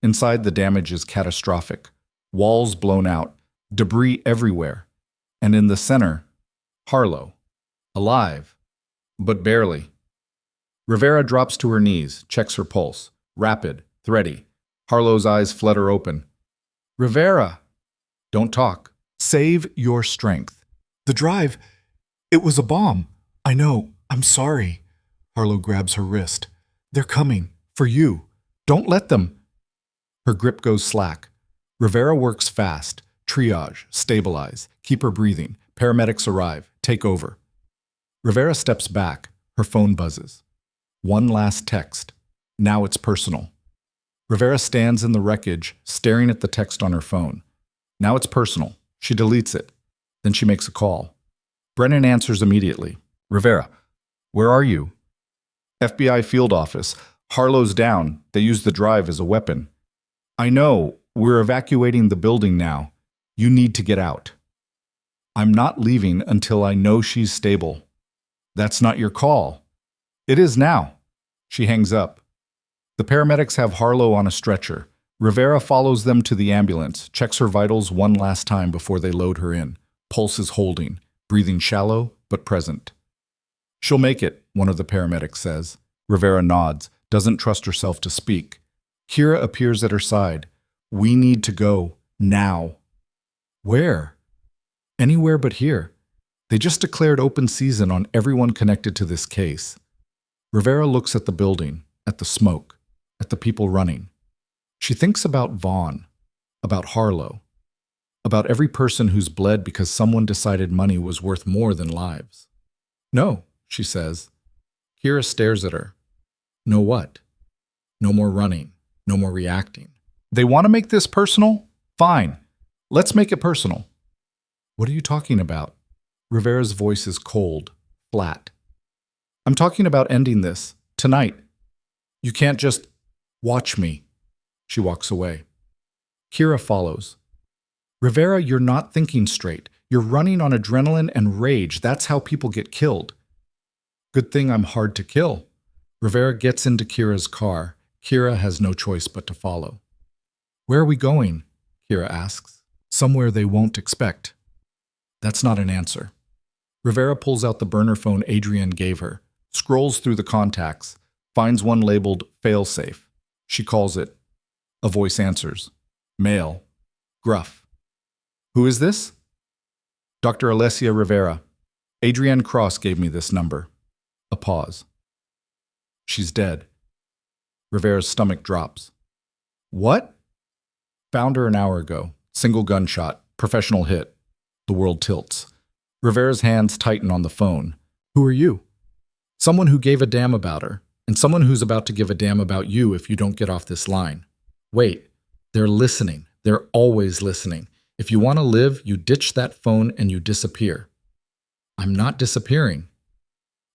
Inside, the damage is catastrophic. Walls blown out. Debris everywhere. And in the center, Harlow. Alive. But barely. Rivera drops to her knees, checks her pulse. Rapid, thready. Harlow's eyes flutter open. Rivera! Don't talk. Save your strength. The drive. It was a bomb. I know. I'm sorry. Harlow grabs her wrist. They're coming. For you. Don't let them. Her grip goes slack. Rivera works fast. Triage. Stabilize. Keep her breathing. Paramedics arrive. Take over. Rivera steps back. Her phone buzzes. One last text. Now it's personal. Rivera stands in the wreckage, staring at the text on her phone. Now it's personal. She deletes it. Then she makes a call. Brennan answers immediately. Rivera, where are you? FBI field office. Harlow's down. They used the drive as a weapon. I know. We're evacuating the building now. You need to get out. I'm not leaving until I know she's stable. That's not your call. It is now. She hangs up. The paramedics have Harlow on a stretcher. Rivera follows them to the ambulance, checks her vitals one last time before they load her in. Pulse is holding, breathing shallow but present. She'll make it, one of the paramedics says. Rivera nods, doesn't trust herself to speak. Kira appears at her side. We need to go. Now. Where? Anywhere but here. They just declared open season on everyone connected to this case. Rivera looks at the building, at the smoke, at the people running. She thinks about Vaughn, about Harlow, about every person who's bled because someone decided money was worth more than lives. No, she says. Kira stares at her. No what? No more running. No more reacting. They want to make this personal? Fine. Let's make it personal. What are you talking about? Rivera's voice is cold, flat. I'm talking about ending this, tonight. You can't just watch me. She walks away. Kira follows. Rivera, you're not thinking straight. You're running on adrenaline and rage. That's how people get killed. Good thing I'm hard to kill. Rivera gets into Kira's car. Kira has no choice but to follow. Where are we going? Kira asks. Somewhere they won't expect. That's not an answer. Rivera pulls out the burner phone Adrienne gave her, scrolls through the contacts, finds one labeled failsafe. She calls it. A voice answers. Male. Gruff. Who is this? Dr. Alessia Rivera. Adrienne Cross gave me this number. A pause. She's dead. Rivera's stomach drops. What? Found her an hour ago. Single gunshot. Professional hit. The world tilts. Rivera's hands tighten on the phone. Who are you? Someone who gave a damn about her, and someone who's about to give a damn about you if you don't get off this line. Wait, they're listening. They're always listening. If you want to live, you ditch that phone and you disappear. I'm not disappearing.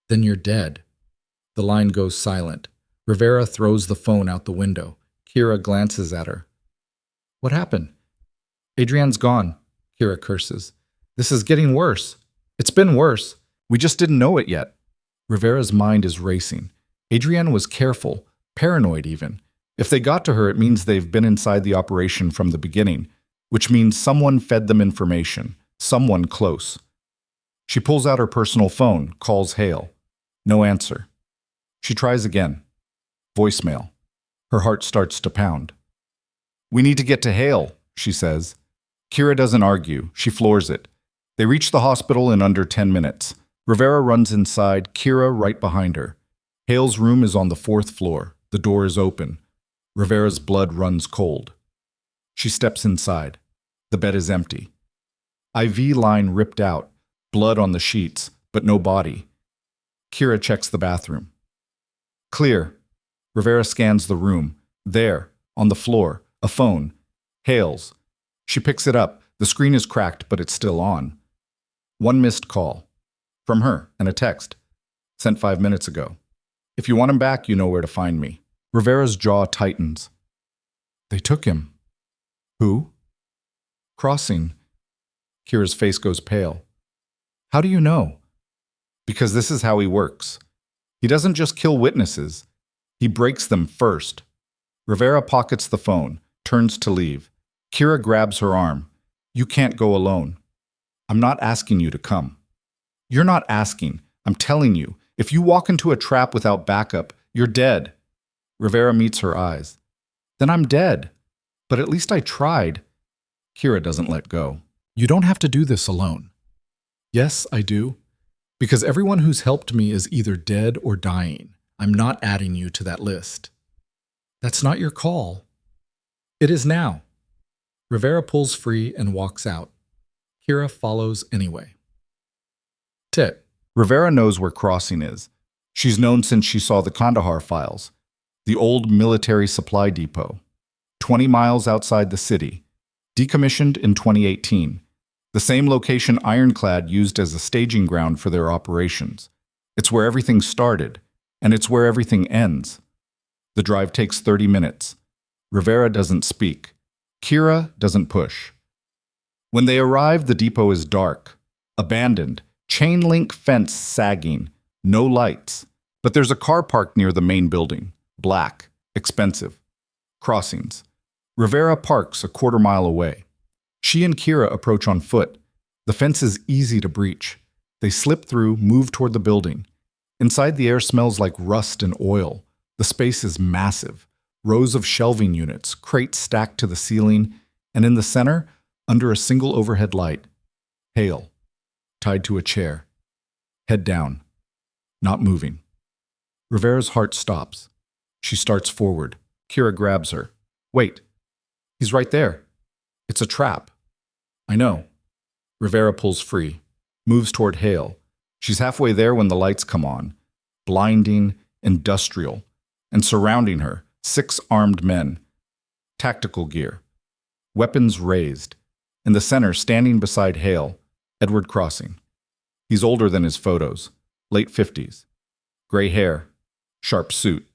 Then you're dead. The line goes silent. Rivera throws the phone out the window. Kira glances at her. What happened? Adrienne's gone, Kira curses. This is getting worse. It's been worse. We just didn't know it yet. Rivera's mind is racing. Adrienne was careful, paranoid even. If they got to her, it means they've been inside the operation from the beginning, which means someone fed them information, someone close. She pulls out her personal phone, calls Hale. No answer. She tries again. Voicemail. Her heart starts to pound. We need to get to Hale, she says. Kira doesn't argue. She floors it. They reach the hospital in under 10 minutes. Rivera runs inside, Kira right behind her. Hale's room is on the 4th floor. The door is open. Rivera's blood runs cold. She steps inside. The bed is empty. IV line ripped out, blood on the sheets, but no body. Kira checks the bathroom. Clear. Rivera scans the room. There, on the floor, a phone. Hale's. She picks it up. The screen is cracked, but it's still on. One missed call. From her, and a text. Sent 5 minutes ago. If you want him back, you know where to find me. Rivera's jaw tightens. They took him. Who? Crossing. Kira's face goes pale. How do you know? Because this is how he works. He doesn't just kill witnesses. He breaks them first. Rivera pockets the phone, turns to leave. Kira grabs her arm. You can't go alone. I'm not asking you to come. You're not asking. I'm telling you. If you walk into a trap without backup, you're dead. Rivera meets her eyes. Then I'm dead. But at least I tried. Kira doesn't let go. You don't have to do this alone. Yes, I do. Because everyone who's helped me is either dead or dying. I'm not adding you to that list. That's not your call. It is now. Rivera pulls free and walks out. Kira follows anyway. Tit. Rivera knows where Crossing is. She's known since she saw the Kandahar files, the old military supply depot, 20 miles outside the city, decommissioned in 2018, the same location Ironclad used as a staging ground for their operations. It's where everything started, and it's where everything ends. The drive takes 30 minutes. Rivera doesn't speak. Kira doesn't push. When they arrive, the depot is dark, abandoned, chain link fence sagging, no lights. But there's a car parked near the main building, black, expensive. Crossings. Rivera parks a quarter-mile away. She and Kira approach on foot. The fence is easy to breach. They slip through, move toward the building. Inside, the air smells like rust and oil. The space is massive. Rows of shelving units, crates stacked to the ceiling, and in the center, under a single overhead light, Hale, tied to a chair, head down, not moving. Rivera's heart stops. She starts forward. Kira grabs her. Wait, he's right there. It's a trap. I know. Rivera pulls free, moves toward Hale. She's halfway there when the lights come on, blinding, industrial, and surrounding her, 6 armed men, tactical gear, weapons raised. In the center, standing beside Hale, Edward Crossing. He's older than his photos, late 50s, gray hair, sharp suit.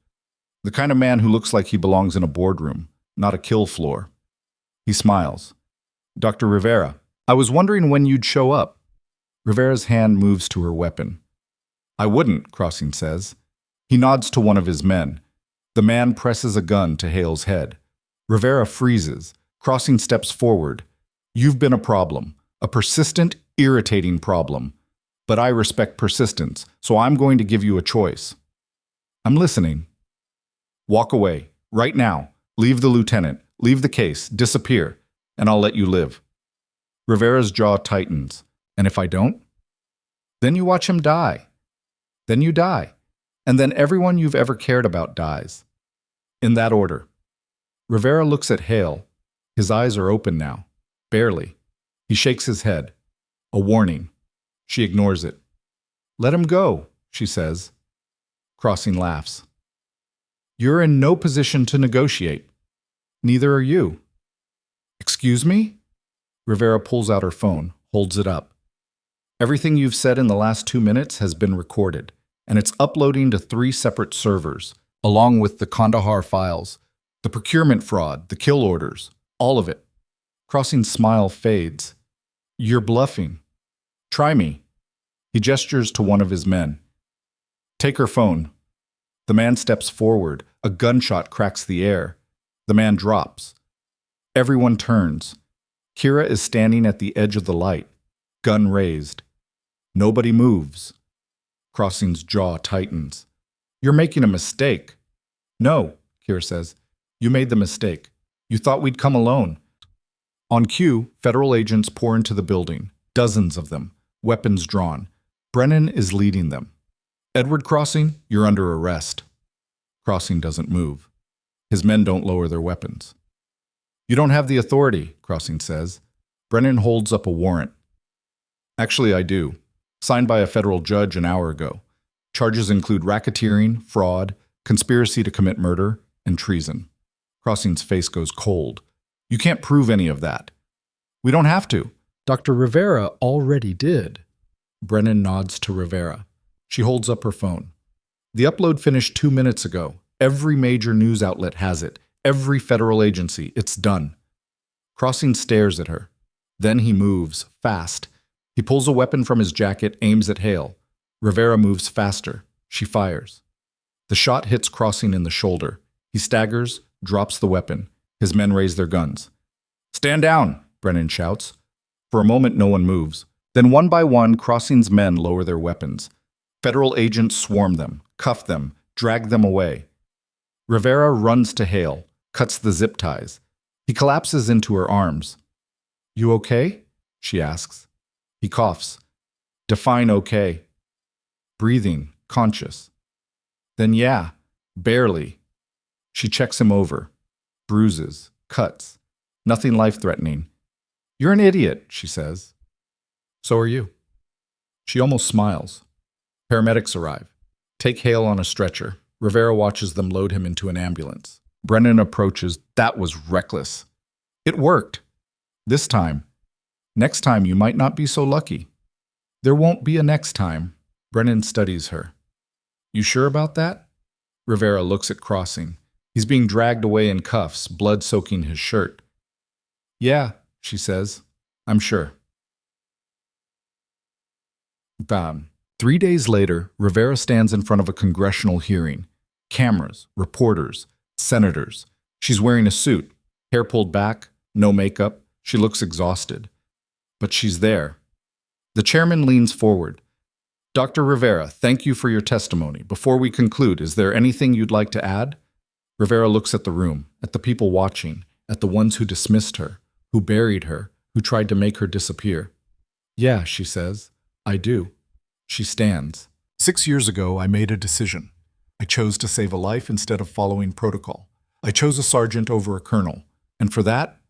The kind of man who looks like he belongs in a boardroom, not a kill floor. He smiles. Dr. Rivera, I was wondering when you'd show up. Rivera's hand moves to her weapon. I wouldn't, Crossing says. He nods to one of his men. The man presses a gun to Hale's head. Rivera freezes. Crossing steps forward. You've been a problem, a persistent, irritating problem. But I respect persistence, so I'm going to give you a choice. I'm listening. Walk away, right now. Leave the lieutenant, leave the case, disappear, and I'll let you live. Rivera's jaw tightens. And if I don't? Then you watch him die. Then you die. And then everyone you've ever cared about dies. In that order. Rivera looks at Hale. His eyes are open now. Barely. He shakes his head. A warning. She ignores it. Let him go, she says. Crossing laughs. You're in no position to negotiate. Neither are you. Excuse me? Rivera pulls out her phone, holds it up. Everything you've said in the last 2 minutes has been recorded, and it's uploading to 3 separate servers, along with the Kandahar files, the procurement fraud, the kill orders, all of it. Crossing's smile fades. You're bluffing. Try me. He gestures to one of his men. Take her phone. The man steps forward. A gunshot cracks the air. The man drops. Everyone turns. Kira is standing at the edge of the light, gun raised. Nobody moves. Crossing's jaw tightens. You're making a mistake. No, Kira says. You made the mistake. You thought we'd come alone. On cue, federal agents pour into the building, dozens of them, weapons drawn. Brennan is leading them. Edward Crossing, you're under arrest. Crossing doesn't move. His men don't lower their weapons. You don't have the authority, Crossing says. Brennan holds up a warrant. Actually, I do. Signed by a federal judge an hour ago. Charges include racketeering, fraud, conspiracy to commit murder, and treason. Crossing's face goes cold. You can't prove any of that. We don't have to. Dr. Rivera already did. Brennan nods to Rivera. She holds up her phone. The upload finished 2 minutes ago. Every major news outlet has it. Every federal agency. It's done. Crossing stares at her. Then he moves, fast. He pulls a weapon from his jacket, aims at Hale. Rivera moves faster. She fires. The shot hits Crossing in the shoulder. He staggers, drops the weapon. His men raise their guns. Stand down, Brennan shouts. For a moment, no one moves. Then one by one, Crossing's men lower their weapons. Federal agents swarm them, cuff them, drag them away. Rivera runs to Hale, cuts the zip ties. He collapses into her arms. You okay? She asks. He coughs. Define okay. Breathing, conscious. Then yeah, barely. She checks him over. Bruises, cuts. Nothing life-threatening. You're an idiot, she says. So are you. She almost smiles. Paramedics arrive. Take Hale on a stretcher. Rivera watches them load him into an ambulance. Brennan approaches. That was reckless. It worked. This time. Next time you might not be so lucky. There won't be a next time. Brennan studies her. You sure about that? Rivera looks at Crossing. He's being dragged away in cuffs, blood soaking his shirt. Yeah, she says. I'm sure. 3 days later, Rivera stands in front of a congressional hearing. Cameras, reporters, senators. She's wearing a suit, hair pulled back, no makeup. She looks exhausted. But she's there. The chairman leans forward. Dr. Rivera, thank you for your testimony. Before we conclude, is there anything you'd like to add? Rivera looks at the room, at the people watching, at the ones who dismissed her, who buried her, who tried to make her disappear. Yeah, she says, I do. She stands. 6 years ago, I made a decision. I chose to save a life instead of following protocol. I chose a sergeant over a colonel, and for that,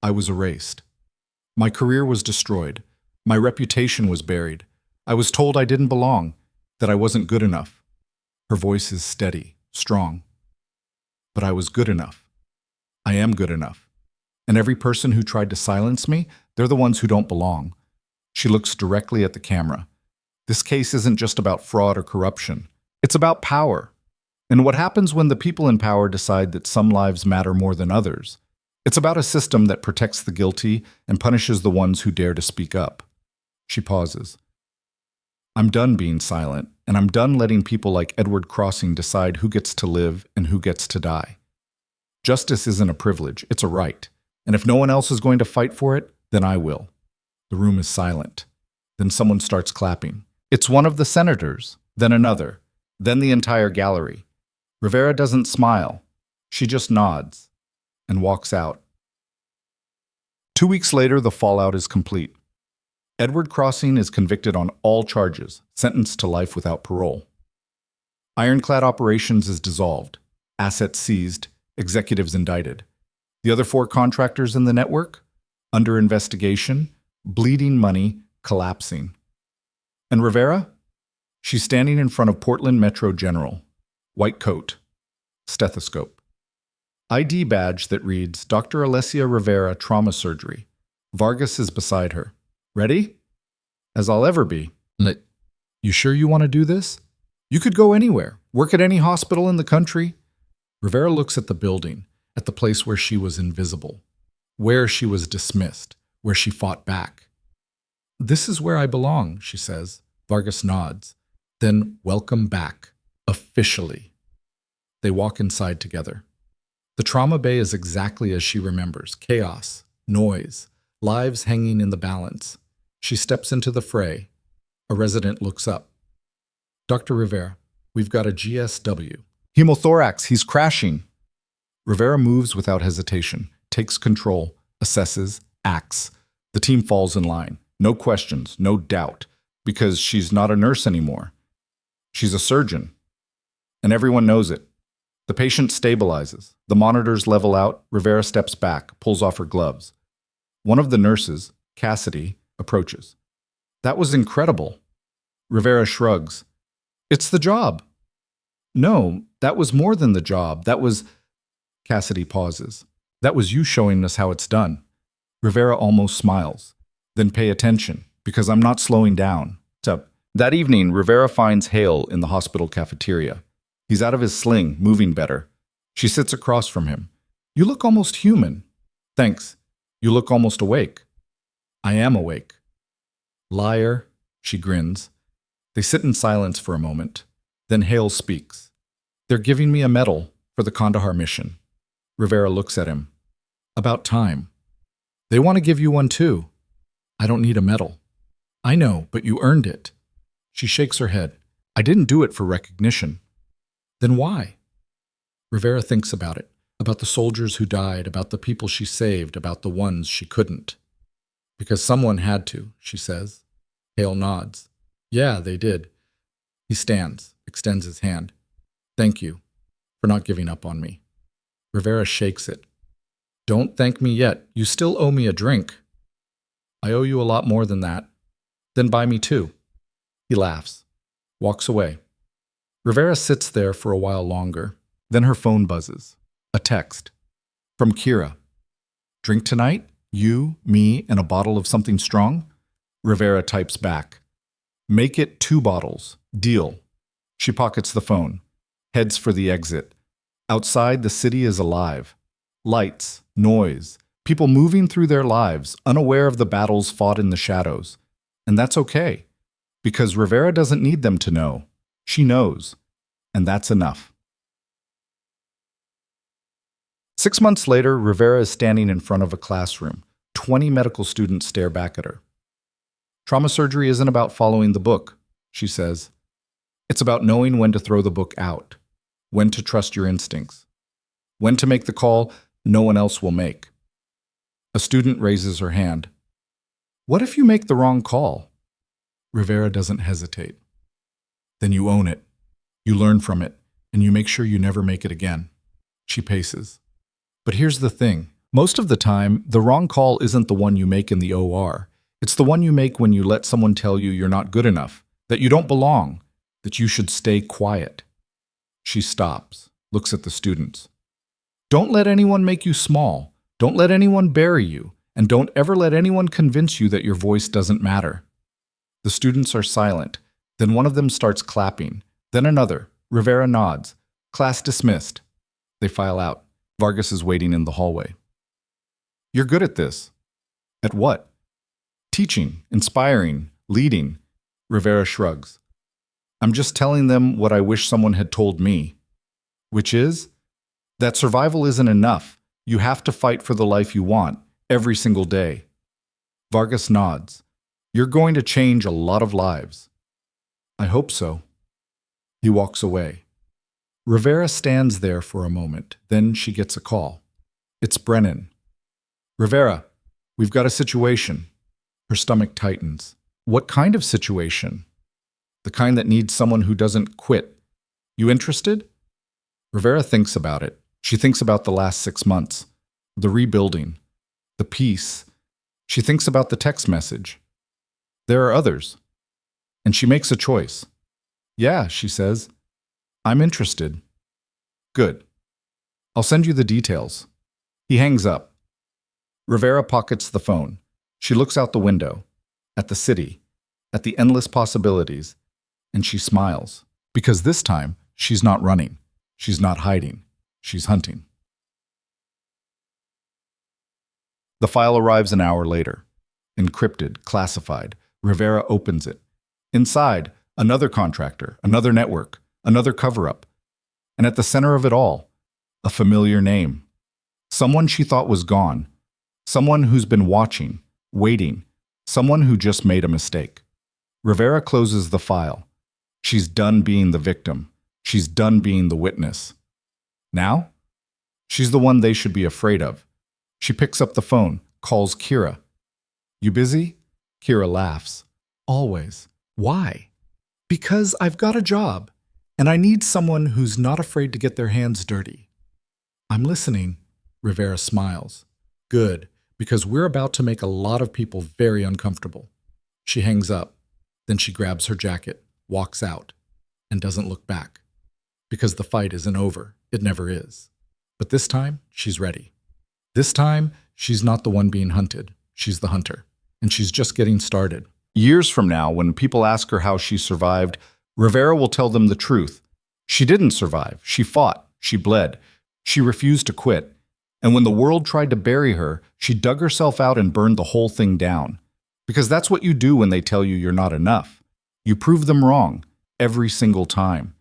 I was erased. My career was destroyed. My reputation was buried. I was told I didn't belong, that I wasn't good enough. Her voice is steady, strong. But I was good enough. I am good enough. And every person who tried to silence me, they're the ones who don't belong. She looks directly at the camera. This case isn't just about fraud or corruption. It's about power. And what happens when the people in power decide that some lives matter more than others? It's about a system that protects the guilty and punishes the ones who dare to speak up. She pauses. I'm done being silent, and I'm done letting people like Edward Crossing decide who gets to live and who gets to die. Justice isn't a privilege, it's a right. And if no one else is going to fight for it, then I will. The room is silent. Then someone starts clapping. It's one of the senators, then another, then the entire gallery. Rivera doesn't smile. She just nods and walks out. 2 weeks later, the fallout is complete. Edward Crossing is convicted on all charges, sentenced to life without parole. Ironclad Operations is dissolved, assets seized, executives indicted. The other 4 contractors in the network? Under investigation, bleeding money, collapsing. And Rivera? She's standing in front of Portland Metro General. White coat, stethoscope. ID badge that reads, Dr. Alessia Rivera, Trauma Surgery. Vargas is beside her. Ready? As I'll ever be. You sure you want to do this? You could go anywhere, work at any hospital in the country. Rivera looks at the building, at the place where she was invisible, where she was dismissed, where she fought back. This is where I belong, she says. Vargas nods. Then welcome back, officially. They walk inside together. The trauma bay is exactly as she remembers. Chaos, noise, lives hanging in the balance. She steps into the fray. A resident looks up. Dr. Rivera, we've got a GSW. Hemothorax, he's crashing. Rivera moves without hesitation, takes control, assesses, acts. The team falls in line. No questions, no doubt, because she's not a nurse anymore. She's a surgeon. And everyone knows it. The patient stabilizes. The monitors level out. Rivera steps back, pulls off her gloves. One of the nurses, Cassidy, approaches. That was incredible. Rivera shrugs. It's the job. No, that was more than the job. That was... Cassidy pauses. That was you showing us how it's done. Rivera almost smiles. Then pay attention, because I'm not slowing down. That evening, Rivera finds Hale in the hospital cafeteria. He's out of his sling, moving better. She sits across from him. You look almost human. Thanks. You look almost awake. I am awake. Liar, she grins. They sit in silence for a moment. Then Hale speaks. They're giving me a medal for the Kandahar mission. Rivera looks at him. About time. They want to give you one too. I don't need a medal. I know, but you earned it. She shakes her head. I didn't do it for recognition. Then why? Rivera thinks about it, about the soldiers who died, about the people she saved, about the ones she couldn't. Because someone had to, she says. Hale nods. Yeah, they did. He stands, extends his hand. Thank you for not giving up on me. Rivera shakes it. Don't thank me yet. You still owe me a drink. I owe you a lot more than that. Then buy me two. He laughs, walks away. Rivera sits there for a while longer. Then her phone buzzes. A text. From Kira. Drink tonight? You, me, and a bottle of something strong? Rivera types back. Make it 2 bottles. Deal. She pockets the phone. Heads for the exit. Outside, the city is alive. Lights, noise, people moving through their lives, unaware of the battles fought in the shadows. And that's okay, because Rivera doesn't need them to know. She knows, and that's enough. 6 months later, Rivera is standing in front of a classroom. 20 medical students stare back at her. Trauma surgery isn't about following the book, she says. It's about knowing when to throw the book out, when to trust your instincts. When to make the call no one else will make. A student raises her hand. What if you make the wrong call? Rivera doesn't hesitate. Then you own it. You learn from it, and you make sure you never make it again. She paces. But here's the thing. Most of the time, the wrong call isn't the one you make in the OR. It's the one you make when you let someone tell you you're not good enough, that you don't belong, that you should stay quiet. She stops, looks at the students. Don't let anyone make you small. Don't let anyone bury you. And don't ever let anyone convince you that your voice doesn't matter. The students are silent. Then one of them starts clapping. Then another. Rivera nods. Class dismissed. They file out. Vargas is waiting in the hallway. You're good at this. At what? Teaching, inspiring, leading. Rivera shrugs. I'm just telling them what I wish someone had told me. Which is? That survival isn't enough. You have to fight for the life you want, every single day. Vargas nods. You're going to change a lot of lives. I hope so. He walks away. Rivera stands there for a moment. Then she gets a call. It's Brennan. Rivera, we've got a situation. Her stomach tightens. What kind of situation? The kind that needs someone who doesn't quit. You interested? Rivera thinks about it. She thinks about the last 6 months, the rebuilding, the peace. She thinks about the text message. There are others. And she makes a choice. Yeah, she says. I'm interested. Good. I'll send you the details. He hangs up. Rivera pockets the phone. She looks out the window, at the city, at the endless possibilities, and she smiles. Because this time, she's not running. She's not hiding. She's hunting. The file arrives an hour later. Encrypted, classified. Rivera opens it. Inside, another contractor, another network, another cover-up. And at the center of it all, a familiar name. Someone she thought was gone. Someone who's been watching, waiting. Someone who just made a mistake. Rivera closes the file. She's done being the victim. She's done being the witness. Now? She's the one they should be afraid of. She picks up the phone, calls Kira. You busy? Kira laughs. Always. Why? Because I've got a job, and I need someone who's not afraid to get their hands dirty. I'm listening. Rivera smiles. Good, because we're about to make a lot of people very uncomfortable. She hangs up. Then she grabs her jacket, walks out, and doesn't look back. Because the fight isn't over. It never is. But this time, she's ready. This time, she's not the one being hunted. She's the hunter. And she's just getting started. Years from now, when people ask her how she survived, Rivera will tell them the truth. She didn't survive. She fought. She bled. She refused to quit. And when the world tried to bury her, she dug herself out and burned the whole thing down. Because that's what you do when they tell you you're not enough. You prove them wrong, every single time.